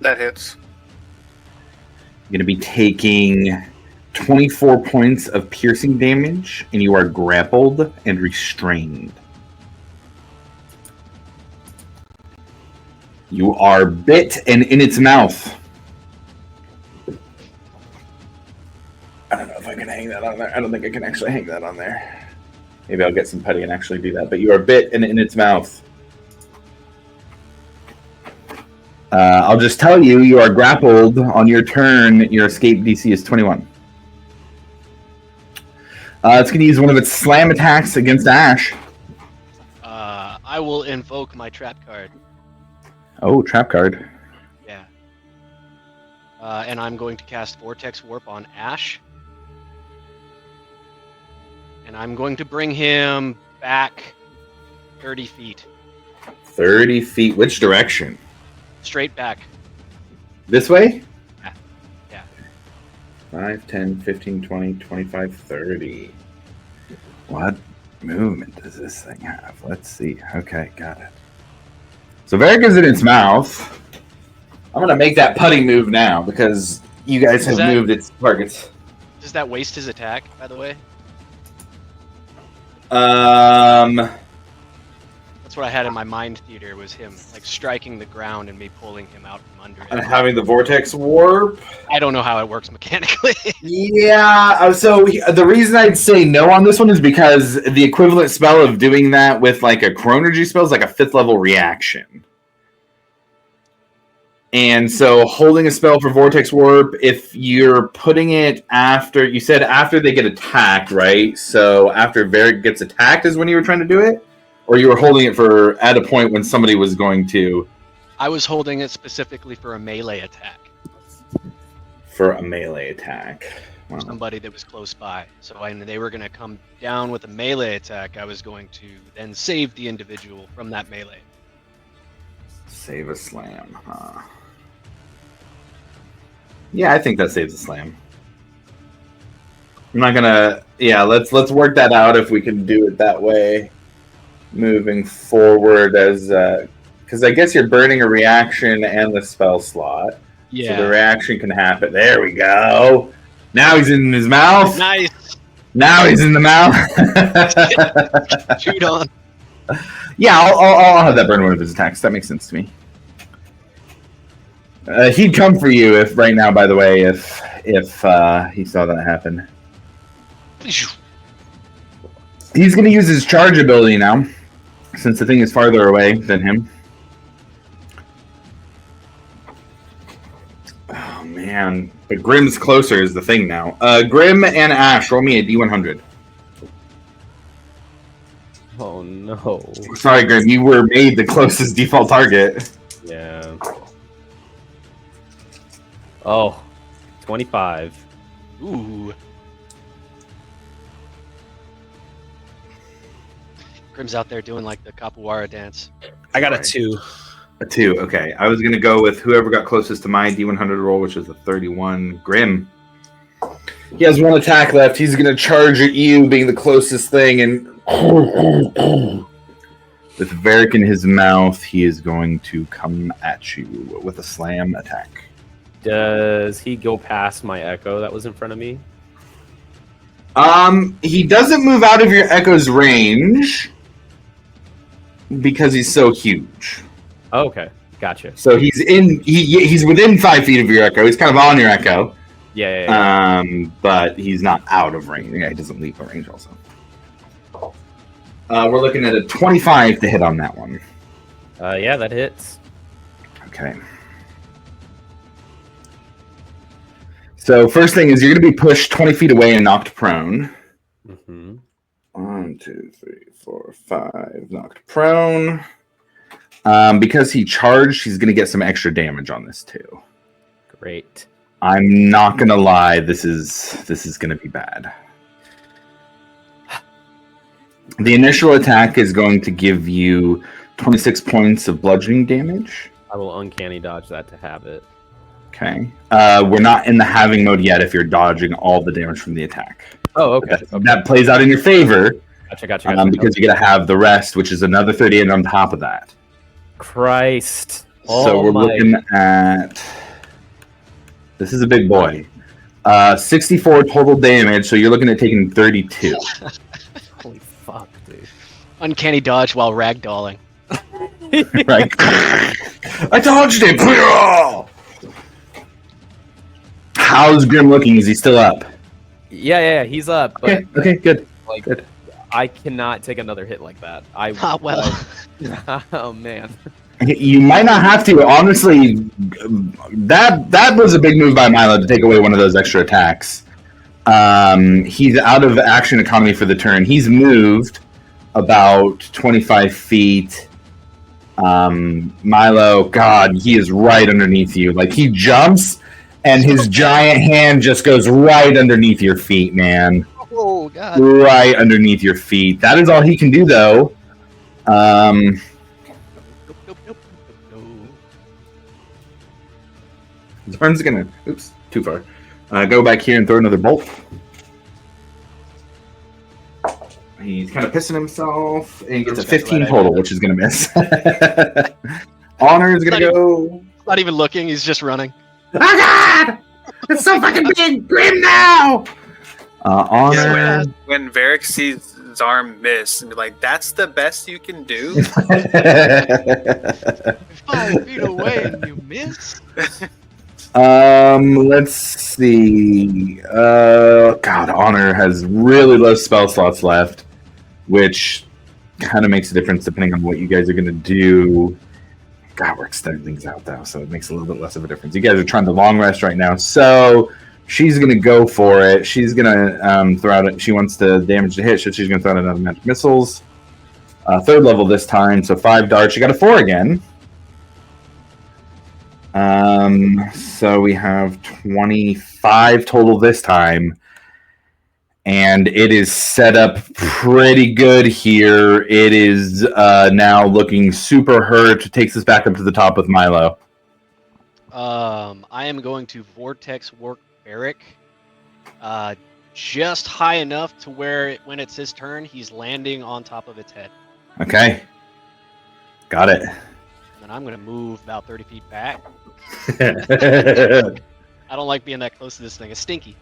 That hits. going to be taking 24 points of piercing damage, and you are grappled and restrained. You are bit and in its mouth. I don't know if I can hang that on there. I don't think I can actually hang that on there. Maybe I'll get some putty and actually do that. But you are bit and in its mouth. I'll just tell you, you are grappled on your turn. Your escape DC is 21. It's going to use one of its slam attacks against Ash. I will invoke my trap card. Oh, trap card. Yeah. And I'm going to cast Vortex Warp on Ash. And I'm going to bring him back 30 feet. 30 feet. Which direction? Straight back. This way? Yeah. 5, 10, 15, 20, 25, 30. What movement does this thing have? Let's see. Okay, got it. So Varric is in its mouth. I'm going to make that putty move now because you guys have moved its targets. Does that waste his attack, by the way? That's what I had in my mind theater, was him like striking the ground and me pulling him out from under it. And having the vortex warp. I don't know how it works mechanically. Yeah, so the reason I'd say no on this one is because the equivalent spell of doing that with like a chronergy spell is like a 5th level reaction. And so holding a spell for Vortex Warp, if you're putting it after, you said after they get attacked, right? So after Varric gets attacked is when you were trying to do it? Or you were holding it for at a point when somebody was going to... I was holding it specifically for a melee attack. For a melee attack. Wow. Somebody that was close by. So when they were going to come down with a melee attack, I was going to then save the individual from that melee. Save a slam, huh? Yeah, I think that saves a slam. I'm not gonna... Yeah, let's work that out if we can do it that way. Moving forward as... Because I guess you're burning a reaction and the spell slot. Yeah. So the reaction can happen. There we go. Now he's in his mouth. Nice. Now he's in the mouth. Shoot on. Yeah, I'll have that burn one of his attacks. That makes sense to me. He'd come for you if right now, by the way, if he saw that happen. He's going to use his charge ability now, since the thing is farther away than him. Oh, man. But Grimm's closer is the thing now. Grimm and Ash, roll me a D100. Oh, no. Sorry, Grimm, you were made the closest default target. Yeah. Oh, 25. Ooh. Grim's out there doing like the Capoeira dance. I got a 2. A 2, okay. I was going to go with whoever got closest to my D100 roll, which was a 31. Grimm. He has one attack left. He's going to charge at you, being the closest thing, and with Varric in his mouth, he is going to come at you with a slam attack. Does he go past my echo that was in front of me? He doesn't move out of your echo's range because he's so huge. Oh, okay, gotcha. So he's within 5 feet of your echo. He's kind of on your echo. Yeah. But he's not out of range. Yeah, he doesn't leave the range also. We're looking at a 25 to hit on that one. Yeah, that hits. Okay. So first thing is you're going to be pushed 20 feet away and knocked prone. Mm-hmm. 1, 2, 3, 4, 5. Knocked prone. Because he charged, he's going to get some extra damage on this too. Great. I'm not going to lie. This is going to be bad. The initial attack is going to give you 26 points of bludgeoning damage. I will uncanny dodge that to have it. Okay. We're not in the halving mode yet if you're dodging all the damage from the attack. Oh, okay. That plays out in your favor. Gotcha. Because you got to have the rest, which is another 38 on top of that. Christ. So we're looking at This is a big boy. 64 total damage, so you're looking at taking 32. Holy fuck, dude. Uncanny dodge while ragdolling. Right? I dodged it! How's Grim looking? Is he still up? Yeah, he's up. But Okay, good. like, Good. I cannot take another hit like that. Ah, well. Oh man. You might not have to. Honestly, that was a big move by Milo to take away one of those extra attacks. He's out of action economy for the turn. He's moved about 25 feet. Milo, God, he is right underneath you. Like, he jumps, and his giant hand just goes right underneath your feet, man. Oh, God. Right underneath your feet. That is all he can do, though. Nope. Zorn's gonna, oops, too far. Go back here and throw another bolt. He's kind of pissing himself, and he gets a 15 total, which is gonna miss. Honor is gonna go. Not even looking, he's just running. Oh God! It's so fucking big! Grim now! Honor. Yeah, when Varric sees Zarm miss and be like, "That's the best you can do." 5 feet away and you miss? Let's see. God, Honor has really low spell slots left, which kind of makes a difference depending on what you guys are going to do. God, we're extending things out though, so it makes a little bit less of a difference. You guys are trying to long rest right now, so she's going to go for it. She's going to throw out it. She wants to damage the hit, so she's going to throw out another magic missiles. Third level this time, so 5 darts. She got a 4 again. So we have 25 total this time, and it is set up pretty good here. It is now looking super hurt. Takes us back up to the top with Milo. I am going to Vortex Work Varric. Just high enough to where when it's his turn, he's landing on top of its head. Okay, got it. And I'm going to move about 30 feet back. Oh, I don't like being that close to this thing. It's stinky.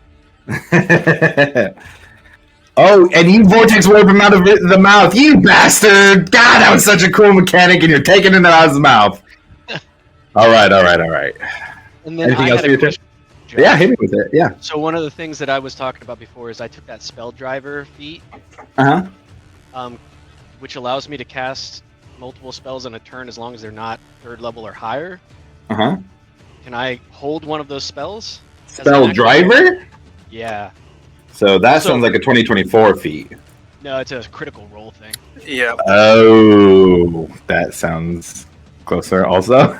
Oh, and you vortex warp him out of the mouth, you bastard! God, that was such a cool mechanic, and you're taking it out of his mouth. All right. And then Anything I else had for a your turn? question, Josh. Yeah, hit me with it. Yeah. So one of the things that I was talking about before is I took that spell driver feat, Uh huh. which allows me to cast multiple spells in a turn as long as they're not 3rd level or higher. Uh huh. Can I hold one of those spells? Spell driver. Yeah. So that sounds like a 2024 feat. No, it's a critical roll thing. Yeah. Oh, that sounds closer. Also.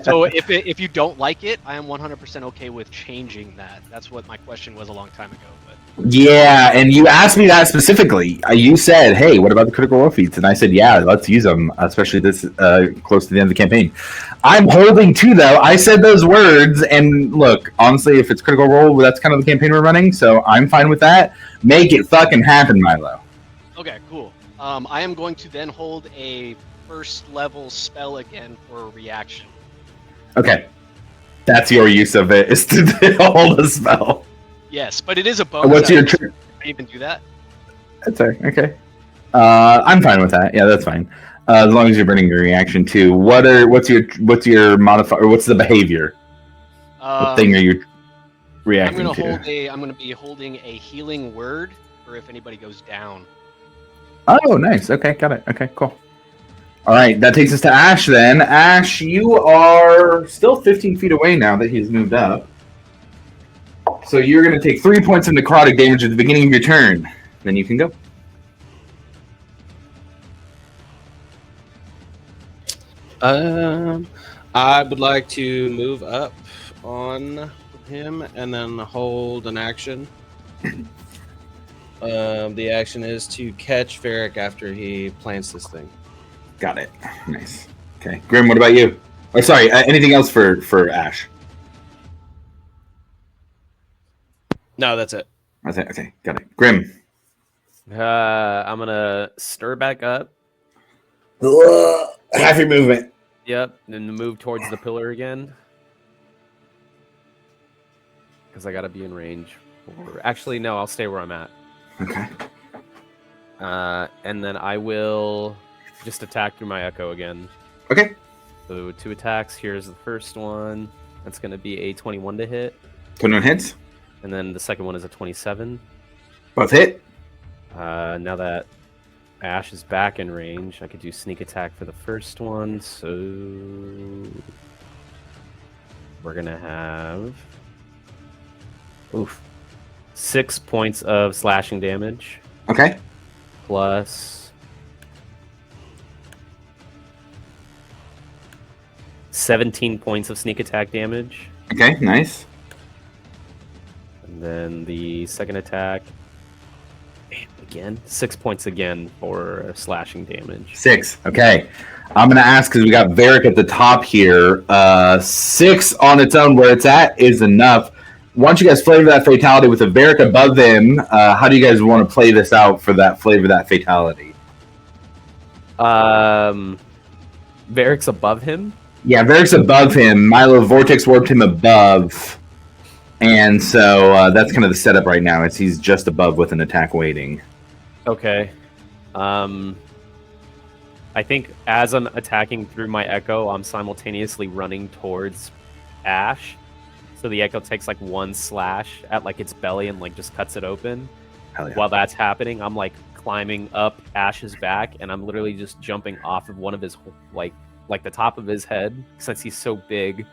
So if you don't like it, I am 100% okay with changing that. That's what my question was a long time ago. But Yeah, and you asked me that specifically. You said, "Hey, what about the critical role feats?" And I said, "Yeah, let's use them, especially this close to the end of the campaign." I'm holding to though. I said those words, and look, honestly, if it's critical role, that's kind of the campaign we're running, so I'm fine with that. Make it fucking happen, Milo. okay, cool. I am going to then hold a 1st level spell again for a reaction. Okay, that's your use of it, is to hold a spell. Yes, but it is a bonus. What's your action. turn? Can I even do that? That's all right. Okay. I'm fine with that. Yeah, that's fine. As long as you're burning your reaction too. What's your modifier? What's the behavior? What thing are you reacting I'm to? going to be holding a healing word for if anybody goes down. Oh, nice. Okay, got it. Okay, cool. All right, that takes us to Ash then. Ash, you are still 15 feet away now that he's moved up. So you're going to take 3 points of necrotic damage at the beginning of your turn. Then you can go. I would like to move up on him and then hold an action. The action is to catch Varric after he plants this thing. Got it. Nice. Okay. Grim, what about you? Or sorry, anything else for Ash? No, that's it. That's it. Okay, got it. Grim. I'm gonna stir back up. Half your movement. Yep, and move towards the pillar again. because I gotta be in range. Actually, no, I'll stay where I'm at. Okay. And then I will just attack through my echo again. Okay. So 2 attacks. Here's the first one. That's going to be a 21 to hit. 21 hits. And then the second one is a 27. Both hit. Now that Ash is back in range, I could do sneak attack for the first one. So we're going to have 6 points of slashing damage. Okay. Plus 17 points of sneak attack damage. Okay, nice. And then the second attack, again, 6 points again for slashing damage. 6. Okay. I'm going to ask because we got Varric at the top here. 6 on its own where it's at is enough. Why don't you guys flavor that fatality with a Varric above him? How do you guys want to play this out for that flavor, that fatality? Varric's above him? Yeah, Varric's above him. Milo Vortex warped him above. And so that's kind of the setup right now. He's just above with an attack waiting. Okay. I think as I'm attacking through my echo, I'm simultaneously running towards Ash. So the echo takes like 1 slash at like its belly and like just cuts it open. Hell yeah. While that's happening, I'm like climbing up Ash's back and I'm literally just jumping off of one of his like the top of his head since he's so big,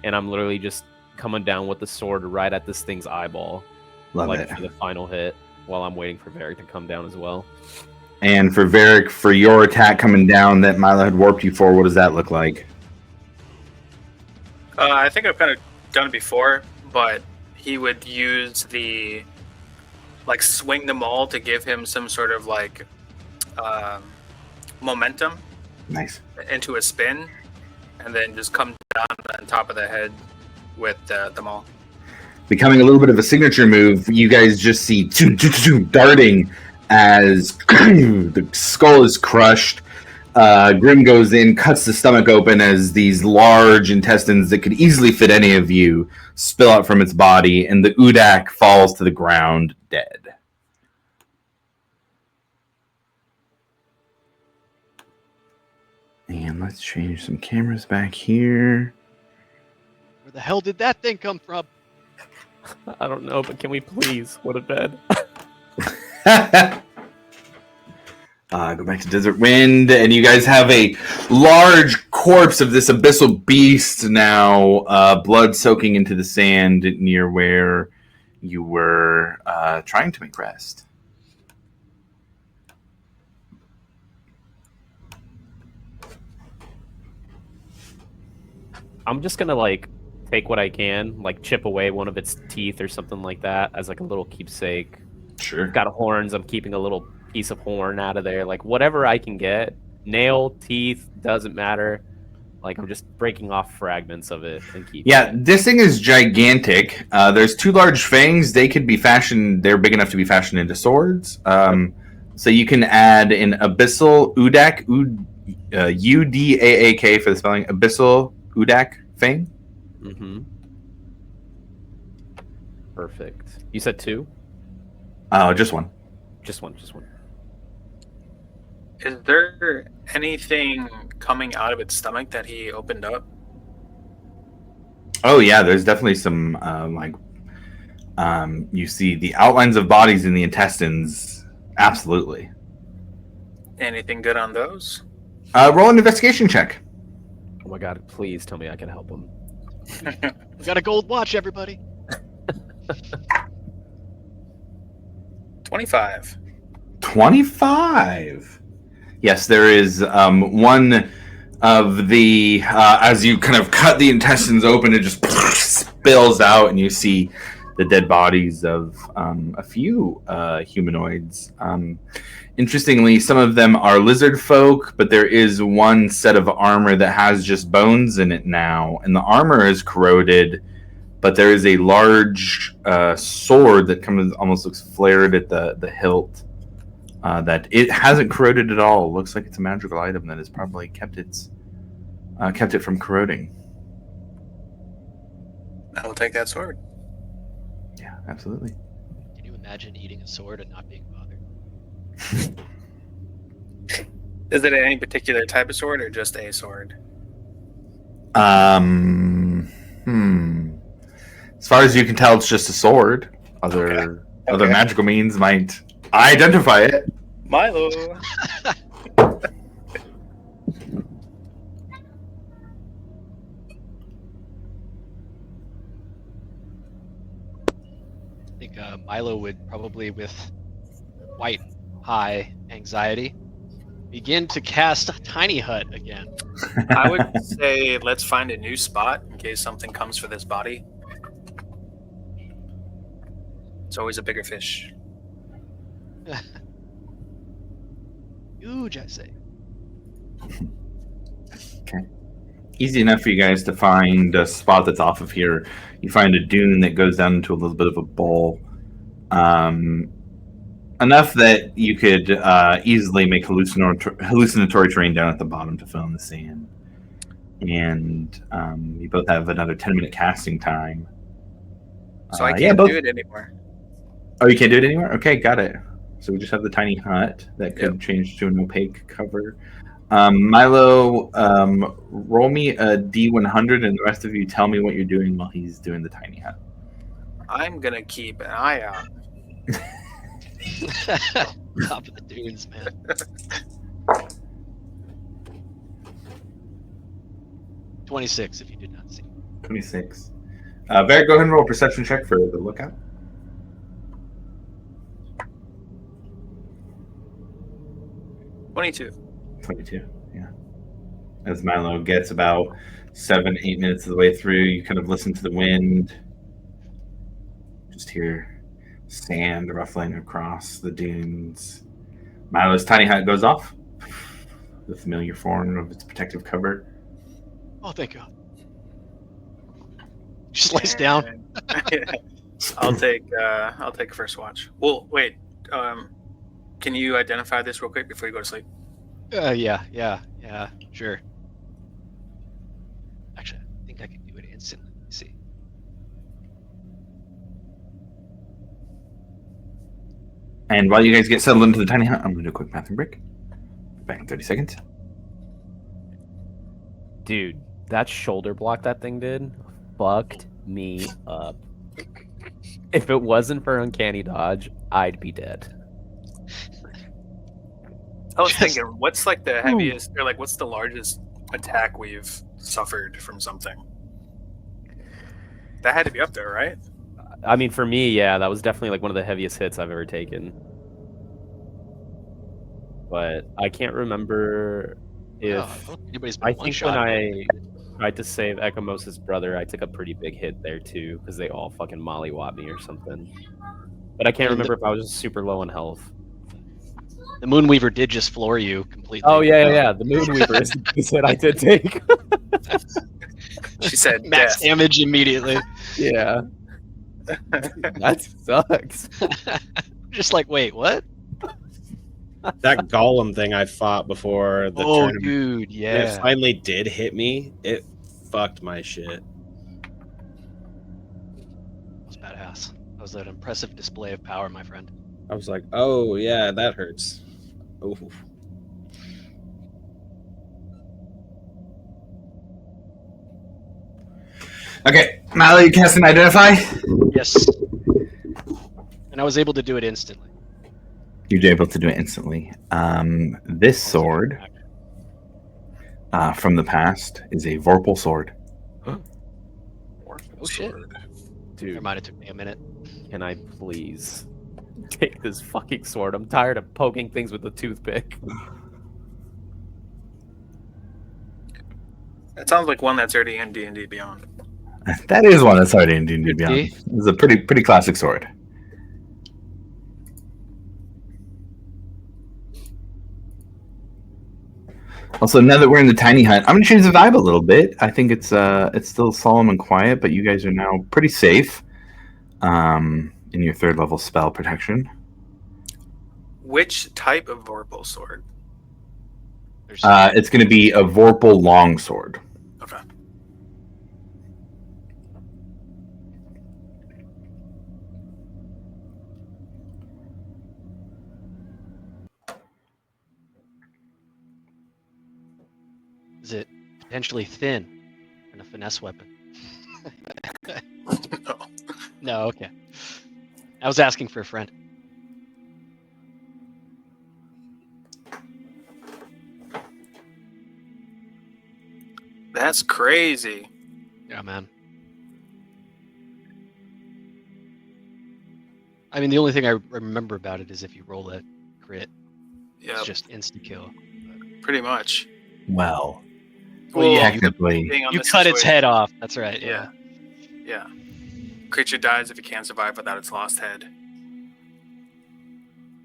and I'm literally just coming down with the sword right at this thing's eyeball. Love like it. for the final hit while I'm waiting for Varric to come down as well. And for Varric, for your attack coming down that Milo had warped you for, what does that look like? I think I've kind of done it before, but he would use the swing the maul to give him some sort of momentum Nice. into a spin, and then just come down on top of the head with the maul. Becoming a little bit of a signature move, you guys just see darting as the skull is crushed. Grim goes in, cuts the stomach open as these large intestines that could easily fit any of you spill out from its body, and the Udak falls to the ground dead. And let's change some cameras back here. Where the hell did that thing come from? I don't know, but can we please go to bed? Go back to Desert Wind, and you guys have a large corpse of this abyssal beast now, blood soaking into the sand near where you were trying to make rest. I'm just gonna take what I can, chip away one of its teeth or something like that as a little keepsake. Sure. Got horns, I'm keeping a little piece of horn out of there. Whatever I can get. Nail, teeth, doesn't matter. I'm just breaking off fragments of it and keeping Yeah, it. this thing is gigantic. There's 2 large fangs. They could be fashioned, they're big enough to be fashioned into swords. So you can add an abyssal Udak, Udaak for the spelling, abyssal Udak fang. Mm-hmm. Perfect. You said 2? Just 1. Just one. Is there anything coming out of its stomach that he opened up? Oh yeah, there's definitely some you see the outlines of bodies in the intestines. Absolutely. Anything good on those? Roll an investigation check. Oh my god, please tell me I can help him. We got a gold watch, everybody. 25. 25. Yes, there is one of the as you kind of cut the intestines open, it just spills out, and you see the dead bodies of a few humanoids. Interestingly, some of them are lizard folk, but there is one set of armor that has just bones in it now, and the armor is corroded, but there is a large sword that almost looks flared at the hilt. That it hasn't corroded at all. Looks like it's a magical item that has probably kept it from corroding. I will take that sword. absolutely. Can you imagine eating a sword and not being bothered? Is it any particular type of sword or just a sword? As far as you can tell, it's just a sword. Other Okay. magical means might identify it. Milo. I think Milo would probably, with quite high anxiety, begin to cast Tiny Hut again. I would say let's find a new spot in case something comes for this body. It's always a bigger fish. Huge, I say. Easy enough for you guys to find a spot that's off of here. You find a dune that goes down into a little bit of a bowl. Enough that you could easily make hallucinatory terrain down at the bottom to fill in the sand. And you both have another 10-minute casting time. So I can't do it anymore. Oh, you can't do it anymore? Okay, got it. So we just have the tiny hut that could change to an opaque cover. Milo, roll me a D100, and the rest of you tell me what you're doing while he's doing the tiny hut. I'm gonna keep an eye out. Top of the dunes, man. 26, if you did not see. 26. Barrett, go ahead and roll a perception check for the lookout. 22. 22, yeah. As Milo gets about 7-8 minutes of the way through, you kind of listen to the wind. Just hear sand ruffling across the dunes. Milo's tiny hut goes off. The familiar form of its protective cover. Oh, thank God. Just lays down. I'll take first watch. Well, wait. Can you identify this real quick before you go to sleep? Yeah, sure. Actually, I think I can do it instantly. Let's see. And while you guys get settled into the tiny hut, I'm going to do a quick bathroom break. Back in 30 seconds. Dude, that shoulder block that thing did fucked me up. If it wasn't for Uncanny Dodge, I'd be dead. I was thinking, what's like the heaviest, or like what's the largest attack we've suffered from something? That had to be up there, right? I mean, for me, yeah, that was definitely like one of the heaviest hits I've ever taken. But I can't remember if... I think when I tried to save Ekimos' brother, I took a pretty big hit there too, because they all fucking mollywopped me or something. But I can't remember if I was just super low in health. The Moonweaver did just floor you completely. Oh, yeah. The Moonweaver is the hit I did take. She said max death. damage immediately. Yeah. That sucks. Just like, wait, what? That golem thing I fought before the tournament. Dude, When yeah. it finally did hit me, it fucked my shit. That was badass. That was an impressive display of power, my friend. I was like, oh yeah, that hurts. Ooh. Okay, Milo, you cast an identify? Yes. And I was able to do it instantly. You're able to do it instantly. This sword from the past is a Vorpal sword. Oh shit. Dude, Never mind, it took me a minute. can I please take this fucking sword? I'm tired of poking things with a toothpick. That sounds like one that's already in D&D Beyond. That is one that's already in D&D Could Beyond. be. It's a pretty classic sword. Also, now that we're in the tiny hut, I'm gonna change the vibe a little bit. I think it's still solemn and quiet, but you guys are now pretty safe in your 3rd level spell protection. Which type of Vorpal sword? There's It's gonna be a Vorpal longsword. Okay. Is it potentially thin and a finesse weapon? No. No, okay. I was asking for a friend. That's crazy. Yeah, man. I mean, the only thing I remember about it is if you roll that crit, Yeah, it's just insta kill. pretty much. Well, Well, yeah, technically, depending on you the cut its situation. head off. That's right. Yeah. Yeah. Creature dies if it can't survive without its lost head.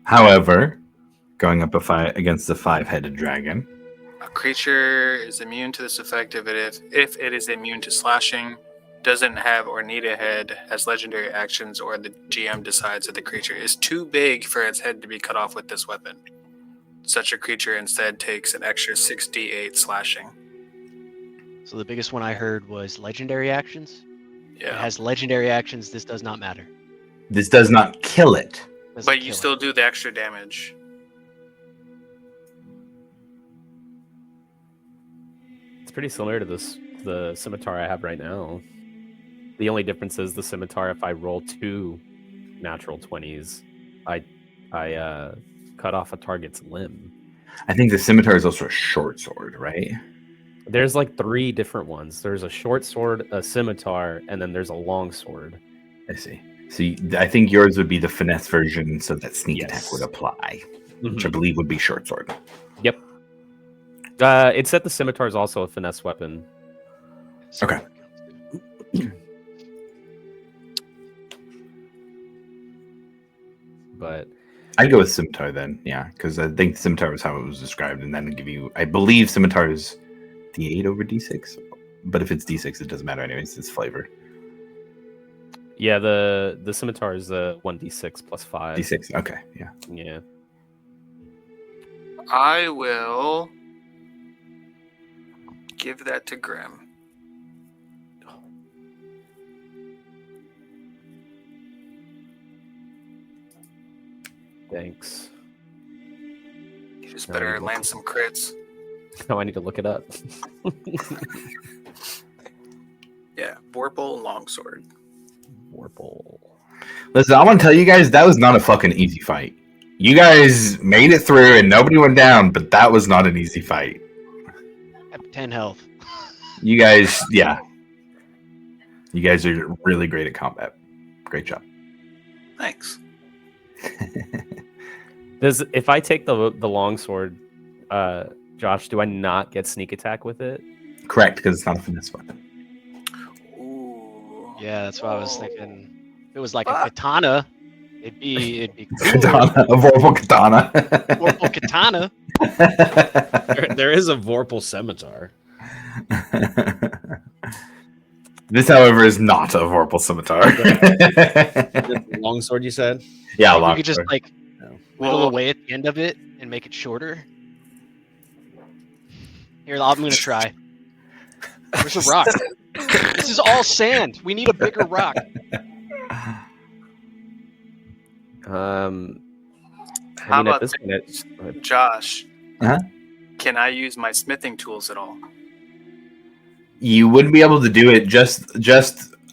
however, going up a fight against the 5-headed dragon. A creature is immune to this effect if it is immune to slashing, doesn't have or need a head, has legendary actions, or the GM decides that the creature is too big for its head to be cut off with this weapon. Such a creature instead takes an extra 6d8 slashing. So the biggest one I heard was legendary actions. It Yeah. has legendary actions. This does not matter. This does not kill it. Doesn't But you kill still it. do the extra damage. It's pretty similar to the scimitar I have right now. The only difference is the scimitar, if I roll 2 natural 20s, I cut off a target's limb. I think the scimitar is also a short sword, right? There's like 3 different ones. There's a short sword, a scimitar, and then there's a long sword. I see. So I think yours would be the finesse version, so that sneak Yes. attack would apply, which Mhm. I believe would be short sword. Yep. It said the scimitar is also a finesse weapon. So Okay. But I'd go with scimitar then, yeah, because I think scimitar was how it was described, and then give you. I believe scimitar is d8 over d6, but if it's d6, it doesn't matter anyways. It's flavor. yeah, the scimitar is 1d6 plus 5. D6. Okay, yeah. Yeah. I will give that to Grim. Thanks. You just No, better you land look- some crits. Oh, I need to look it up. Yeah, Vorpal Longsword. Warple. Listen, I want to tell you guys that was not a fucking easy fight. You guys made it through, and nobody went down, but that was not an easy fight. I have 10 health. You guys, yeah. You guys are really great at combat. Great job. Thanks. If I take the long sword, Josh, do I not get sneak attack with it? Correct, because it's not a finesse weapon. Ooh. Yeah, that's what I was thinking. If it was like a Fuck. katana, it'd be cool. Katana, a Vorpal katana. Vorpal katana. There is a Vorpal scimitar. This, however, is not a Vorpal scimitar. Longsword, you said? Yeah, Maybe we long could just sword. like whittle Well, away at the end of it and make it shorter. Here, I'm gonna try. Where's the rock? This is all sand. We need a bigger rock. how I mean, at about this point, it's, Josh? Uh-huh. Can I use my smithing tools at all? You wouldn't be able to do it just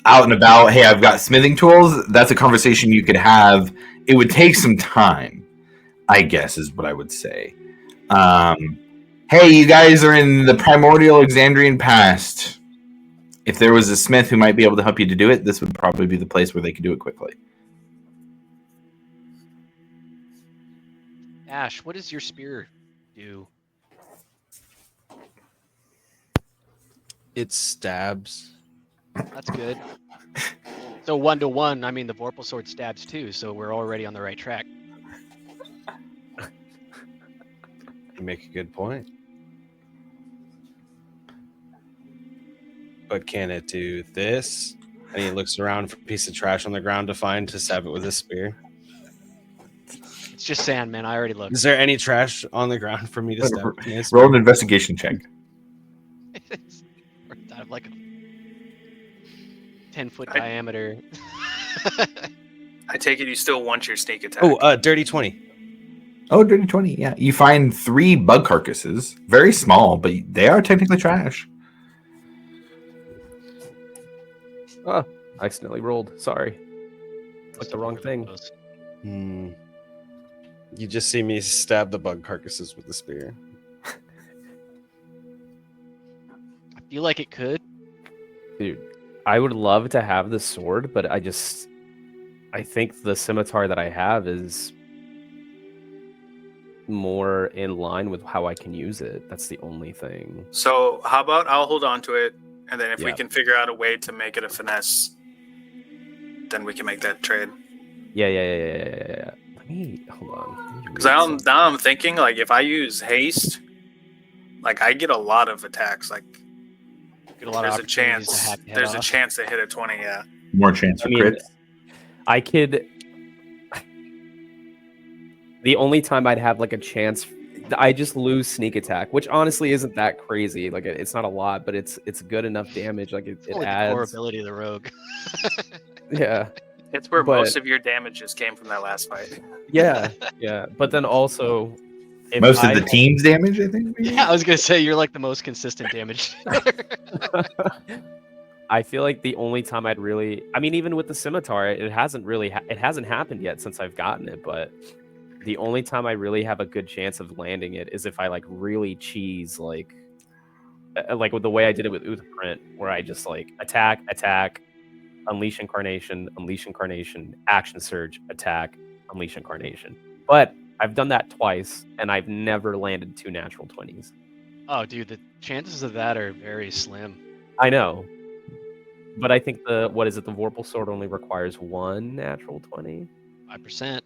out and about. Hey, I've got smithing tools. That's a conversation you could have. It would take some time, I guess, is what I would say. Hey, you guys are in the primordial Exandrian past. If there was a smith who might be able to help you to do it, this would probably be the place where they could do it quickly. Ash, what does your spear do? It stabs. That's good. So 1-to-1, I mean the Vorpal sword stabs too, so we're already on the right track. You make a good point. But can it do this? And he looks around for a piece of trash on the ground to stab it with a spear. It's just sand, man. I already looked. Is there any trash on the ground for me to stab? with my Roll an spear? investigation check. It's out of like a 10-foot I- diameter. I take it you still want your sneak attack. Oh, dirty 20. Oh, dirty 20. Yeah, you find 3 bug carcasses, very small, but they are technically trash. Oh, I accidentally rolled. Sorry. Clicked the wrong thing. Hmm. You just see me stab the bug carcasses with the spear. I feel like it could. Dude, I would love to have the sword, but I think the scimitar that I have is more in line with how I can use it. That's the only thing. So how about I'll hold on to it, and then if we Yeah. can figure out a way to make it a finesse, then we can make that trade. Yeah. Let me hold on. Because now I'm thinking, like, if I use haste, like, I get a lot of attacks. Like, Get a lot of there's a opportunities to chance. hack your head There's a off. chance to hit a 20. Yeah. More chance for I mean, crits. I could. The only time I'd have like a chance, I just lose sneak attack, which honestly isn't that crazy. Like it's not a lot, but it's good enough damage. Like it Only the core adds. ability of the rogue. Yeah, It's where But- most of your damages came from that last fight. yeah. But then also, if Most of I- the team's damage, I think. maybe? Yeah, I was gonna say you're like the most consistent damage. I feel like the only time I'd really, I mean, even with the scimitar, it hasn't really, it hasn't happened yet since I've gotten it. But the only time I really have a good chance of landing it is if I like really cheese like with the way I did it with Uthprint, where I just like attack, unleash incarnation, action surge, attack, unleash incarnation. But I've done that twice, and I've never landed 2 natural 20s. Oh, dude, the chances of that are very slim. I know. But I think the Vorpal Sword only requires 1 natural 20. 5%.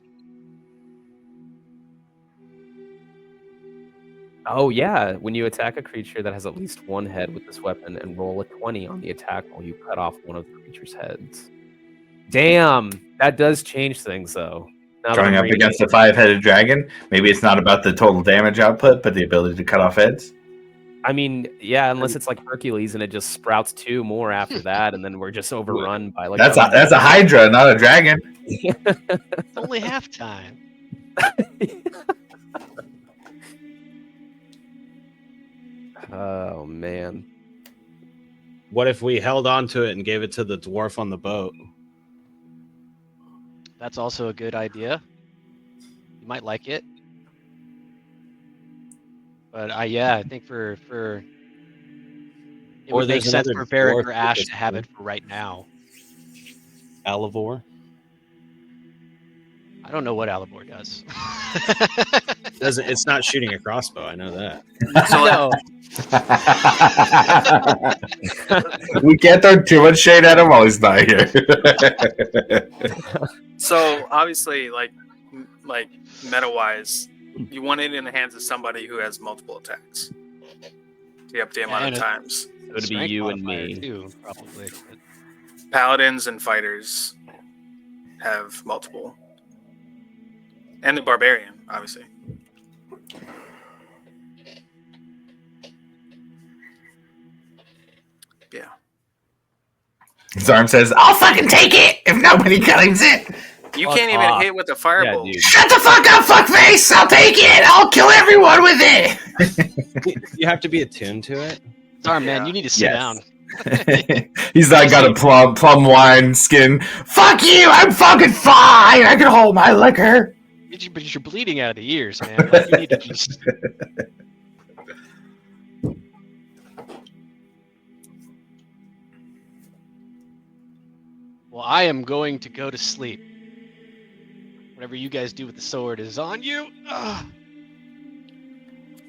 Oh yeah, when you attack a creature that has at least 1 head with this weapon and roll a 20 on the attack roll, you cut off one of the creature's heads. Damn, that does change things though. Now that Going I'm up reading against it. a 5-headed dragon, maybe it's not about the total damage output, but the ability to cut off heads. I mean, yeah, unless it's like Hercules and it just sprouts 2 more after that, and then we're just overrun by like That's a Hydra, not a dragon. It's only halftime. Oh man. What if we held on to it and gave it to the dwarf on the boat? That's also a good idea. You might like it. But I think for it Or would make there's sense another for Varric dwarf or Ash with to have it. it for right now. Alivor? I don't know what Alibor does. It's not shooting a crossbow, I know that. No. We can't throw too much shade at him while he's not here. So obviously, like meta wise, you want it in the hands of somebody who has multiple attacks. To up the amount and of it- times. It would be Strength you and modifier, me. too, probably. But Paladins and fighters have multiple. And the barbarian, obviously. Yeah. His arm says, "I'll fucking take it if nobody claims it." You Fuck can't even off. hit with a firebolt. dude. Shut the fuck up, fuckface! I'll take it. I'll kill everyone with it. You have to be attuned to it. Sorry, man, Yeah. you need to sit Yes. down. He's like got a plum wine skin. Fuck you! I'm fucking fine. I can hold my liquor. But you're bleeding out of the ears, man. Like, you need to just. Well, I am going to go to sleep. Whatever you guys do with the sword is on you. Ugh.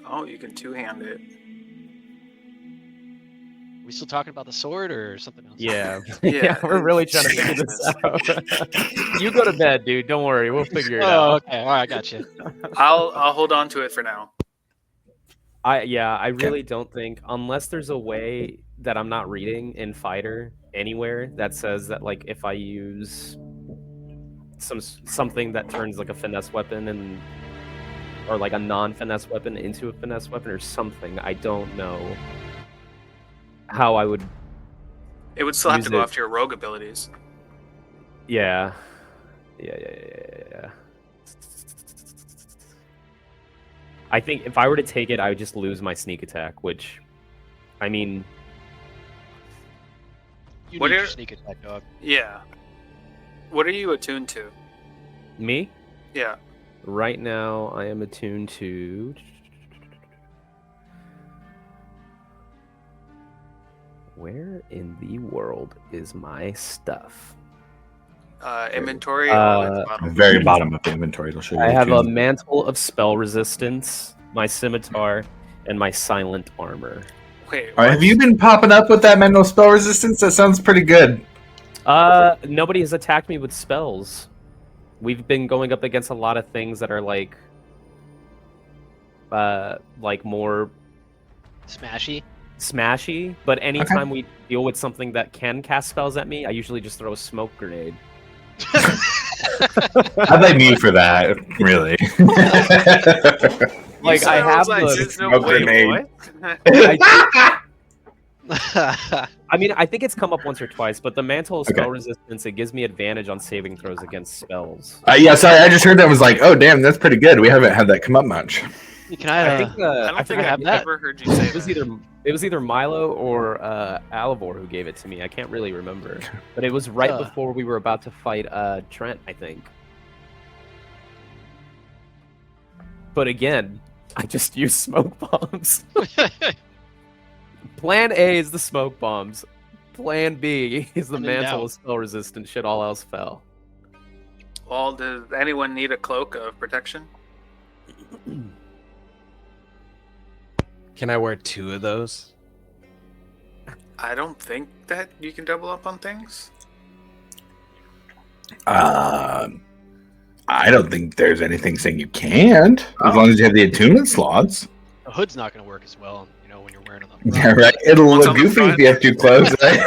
Oh, you can two-hand it. We still talking about the sword or something else? Yeah. Yeah, We're really trying to figure this out. You go to bed, dude. Don't worry. We'll figure it Oh, out. okay. All right, I got you. I'll hold on to it for now. I really don't think, unless there's a way that I'm not reading in Fighter anywhere that says that like if I use something that turns like a finesse weapon and or like a non-finesse weapon into a finesse weapon or something, I don't know how I would. It would still have to Use go it. after your rogue abilities. Yeah. I think if I were to take it, I would just lose my sneak attack, which, I mean, You What need are- your sneak attack, dog. Yeah. What are you attuned to? me, Yeah. right now, I am attuned to... Where in the world is my stuff? Inventory. all at the The bottom. very bottom of the inventory, it'll show you. I the have a tunes. mantle of spell resistance, my scimitar, and my silent armor. Wait. All right, have you been popping up with that mental spell resistance? That sounds pretty good. Nobody has attacked me with spells. We've been going up against a lot of things that are like more Smashy. smashy, but anytime we deal with something that can cast spells at me, I usually just throw a smoke grenade. I blame you for that, really. Like, I have there's the no smoke way, grenade. boy. I mean, I think it's come up once or twice, but the mantle of spell Okay. resistance, it gives me advantage on saving throws against spells. Yeah, sorry, I just heard that and was like, oh, damn, that's pretty good. We haven't had that come up much. Can I? I think I don't think have I've that. ever heard you say it was that. either Milo or Alivor who gave it to me. I can't really remember, but it was right before we were about to fight Trent, I think. But again, I just used smoke bombs. Plan A is the smoke bombs. Plan B is the When in mantle doubt. of spell resistance. Shit, all else fell. Well, does anyone need a cloak of protection? Can I wear 2 of those? I don't think that you can double up on things. I don't think there's anything saying you can't, as long as you have the attunement slots. The hood's not going to work as well, when you're wearing it on. Yeah, right. It'll Once look on the goofy if front. you have too close. Right?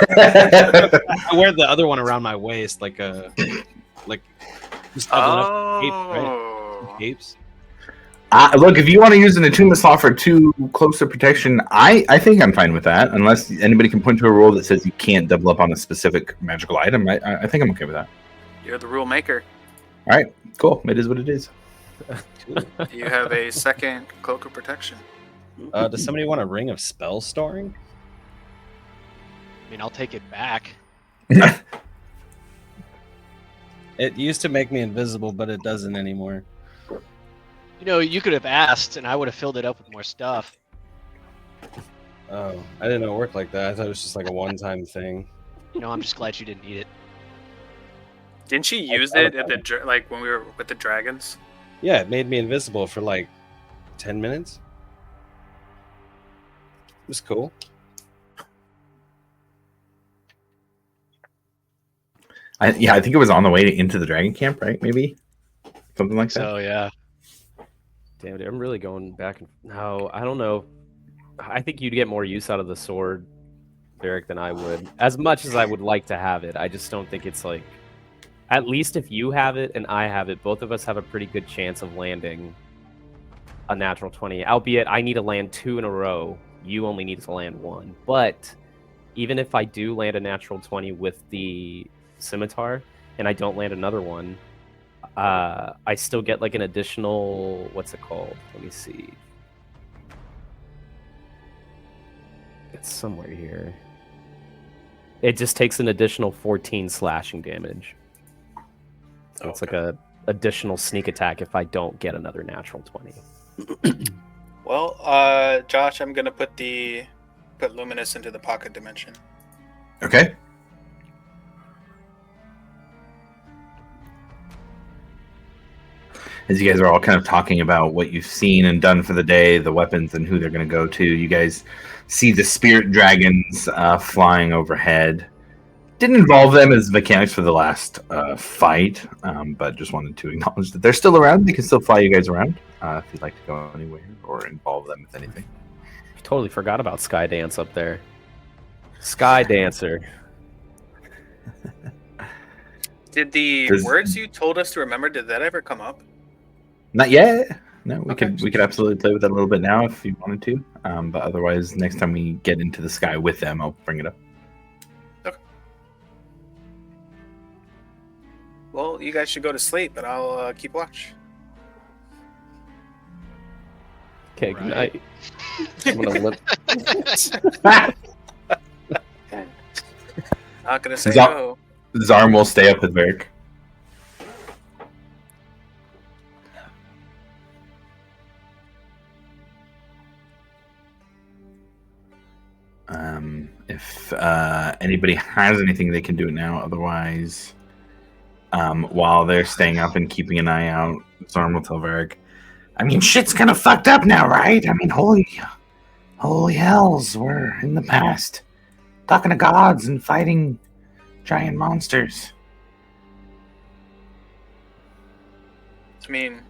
I wear the other one around my waist, like just doubling up capes, right? Oh. Capes. Look, if you want to use an attunement slot for 2 closer protection, I think I'm fine with that. Unless anybody can point to a rule that says you can't double up on a specific magical item, I think I'm okay with that. You're the rule maker. All right, cool. It is what it is. You have a second cloak of protection. Does somebody want a ring of spell storing? I mean, I'll take it back. It used to make me invisible, but it doesn't anymore. You could have asked, and I would have filled it up with more stuff. Oh, I didn't know it worked like that. I thought it was just like a one-time thing. I'm just glad you didn't need it. Didn't she use it at the like when we were with the dragons? Yeah, it made me invisible for like 10 minutes. It was cool. I think it was on the way into the dragon camp, right? Maybe something like that. So yeah, Damn it, I'm really going back. No, I don't know. I think you'd get more use out of the sword, Varric, than I would. As much as I would like to have it, I just don't think it's like... At least if you have it and I have it, both of us have a pretty good chance of landing a natural 20. Albeit, I need to land 2 in a row. You only need to land 1. But even if I do land a natural 20 with the scimitar, and I don't land another one, I still get like an additional, what's it called? Let me see. It's somewhere here. It just takes an additional 14 slashing damage. So it's like a additional sneak attack if I don't get another natural 20. Well, Josh, I'm gonna put Luminous into the pocket dimension. Okay. As you guys are all kind of talking about what you've seen and done for the day, the weapons and who they're going to go to, you guys see the spirit dragons flying overhead. Didn't involve them as mechanics for the last fight, but just wanted to acknowledge that they're still around. They can still fly you guys around if you'd like to go anywhere or involve them with anything. Totally forgot about Skydance up there. Sky Dancer. Did the Does- words you told us to remember, did that ever come up? Not yet. No, we Okay. could absolutely play with that a little bit now if you wanted to. But otherwise, next time we get into the sky with them, I'll bring it up. Well, you guys should go to sleep, but I'll keep watch. Okay, good Right. night. I'm gonna lip. Not gonna say Zar- no. Zarm will stay up with Varric. If anybody has anything, they can do it now. Otherwise, while they're staying up and keeping an eye out, Zarm will tell Varric. I mean, shit's kind of fucked up now, right? I mean, holy hells, we're in the past, talking to gods and fighting giant monsters. I mean,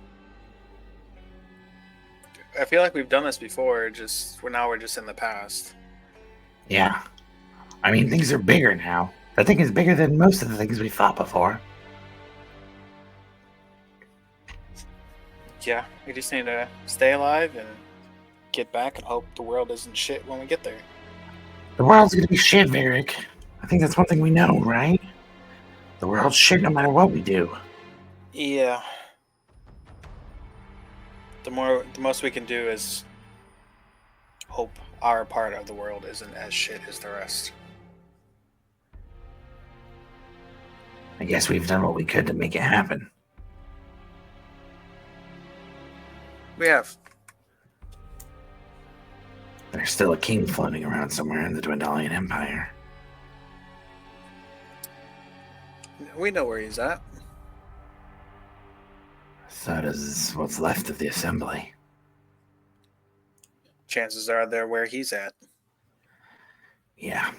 I feel like we've done this before. We're just in the past. Yeah, I mean, things are bigger now. That thing is bigger than most of the things we fought before. Yeah, we just need to stay alive and get back and hope the world isn't shit when we get there. The world's gonna be shit, Varric. I think that's one thing we know, right? The world's shit no matter what we do. Yeah. The most we can do is hope our part of the world isn't as shit as the rest. I guess we've done what we could to make it happen. We have. There's still a king floating around somewhere in the Dwendalian Empire. We know where he's at. So does what's left of the assembly. Chances are they're where he's at. Yeah.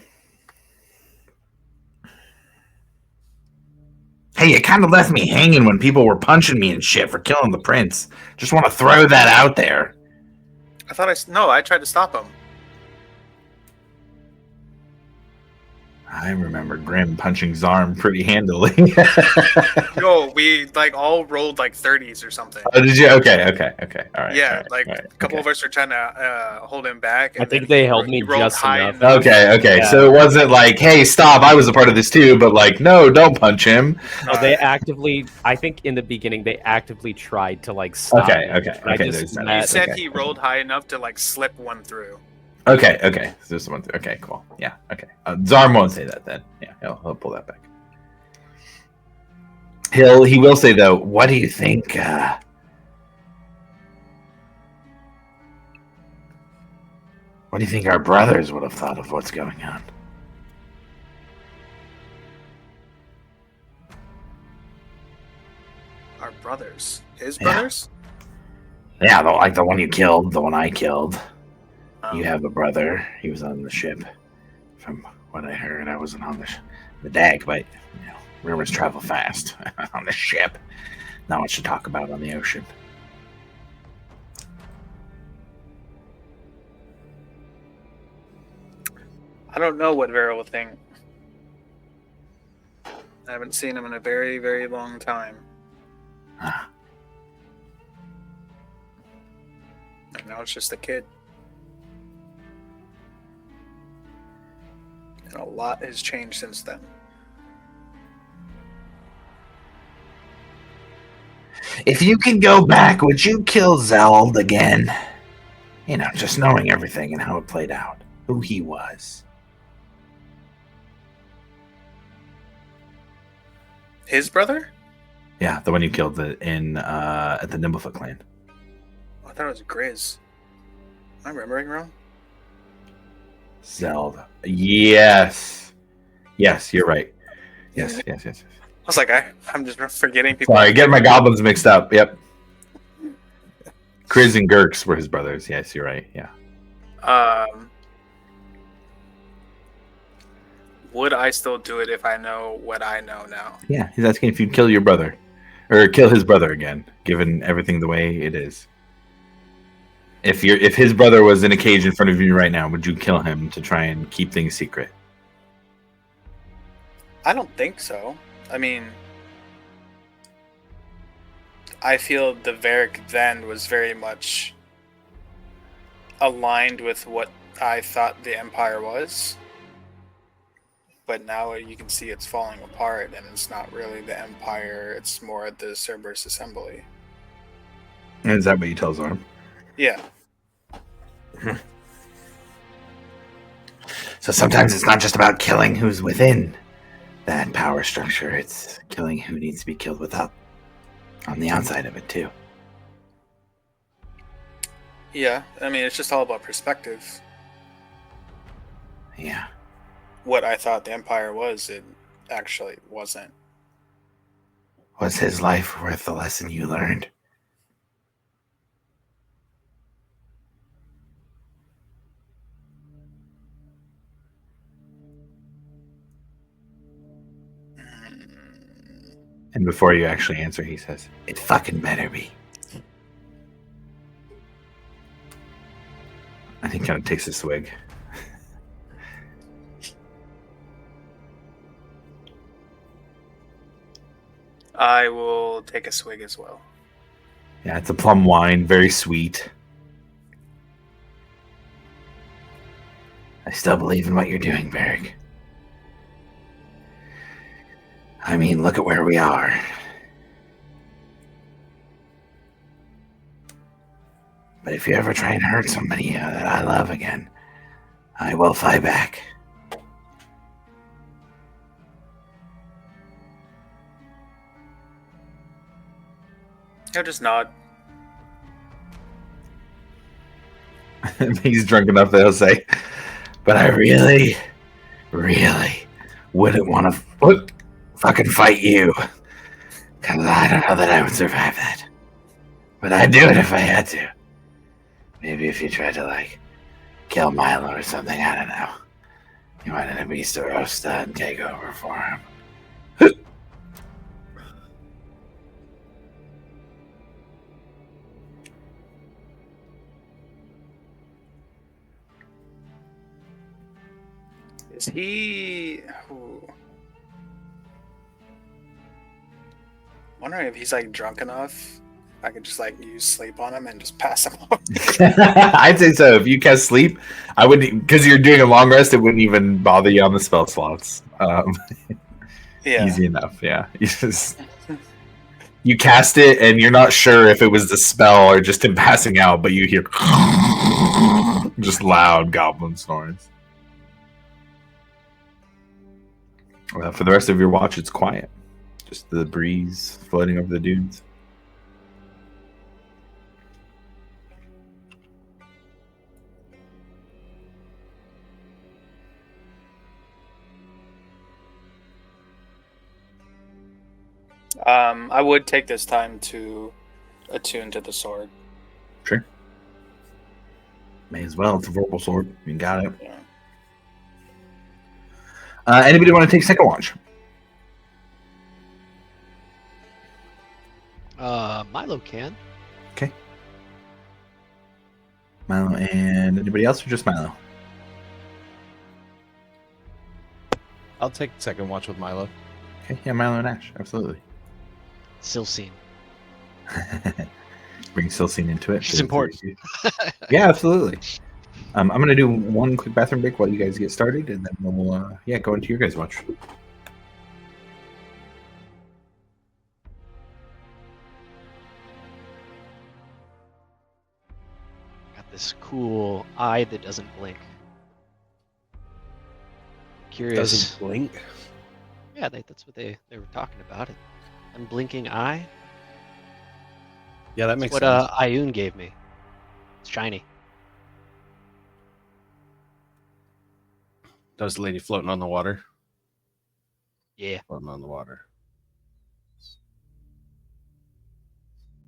Hey, you kind of left me hanging when people were punching me and shit for killing the prince. Just want to throw that out there. I tried to stop him. I remember Grim punching Zarm pretty handily. No, we all rolled 30s or something. Oh, did you? Okay. All right. Yeah, all right, a couple of us were trying to hold him back. I And think then they he held ro- me he rolled just high enough. Okay. Yeah. So it wasn't like, hey, stop, I was a part of this too, but like, no, don't punch him. No, they actively. I think in the beginning they actively tried to stop. Okay, him. okay, I okay, just there's that. He met- said okay. he rolled high enough to slip one through. Okay. So there's someone. Okay, cool. Yeah. Okay. Zarm won't say that then. Yeah, he'll pull that back. He will say though. What do you think? What do you think our brothers would have thought of what's going on? Our brothers. His Yeah. brothers? Yeah, the one you killed, the one I killed. Oh. You have a brother. He was on the ship. From what I heard, I wasn't on the deck, but rumors travel fast on the ship. Not much to talk about on the ocean. I don't know what Vera will think. I haven't seen him in a very, very long time. Ah, And now it's just a kid. And a lot has changed since then. if you could go back, would you kill Zeld again? Just knowing everything and how it played out, who he was. His brother? Yeah, the one you killed at the Nimblefoot clan. I thought it was Grizz. Am I remembering wrong? Zeld. Yes, you're right. Yes. I was like, I'm just forgetting people. Sorry, getting my goblins mixed up. Yep. Kriz and Gurks were his brothers. Yes, you're right. Yeah. Would I still do it if I know what I know now? Yeah, he's asking if you'd kill your brother. Or kill his brother again, given everything the way it is. If his brother was in a cage in front of you right now, would you kill him to try and keep things secret? I don't think so. I mean, I feel the Varric then was very much aligned with what I thought the Empire was. But now you can see it's falling apart, and it's not really the Empire, it's more the Cerberus Assembly. Is that what you tell Zarm? Yeah. So sometimes it's not just about killing who's within that power structure, it's killing who needs to be killed without on the outside of it too. Yeah, I mean, it's just all about perspective. Yeah. What I thought the Empire was, it actually wasn't. Was his life worth the lesson you learned? And before you actually answer, he says, "It fucking better be." And he kind of takes a swig. I will take a swig as well. Yeah, it's a plum wine, very sweet. I still believe in what you're doing, Beric. I mean, look at where we are. But if you ever try and hurt somebody that I love again, I will fight back. He'll just nod. He's drunk enough that he'll say, but I really, really wouldn't want to fucking fight you. Because I don't know that I would survive that. But I'd do it if I had to. Maybe if you tried to, like, kill Milo or something, I don't know. You wanted a beast to roast and take over for him. Is he... Ooh. Wondering if he's, like, drunk enough. I could just, like, use sleep on him and just pass him off. I'd say so. If you cast sleep, I wouldn't, because you're doing a long rest, it wouldn't even bother you on the spell slots. Yeah. Easy enough, yeah. You cast it, and you're not sure if it was the spell or just him passing out, but you hear just loud goblin snores. For the rest of your watch, it's quiet. Just the breeze floating over the dunes. I would take this time to attune to the sword. Sure. May as well. It's a verbal sword. You got it. Yeah. Anybody want to take second watch? Milo can. Okay. Milo and anybody else, or just Milo? I'll take second watch with Milo. Okay, yeah, Milo and Ash, absolutely. Silsine. Bring Silsine into it. She's important. Yeah, absolutely. I'm going to do one quick bathroom break while you guys get started, and then we'll go into your guys' watch. Got this cool eye that doesn't blink. Curious. Doesn't blink. Yeah, that's what they were talking about. It. Unblinking eye. Yeah, that makes What sense. Ioun gave me. It's shiny. Does the lady floating on the water? Yeah. Floating on the water.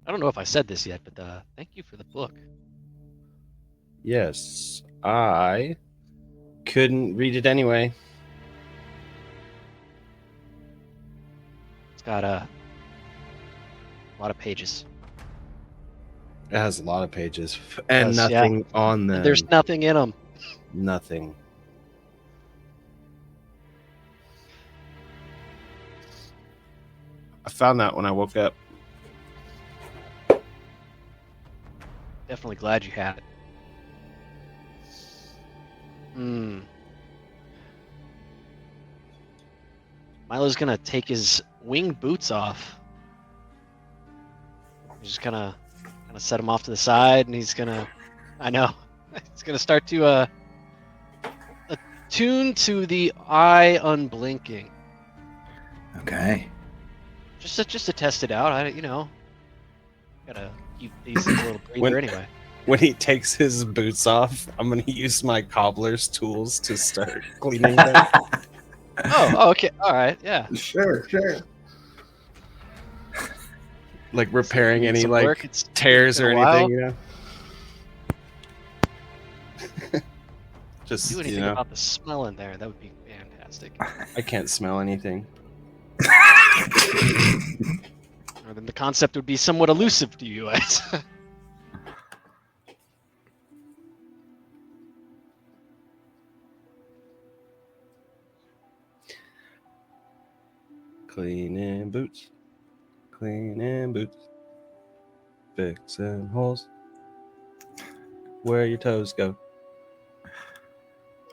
I don't know if I said this yet, but thank you for the book. Yes, I couldn't read it anyway. It's got a lot of pages. It has a lot of pages and Does, yeah. nothing on them. There's nothing in them. Nothing. I found that when I woke up. Definitely glad you had it. Milo's gonna take his winged boots off. He's just gonna set him off to the side, and he's gonna. I know. It's gonna start to attune to the eye unblinking. Okay. Just to test it out. Gotta keep these things a little breather anyway. When he takes his boots off, I'm gonna use my cobbler's tools to start cleaning them. Okay, all right, yeah. Sure. Like repairing Need any some like work, it's tears been or a while. anything, you know. Just Do anything about the smell in there? That would be fantastic. I can't smell anything. Or then the concept would be somewhat elusive to you guys. Cleaning boots, fixing holes where your toes go.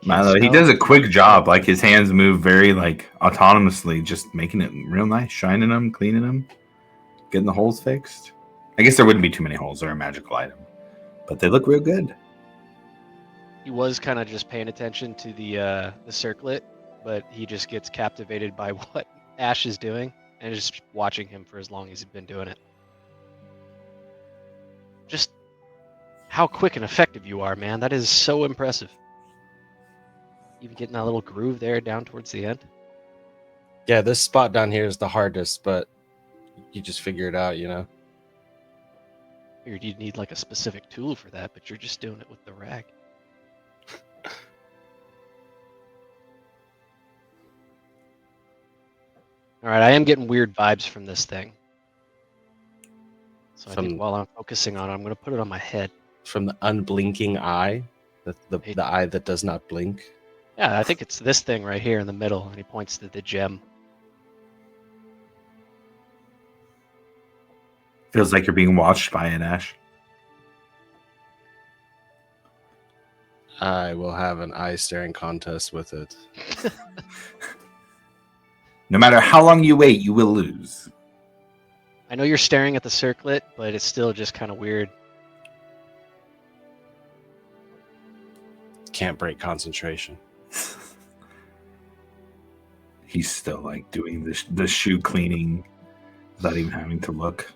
Milo, he does a quick job. Like his hands move very like autonomously, just making it real nice, shining them, cleaning them, getting the holes fixed. I guess there wouldn't be too many holes. They're a magical item, but they look real good. He was kind of just paying attention to the circlet, but he just gets captivated by what Ash is doing and just watching him for as long as he's been doing it. Just how quick and effective you are, man. That is so impressive. Even getting that little groove there down towards the end. Yeah, this spot down here is the hardest, but you just figure it out, you know. Figured you'd need like a specific tool for that, but you're just doing it with the rag. All right, I am getting weird vibes from this thing. So I think while I'm focusing on it, I'm going to put it on my head. From the unblinking eye, the eye that does not blink. Yeah, I think it's this thing right here in the middle, and he points to the gem. Feels like you're being watched by an Ash. I will have an eye staring contest with it. No matter how long you wait, you will lose. I know you're staring at the circlet, but it's still just kind of weird. Can't break concentration. He's still like doing the shoe cleaning without even having to look.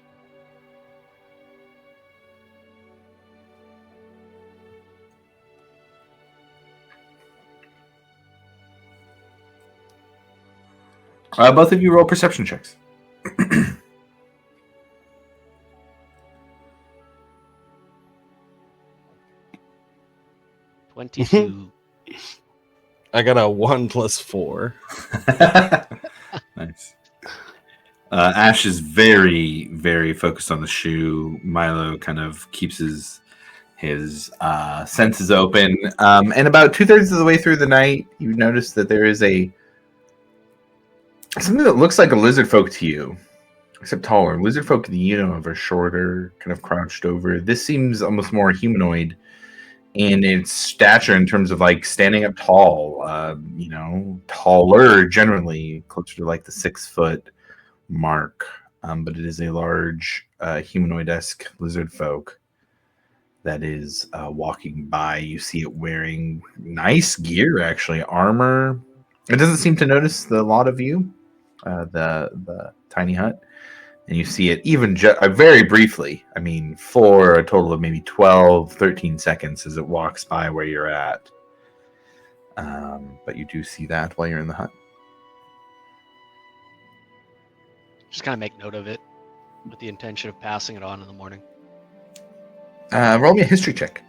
Both of you roll perception checks. 22. I got a 1 + 4. Nice. Ash is very, very focused on the shoe. Milo kind of keeps his senses open. And about 2/3 of the way through the night, you notice that there is something that looks like a lizard folk to you, except taller. Lizard folk that you know of are shorter, kind of crouched over. This seems almost more humanoid in its stature in terms of like standing up tall, taller generally, closer to like the 6-foot mark. But it is a large humanoid-esque lizard folk that is walking by. You see it wearing nice gear, actually, armor. It doesn't seem to notice the lot of you, the tiny hut. And you see it even very briefly. I mean, for a total of maybe 12, 13 seconds as it walks by where you're at. But you do see that while you're in the hut. Just kind of make note of it with the intention of passing it on in the morning. Roll me a history check.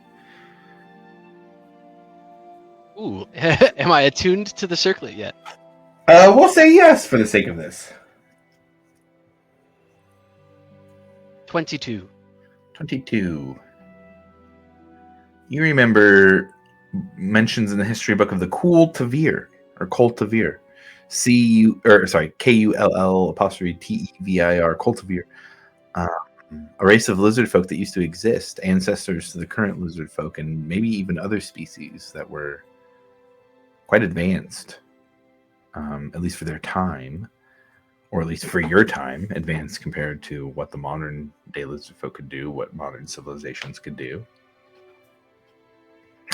Ooh, am I attuned to the circlet yet? We'll say yes for the sake of this. 22. 22. You remember mentions in the history book of the Kultivir, or Kultivir. Kull''Tevir, Kultivir. A race of lizard folk that used to exist, ancestors to the current lizard folk, and maybe even other species that were quite advanced, at least for their time, or at least for your time, advanced compared to what the modern day lizard folk could do, what modern civilizations could do.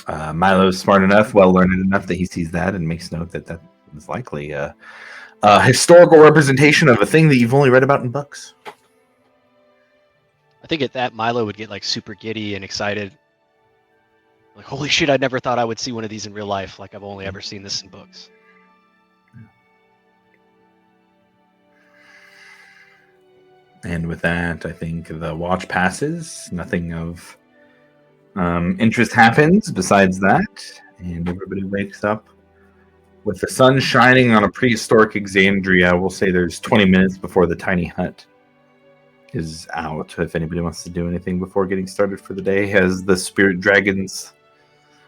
Milo's smart enough, well learned enough that he sees that and makes note that that is likely a historical representation of a thing that you've only read about in books. I think at that Milo would get like super giddy and excited. Like, holy shit, I never thought I would see one of these in real life. Like, I've only ever seen this in books. And with that, I think the watch passes. Nothing of interest happens besides that. And everybody wakes up with the sun shining on a prehistoric Exandria. We'll say there's 20 minutes before the tiny hut is out. If anybody wants to do anything before getting started for the day, as the spirit dragons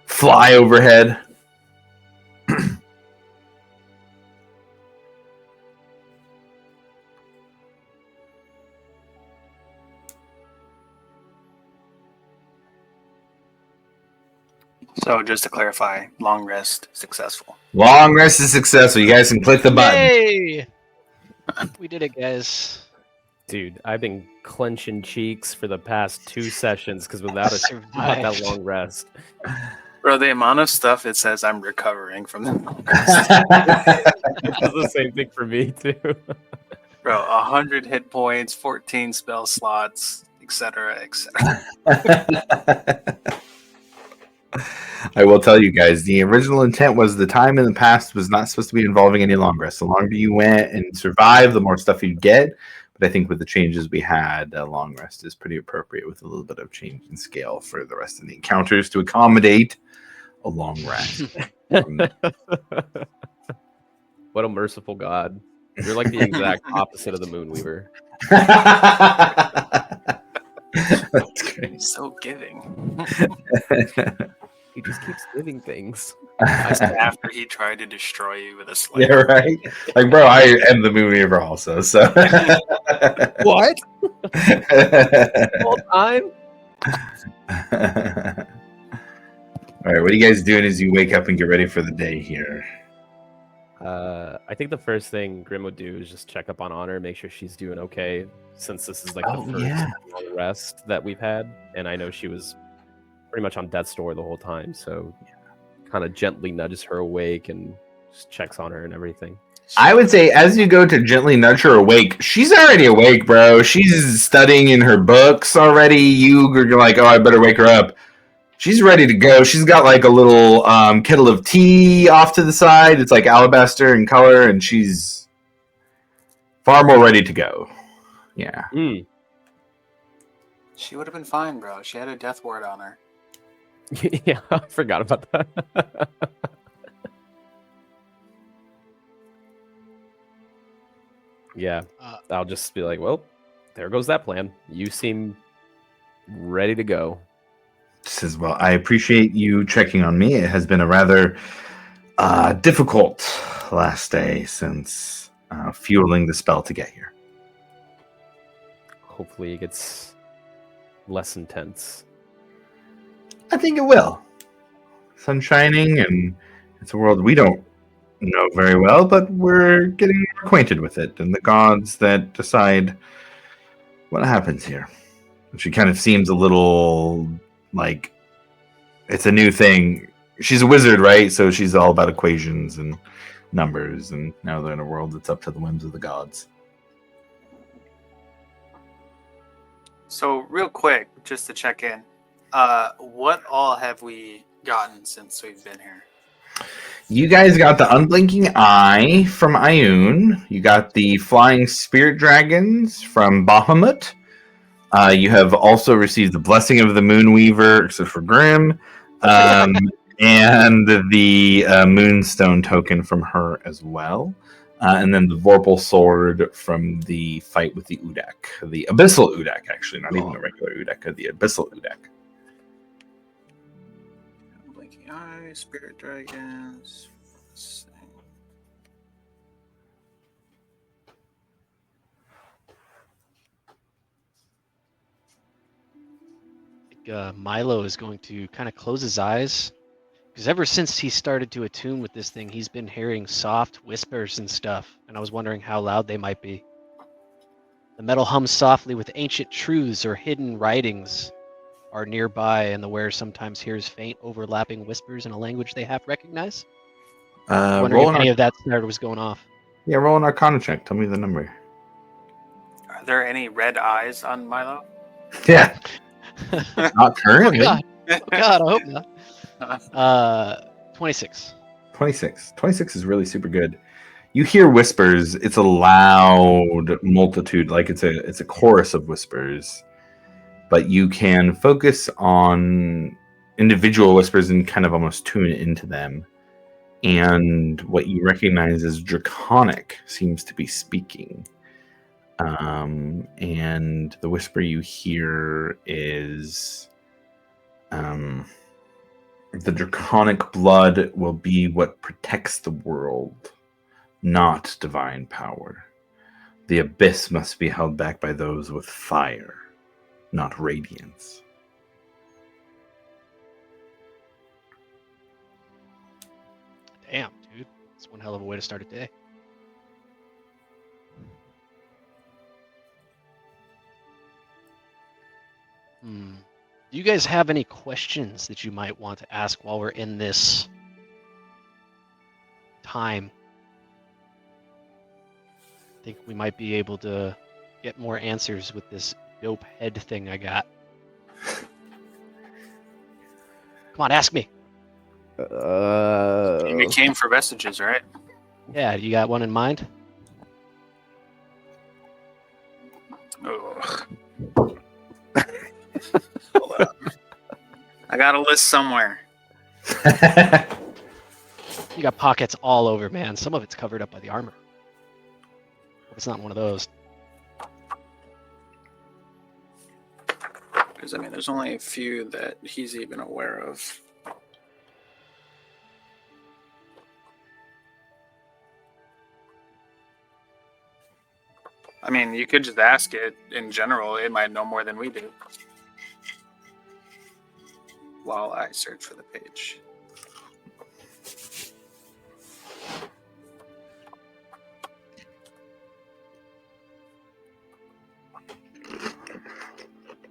fly overhead. So just to clarify, long rest successful. Long rest is successful. You guys can click the button. Yay! We did it, guys. Dude, I've been clenching cheeks for the past 2 sessions because without that Survived. long rest. Bro, the amount of stuff it says I'm recovering from the It's the same thing for me too. Bro, 100 hit points, 14 spell slots, etc., etc. I will tell you guys, the original intent was the time in the past was not supposed to be involving any long rest. The longer you went and survived, the more stuff you'd get. But I think with the changes we had, a long rest is pretty appropriate with a little bit of change in scale for the rest of the encounters to accommodate a long rest. What a merciful God. You're like the exact opposite of the Moonweaver. That's great. So giving. He just keeps giving things. After he tried to destroy you with a slate. Yeah, right. Like, bro, I am the Moonweaver also. So What? All time? All right, what are you guys doing as you wake up and get ready for the day here? I think the first thing Grim would do is just check up on Honor, make sure she's doing okay, since this is like Oh, the first yeah. long rest that we've had, and I know she was pretty much on death's door the whole time, so kind of gently nudges her awake and just checks on her and everything. I would say as you go to gently nudge her awake, she's already awake, bro. She's studying in her books already. You're like, oh, I better wake her up. She's ready to go. She's got like a little kettle of tea off to the side. It's like alabaster in color, and she's far more ready to go. Yeah. Mm. She would have been fine, bro. She had a death ward on her. Yeah, I forgot about that. Yeah, I'll just be like, well, there goes that plan. You seem ready to go. Says, well, I appreciate you checking on me. It has been a rather difficult last day since fueling the spell to get here. Hopefully it gets less intense. I think it will. Sun shining, and it's a world we don't know very well, but we're getting more acquainted with it, and the gods that decide what happens here. She kind of seems a little like it's a new thing. She's a wizard, right? So she's all about equations and numbers, and now they're in a world that's up to the whims of the gods. So, real quick, just to check in, what all have we gotten since we've been here? You guys got the Unblinking Eye from Ioun. You got the Flying Spirit Dragons from Bahamut. You have also received the Blessing of the Moonweaver, except for Grim, and the Moonstone token from her as well. And then the Vorpal Sword from the fight with the Udak. The Abyssal Udak, actually, not even the regular Udak, the Abyssal Udak. Blinking Eye, Spirit Dragons. Let's see. Milo is going to kind of close his eyes because ever since he started to attune with this thing, he's been hearing soft whispers and stuff, and I was wondering how loud they might be. The metal hums softly with ancient truths or hidden writings. are nearby, and the wearer sometimes hears faint, overlapping whispers in a language they half recognize. Wondering if any of that started was going off. roll an Arcana check. Tell me the number. Are there any red eyes on Milo? Yeah, not Oh currently. god! Oh god! I hope not. 26. 26. 26 is really super good. You hear whispers. It's a loud multitude, like it's a chorus of whispers. But you can focus on individual whispers and kind of almost tune into them. And what you recognize as Draconic seems to be speaking. And the whisper you hear is the Draconic blood will be what protects the world, not divine power. The abyss must be held back by those with fire, not radiance. Damn, dude. That's one hell of a way to start a day. Do you guys have any questions that you might want to ask while we're in this time? I think we might be able to get more answers with this dope head thing I got. Come on, ask me. You came for vestiges, right? Yeah, you got one in mind? Ugh. Hold on. I got a list somewhere. You got pockets all over, man. Some of it's covered up by the armor. It's not one of those. Because, I mean, there's only a few that he's even aware of. I mean, you could just ask it in general. It might know more than we do. While I search for the page.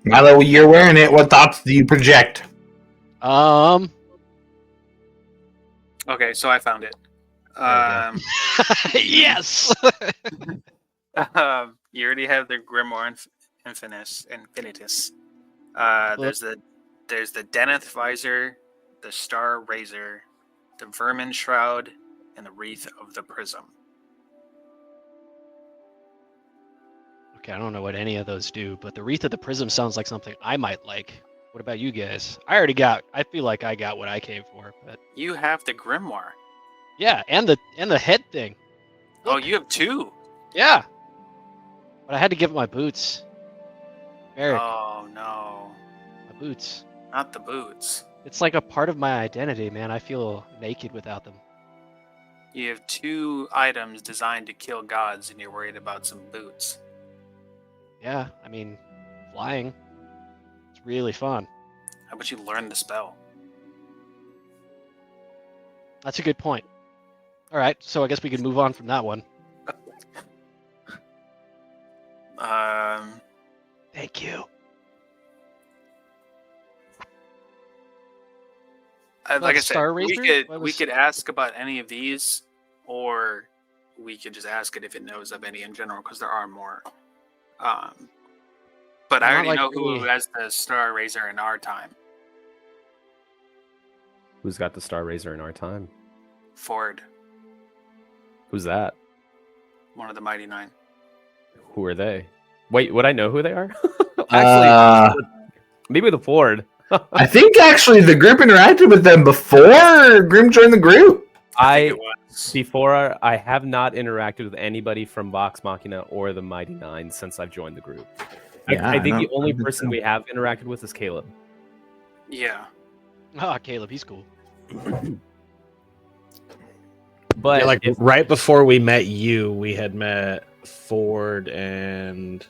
Milo, you're wearing it. What thoughts do you project? Um, Okay, so I found it. yes. You already have the Grimoire Infinitus. There's the Deneth Visor, the Star Razor, the Vermin Shroud, and the Wreath of the Prism. Okay, I don't know what any of those do, but the Wreath of the Prism sounds like something I might like. What about you guys? I feel like I got what I came for, but You have the Grimoire. yeah, and the head thing. Oh, you have two. Yeah. But I had to give up my boots. Eric, Oh no, my boots. not the boots. It's like a part of my identity, man. I feel naked without them. You have two items designed to kill gods, and you're worried about some boots. Yeah, I mean, flying. It's really fun. How about you learn the spell? That's a good point. All right, so I guess we can move on from that one. Thank you. Like I said, Star we Razor? we could ask about any of these, or we could just ask it if it knows of any in general, because there are more. But I Not already like know who me. has the Star Razor in our time. Who's got the Star Razor in our time? Ford, Who's that? one of the Mighty Nine. Who are they? Wait, would I know who they are? Actually, maybe the Ford. I think actually the group interacted with them before Grim joined the group. I think it was. Before I have not interacted with anybody from Vox Machina or the Mighty Nine since I've joined the group. Yeah, I think no, the only I think person so. we have interacted with is Caleb. Yeah. Ah, Caleb, he's cool. But Yeah, like if- right before we met you, we had met Ford and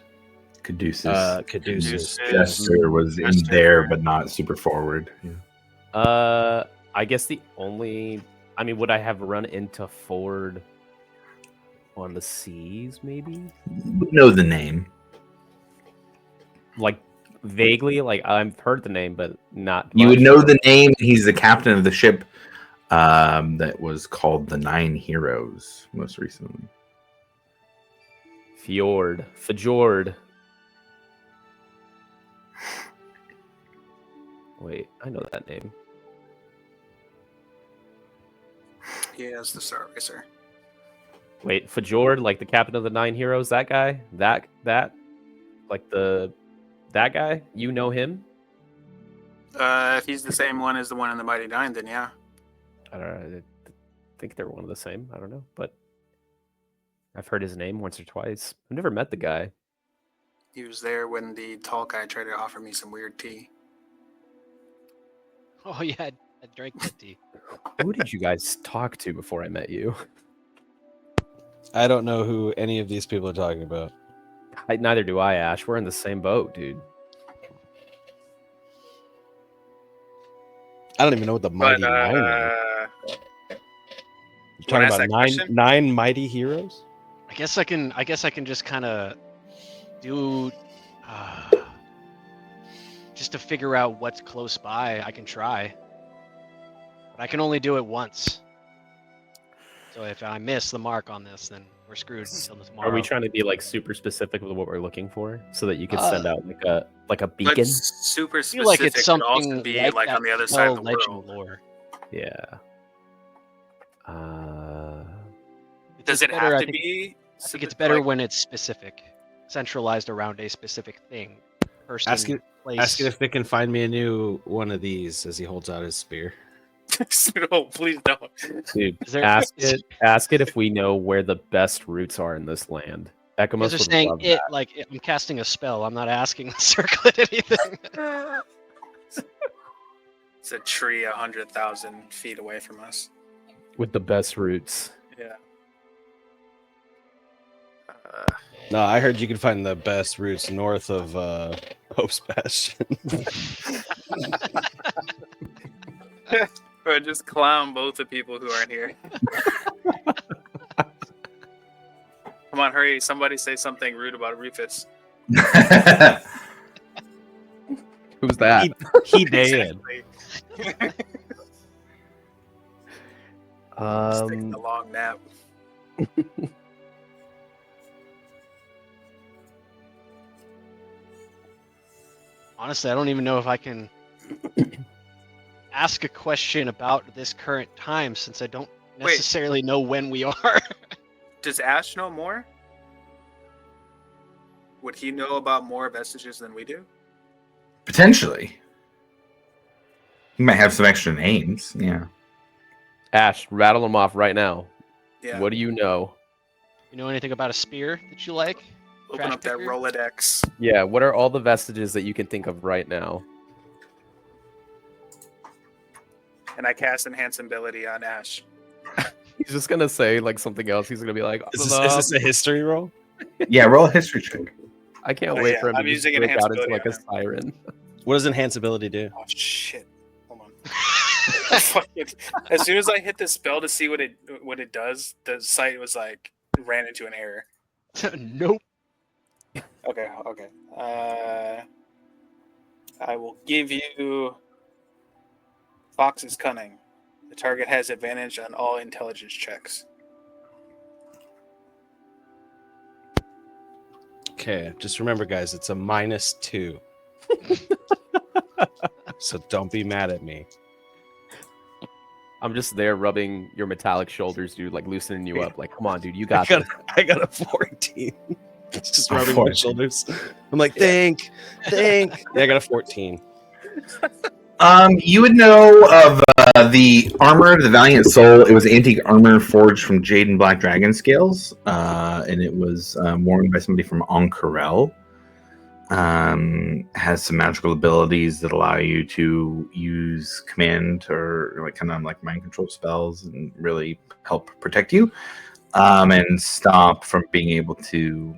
Caduceus. Caduceus. Jester was in Jester. there, but not super forward. Yeah. I guess the only, I mean, would I have run into Ford on the seas? Maybe Know the name. like vaguely, like I've heard the name, but not. You would much. know the name. He's the captain of the ship that was called the Nine Heroes most recently. Fjord. Wait, I know that name. He is the Star Racer. Wait, Fjord, like the captain of the Nine Heroes, that guy? That like that guy? You know him? If he's the same one as the one in the Mighty Nine, then yeah. I don't know. I think they're one of the same. I don't know, but I've heard his name once or twice. I've never met the guy. He was there when the tall guy tried to offer me some weird tea. Oh yeah, I drank that tea. Who did you guys talk to before I met you? I don't know who any of these people are talking about. Neither do I, Ash. We're in the same boat, dude. I don't even know what the Mighty Nine are. You're talking ask about that question? nine mighty heroes? I guess I can just kind of do just to figure out what's close by. I can try, but I can only do it once. So if I miss the mark on this, then we're screwed until tomorrow. Are we trying to be like super specific with what we're looking for, so that you could send out like a But beacon? super I specific feel like it's could also something be like that on the other side of the legend world. lore. Yeah. Does it better, have I to think, be? I think it's better like, when it's specific, centralized around a specific thing, person, Ask it if they can find me a new one of these as he holds out his spear. no, please don't. Dude, Is there- ask it if we know where the best routes are in this land. You Ekamos guys are would saying love it that. like I'm casting a spell. I'm not asking the circlet anything. It's a tree 100,000 feet away from us. With the best routes. Yeah. No, I heard you could find the best routes north of Hope's Bastion. Or just clown both the people who aren't here. Come on, hurry! Somebody say something rude about Rufus. Who's that? He did. Exactly. Just taking a long nap. Honestly, I don't even know if I can ask a question about this current time since I don't Wait. necessarily know when we are. Does Ash know more? Would he know about more vestiges than we do? Potentially. He might have some extra names. Yeah. Ash, rattle them off right now. Yeah. What do you know? You know anything about a spear that you like? Open Trash up that picker? Rolodex. Yeah, what are all the vestiges that you can think of right now? And I cast Enhance Ability on Ash. He's just gonna say like something else. He's gonna be like, Is this a history roll? Yeah, roll a history check. I can't Oh, wait yeah, for him I'm to just using break out into enhanceability like a on him. siren. What does enhanceability do? Oh shit! Hold on. Fucking- as soon as I hit the spell to see what it does, the site was like ran into an error. Nope. Okay. I will give you Fox's Cunning. The target has advantage on all intelligence checks. Okay, just remember, guys, it's a -2. So don't be mad at me. I'm just there rubbing your metallic shoulders, dude, like loosening you up. Like, come on, dude, you got this. I got a 14. It's just A rubbing my 14. shoulders. I'm like, think. Yeah, I got a 14. You would know of the armor of the Valiant Soul. It was antique armor forged from jade and black dragon scales, and it was worn by somebody from Ank'Harel. Has some magical abilities that allow you to use command or like kind of like mind control spells and really help protect you, and stop from being able to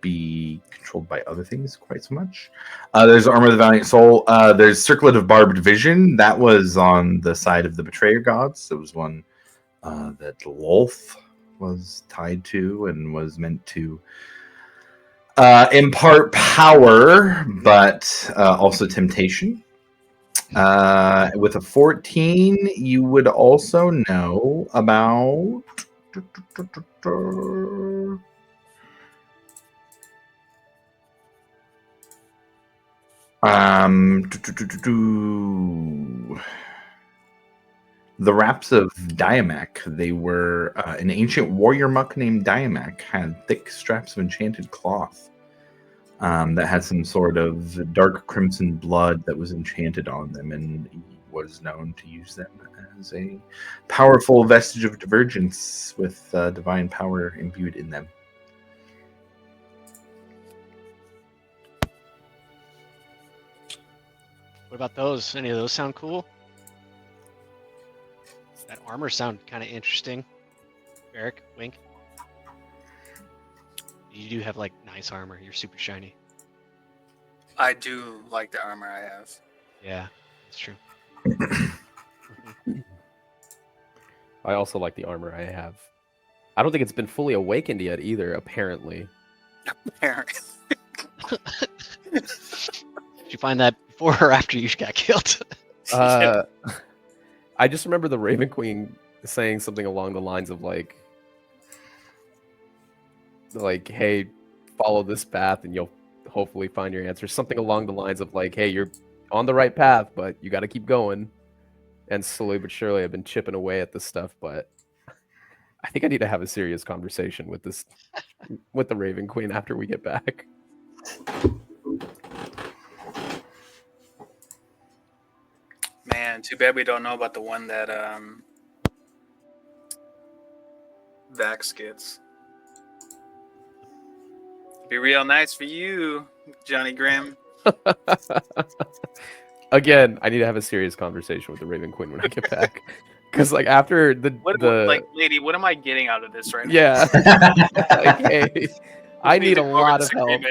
be controlled by other things quite so much. There's Armor of the Valiant Soul. There's Circlet of Barbed Vision. That was on the side of the Betrayer Gods. It was one that Lolth was tied to and was meant to Impart power, but also temptation. With a 14, you would also know about. The Raps of Diamak. They were an ancient warrior monk named Diamak, had thick straps of enchanted cloth that had some sort of dark crimson blood that was enchanted on them, and he was known to use them as a powerful vestige of divergence with divine power imbued in them. What about those? Any of those sound cool? That armor sound kind of interesting. Eric, wink. You do have like nice armor. You're super shiny. I do like the armor I have. Yeah, that's true. I also like the armor I have. I don't think it's been fully awakened yet either, apparently. Apparently. Did you find that before or after you got killed? I just remember the Raven Queen saying something along the lines of like, hey, follow this path and you'll hopefully find your answer. Something along the lines of like, hey, you're on the right path, but you got to keep going. And slowly but surely, I've been chipping away at this stuff, but I think I need to have a serious conversation with the Raven Queen after we get back. Man, too bad we don't know about the one that Vax gets. Be real nice for you, Johnny Grimm. Again, I need to have a serious conversation with the Raven Queen when I get back. Because like after lady, what am I getting out of this right now? Yeah. Like, hey, I need a lot of help.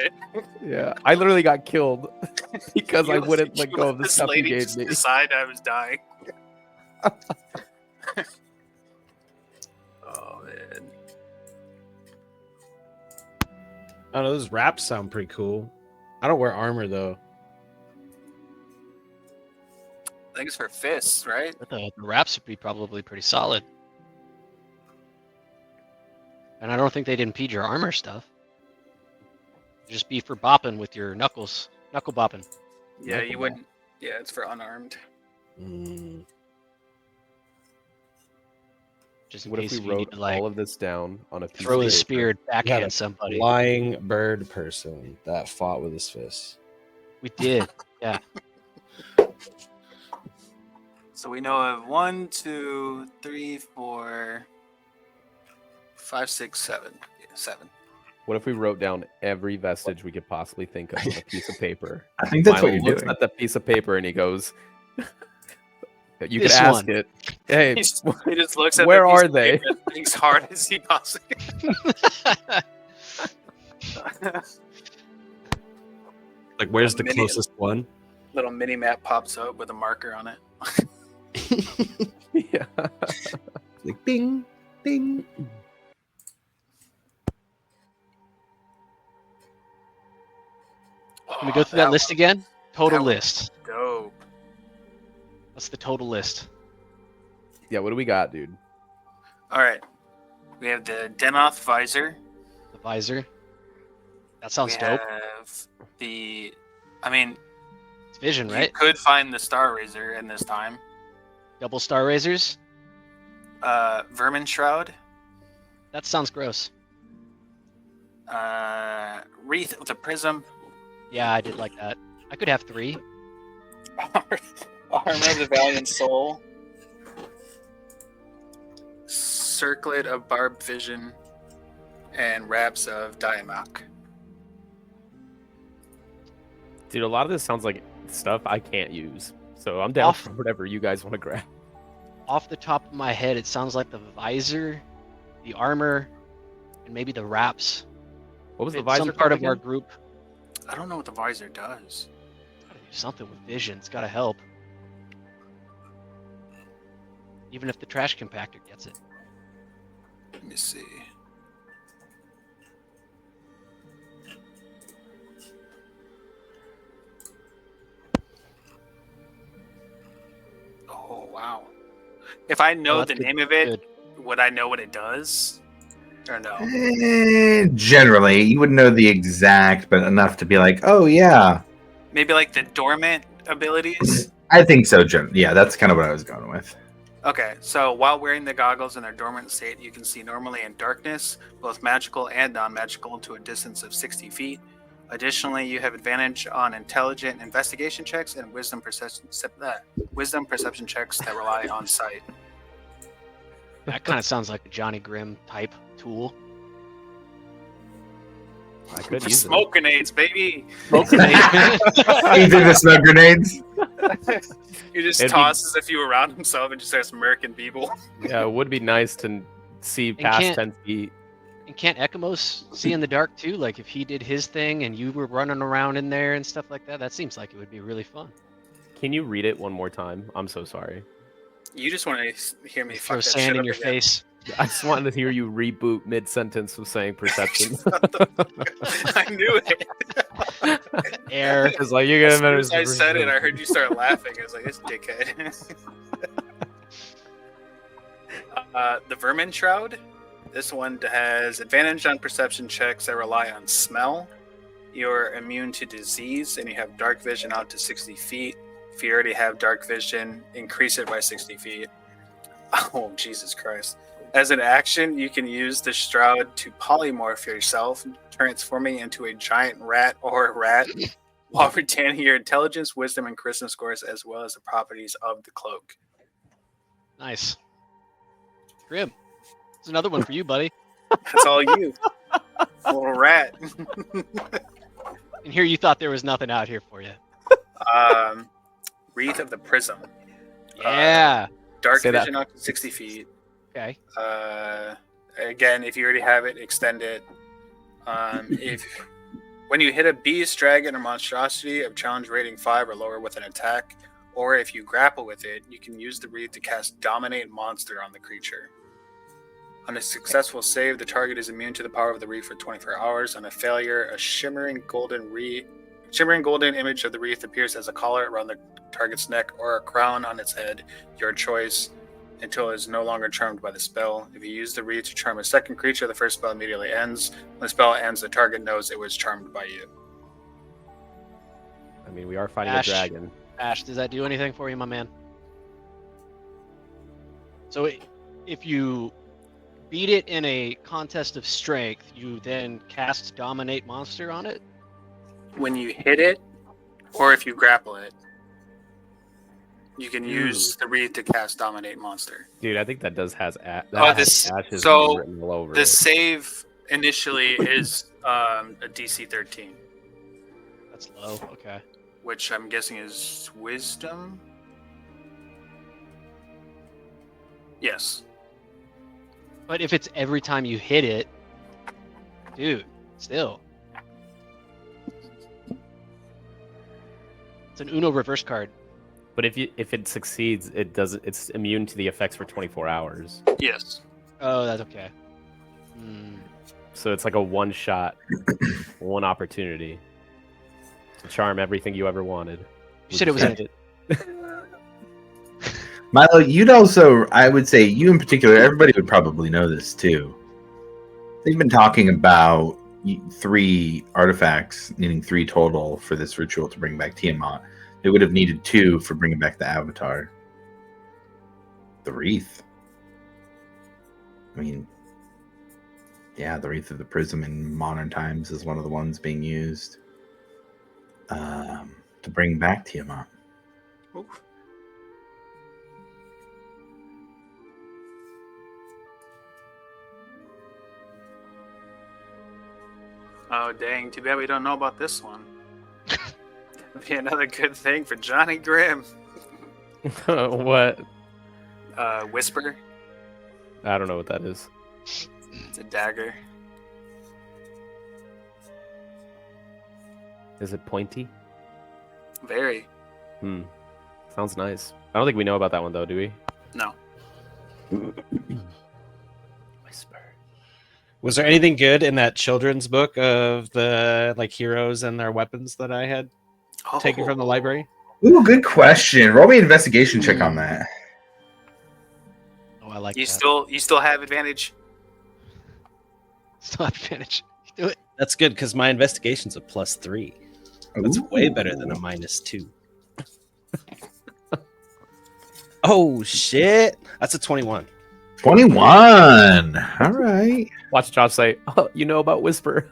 Yeah, I literally got killed because I wouldn't let go of the stuff you gave me. Decide I was dying. Oh man. I don't know, those wraps sound pretty cool. I don't wear armor though. I think it's for fists, right? But the wraps would be probably pretty solid. And I don't think they'd impede your armor stuff. Just be for bopping with your knuckles. Knuckle bopping. Yeah, you wouldn't. Yeah, it's for unarmed. Just in What if case we you wrote need to like all of this down on a piece throw of the paper? spear and backhand Yeah, somebody? Flying bird person that fought with his fists. We did. Yeah. So we know of 1, 2, 3, 4, 5, 6, 7. Yeah, 7. What if we wrote down every vestige we could possibly think of on a piece of paper? I think that's Milo what you're looks doing. at the piece of paper and he goes, "You This can ask one. it. Hey, He just looks at where the piece are of they?" paper and thinks hard as he possibly Like, where's the Mini- closest one? Little mini map pops up with a marker on it. Yeah. Like, ding, ding. Can we go through that list again? Total that was list. Dope. What's the total list? Yeah, what do we got, dude? All right. We have the Demoth visor. The visor. That sounds we dope. have the. I mean, It's vision, you right? could find the Star Razor in this time. Double star razors. Vermin Shroud. That sounds gross. Wreath with a prism. Yeah, I did like that. I could have 3. Armor of the Valiant Soul. Circlet of Barbed Vision. And Wraps of Diamok. Dude, a lot of this sounds like stuff I can't use. So I'm down Off. for whatever you guys want to grab. Off the top of my head, it sounds like the visor, the armor, and maybe the wraps. What was the It's visor? some part called of our again? group. I don't know what the visor does. Gotta do something with vision. It's gotta help. Even if the trash compactor gets it. Let me see. Wow. If I know Oh, the that's name of it, good. would I know what it does? Or no? Generally, you wouldn't know the exact, but enough to be like, oh yeah, Maybe like the dormant abilities? I think so. Yeah, that's kind of what I was going with. Okay, so while wearing the goggles in their dormant state, you can see normally in darkness, both magical and non-magical, to a distance of 60 feet. Additionally, you have advantage on intelligent investigation checks and wisdom perception checks that rely on sight. That kind of sounds like a Johnny Grimm type tool. I could For use it. smoke grenades, baby! You did the smoke grenades. He just It'd be- tosses a few around himself and just starts murking people. Yeah, it would be nice to see past can't- 10 feet. And can't Ekamos see in the dark too? Like if he did his thing and you were running around in there and stuff like that, that seems like it would be really fun. Can you read it one more time? I'm so sorry. You just want to hear me Throw fuck that sand shit in up your again. face. I just wanted to hear you reboot mid-sentence with saying perception. I knew it. Air. It's like you're As gonna soon as I said it, I heard you start laughing. I was like, "This dickhead." The Vermin Shroud. This one has advantage on perception checks that rely on smell. You're immune to disease, and you have dark vision out to 60 feet. If you already have dark vision, increase it by 60 feet. Oh, Jesus Christ. As an action, you can use the Shroud to polymorph yourself, transforming into a giant rat or a rat, while retaining your intelligence, wisdom, and charisma scores, as well as the properties of the cloak. Nice. Grim. There's another one for you, buddy. That's all you. Little rat. And here you thought there was nothing out here for you. Wreath of the Prism. Yeah. Dark Say that. vision out to 60 feet. Okay. Again, if you already have it, extend it. If when you hit a beast, dragon, or monstrosity of challenge rating 5 or lower with an attack, or if you grapple with it, you can use the wreath to cast Dominate Monster on the creature. On a successful save, the target is immune to the power of the wreath for 24 hours. On a failure, a shimmering golden image of the wreath appears as a collar around the target's neck or a crown on its head, your choice, until it is no longer charmed by the spell. If you use the wreath to charm a second creature, the first spell immediately ends. When the spell ends, the target knows it was charmed by you. I mean, we are fighting Ash. a dragon. Ash, does that do anything for you, my man? So if you beat it in a contest of strength, you then cast Dominate Monster on it? When you hit it, or if you grapple it, you can use the wreath to cast Dominate Monster. Dude, I think that does has Ash. Ash's so name written all over The it. save initially is a DC 13, That's low. Okay. which I'm guessing is Wisdom. Yes. But if it's every time you hit it, dude, still. It's an Uno reverse card. But if it succeeds, it's immune to the effects for 24 hours. Yes. Oh, that's okay. Hmm. So it's like a one shot, one opportunity to charm everything you ever wanted. You said it was a Milo, you'd also, I would say, you in particular, everybody would probably know this too. They've been talking about 3 artifacts, needing 3 total for this ritual to bring back Tiamat. They would have needed 2 for bringing back the Avatar. The Wreath. I mean, yeah, the Wreath of the Prism in modern times is one of the ones being used to bring back Tiamat. Oof. Oh, dang. Too bad we don't know about this one. That'd be another good thing for Johnny Grimm. What? Whisper. I don't know what that is. It's a dagger. Is it pointy? Very. Sounds nice. I don't think we know about that one though, do we? No. Whisper. Was there anything good in that children's book of the heroes and their weapons that I had taken from the library? Ooh, good question. Roll me an investigation check on that. I like You that. still have advantage. Still have advantage. Do it. That's good because my investigation's a +3. That's way better than a Ooh. -2. Oh shit! That's a 21. 21. All right. Watch Josh say, "Oh, you know about Whisper."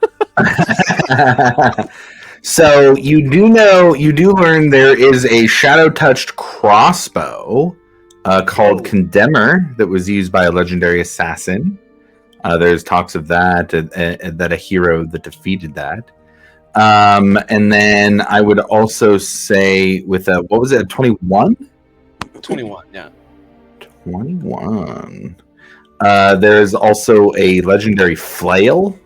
So you do learn there is a shadow touched crossbow called Oh. Condemner that was used by a legendary assassin. There's talks of that a hero that defeated that. And then I would also say with a what was it, a 21? 21, yeah. 21. There's also a legendary flail.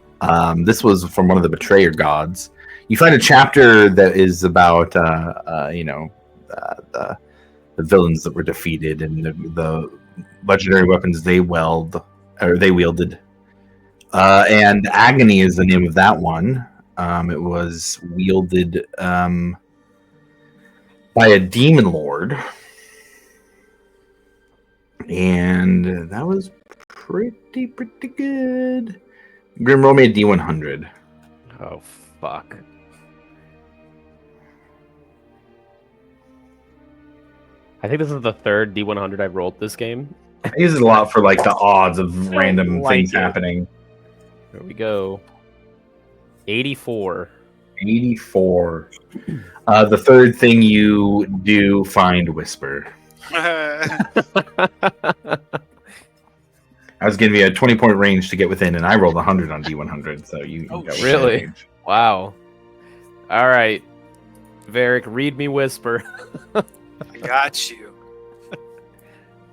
This was from one of the betrayer gods. You find a chapter that is about the villains that were defeated and the legendary weapons they wielded. And Agony is the name of that one. It was wielded by a demon lord. And that was pretty good. Grim, roll me a D100. Oh fuck. I think this is the third D100 I've rolled this game. I use it a lot for like the odds of random like things it. happening. Here we go. 84. 84. The third thing you do find Whisper. I was giving you a 20-point range to get within, and I rolled 100 on D100, so you Oh, got within really? range. Wow. All right. Varric, read me Whisper. I got you.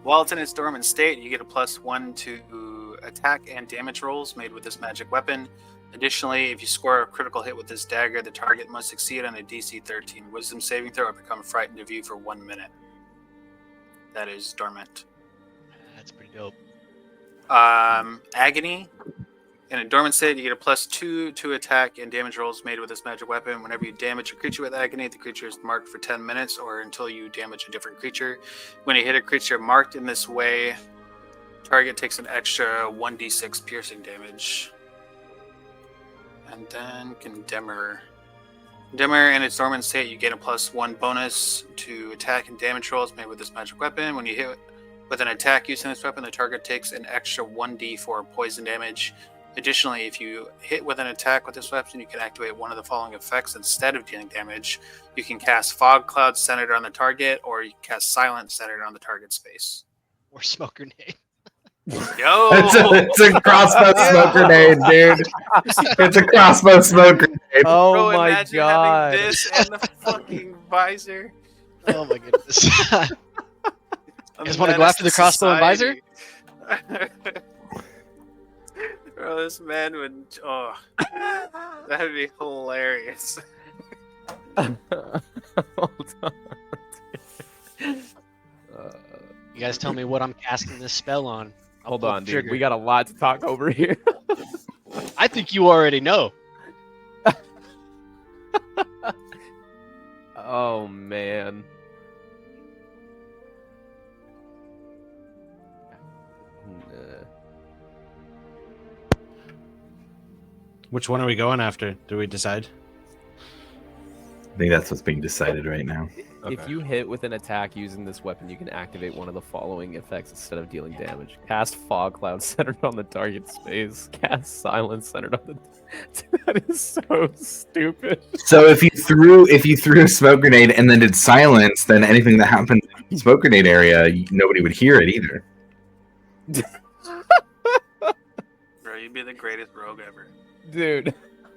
While it's in its dormant state, you get a +1 to attack and damage rolls made with this magic weapon. Additionally, if you score a critical hit with this dagger, the target must succeed on a DC 13 Wisdom saving throw or become frightened of you for 1 minute. That is dormant. That's pretty dope. Agony. In a dormant state, you get a +2 to attack and damage rolls made with this magic weapon. Whenever you damage a creature with Agony, the creature is marked for 10 minutes or until you damage a different creature. When you hit a creature marked in this way, target takes an extra 1d6 piercing damage. And then Condemner. Condemner, in its dormant state, you gain a +1 bonus to attack and damage rolls made with this magic weapon. When you hit with an attack using this weapon, the target takes an extra 1d4 poison damage. Additionally, if you hit with an attack with this weapon, you can activate one of the following effects instead of dealing damage. You can cast Fog Cloud centered on the target, or you can cast Silence centered on the target space. Or smoke grenade. Yo! It's a crossbow smoke grenade, dude. It's a crossbow smoke grenade. Oh Bro, my imagine god. having this and the fucking visor. Oh my goodness. You guys wanna go after the crossbow and visor? Bro, this man would. Oh, that'd be hilarious. Hold on. You guys tell me what I'm casting this spell on. I'll Hold pull on, the dude. trigger. We got a lot to talk over here. I think you already know. Oh man. Which one are we going after? Do we decide? I think that's what's being decided right now. If Okay. you hit with an attack using this weapon, you can activate one of the following effects instead of dealing damage. Cast Fog Cloud centered on the target space. Cast Silence centered on the... That is so stupid. So if you threw a smoke grenade and then did silence, then anything that happened in the smoke grenade area, nobody would hear it either. Bro, you'd be the greatest rogue ever. Dude,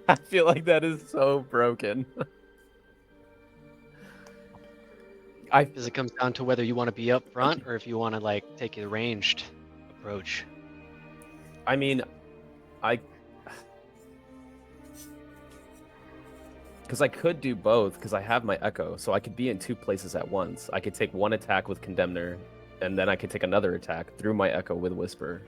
I feel like that is so broken. Because it comes down to whether you want to be up front or if you want to like take a ranged approach. I mean, because I could do both because I have my Echo, so I could be in two places at once. I could take one attack with Condemner, and then I could take another attack through my Echo with Whisper.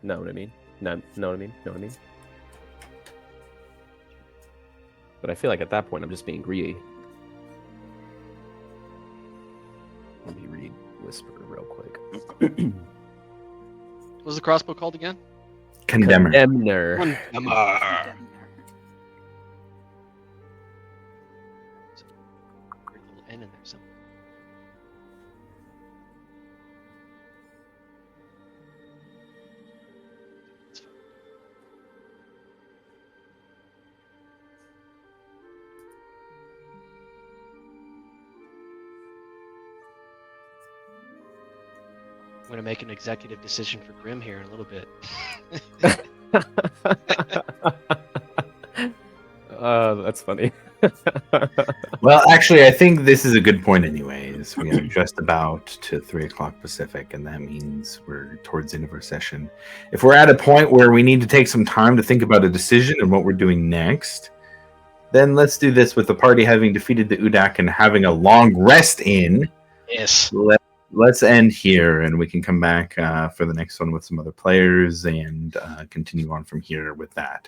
Know what I mean? Know what I mean? Know what I mean? But I feel like at that point I'm just being greedy. Let me read Whisper real quick. What was the crossbow called again? Condemner. Condemner. Great little N in there somewhere. It's fine. I'm gonna make an executive decision for Grim here in a little bit. That's funny. Well, actually, I think this is a good point anyways. We are just about to 3 o'clock Pacific, and that means we're towards the end of our session. If we're at a point where we need to take some time to think about a decision and what we're doing next, then let's do this with the party having defeated the Udak and having a long rest in. Yes. Let's end here, and we can come back for the next one with some other players and continue on from here with that.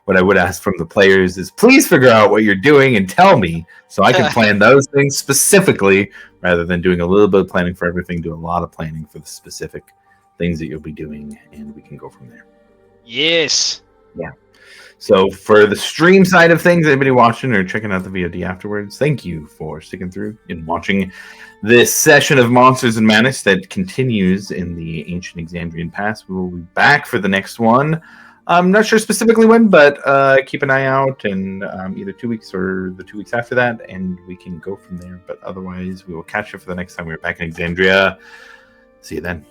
What I would ask from the players is please figure out what you're doing and tell me so I can plan those things specifically rather than doing a little bit of planning for everything. Do a lot of planning for the specific things that you'll be doing, and we can go from there. Yes. Yeah. So for the stream side of things, anybody watching or checking out the VOD afterwards, thank you for sticking through and watching this session of Monsters and Madness that continues in the ancient Exandrian past. We will be back for the next one. I'm not sure specifically when, but keep an eye out, and either 2 weeks or the 2 weeks after that, and we can go from there. But otherwise, we will catch you for the next time we're back in Exandria. See you then.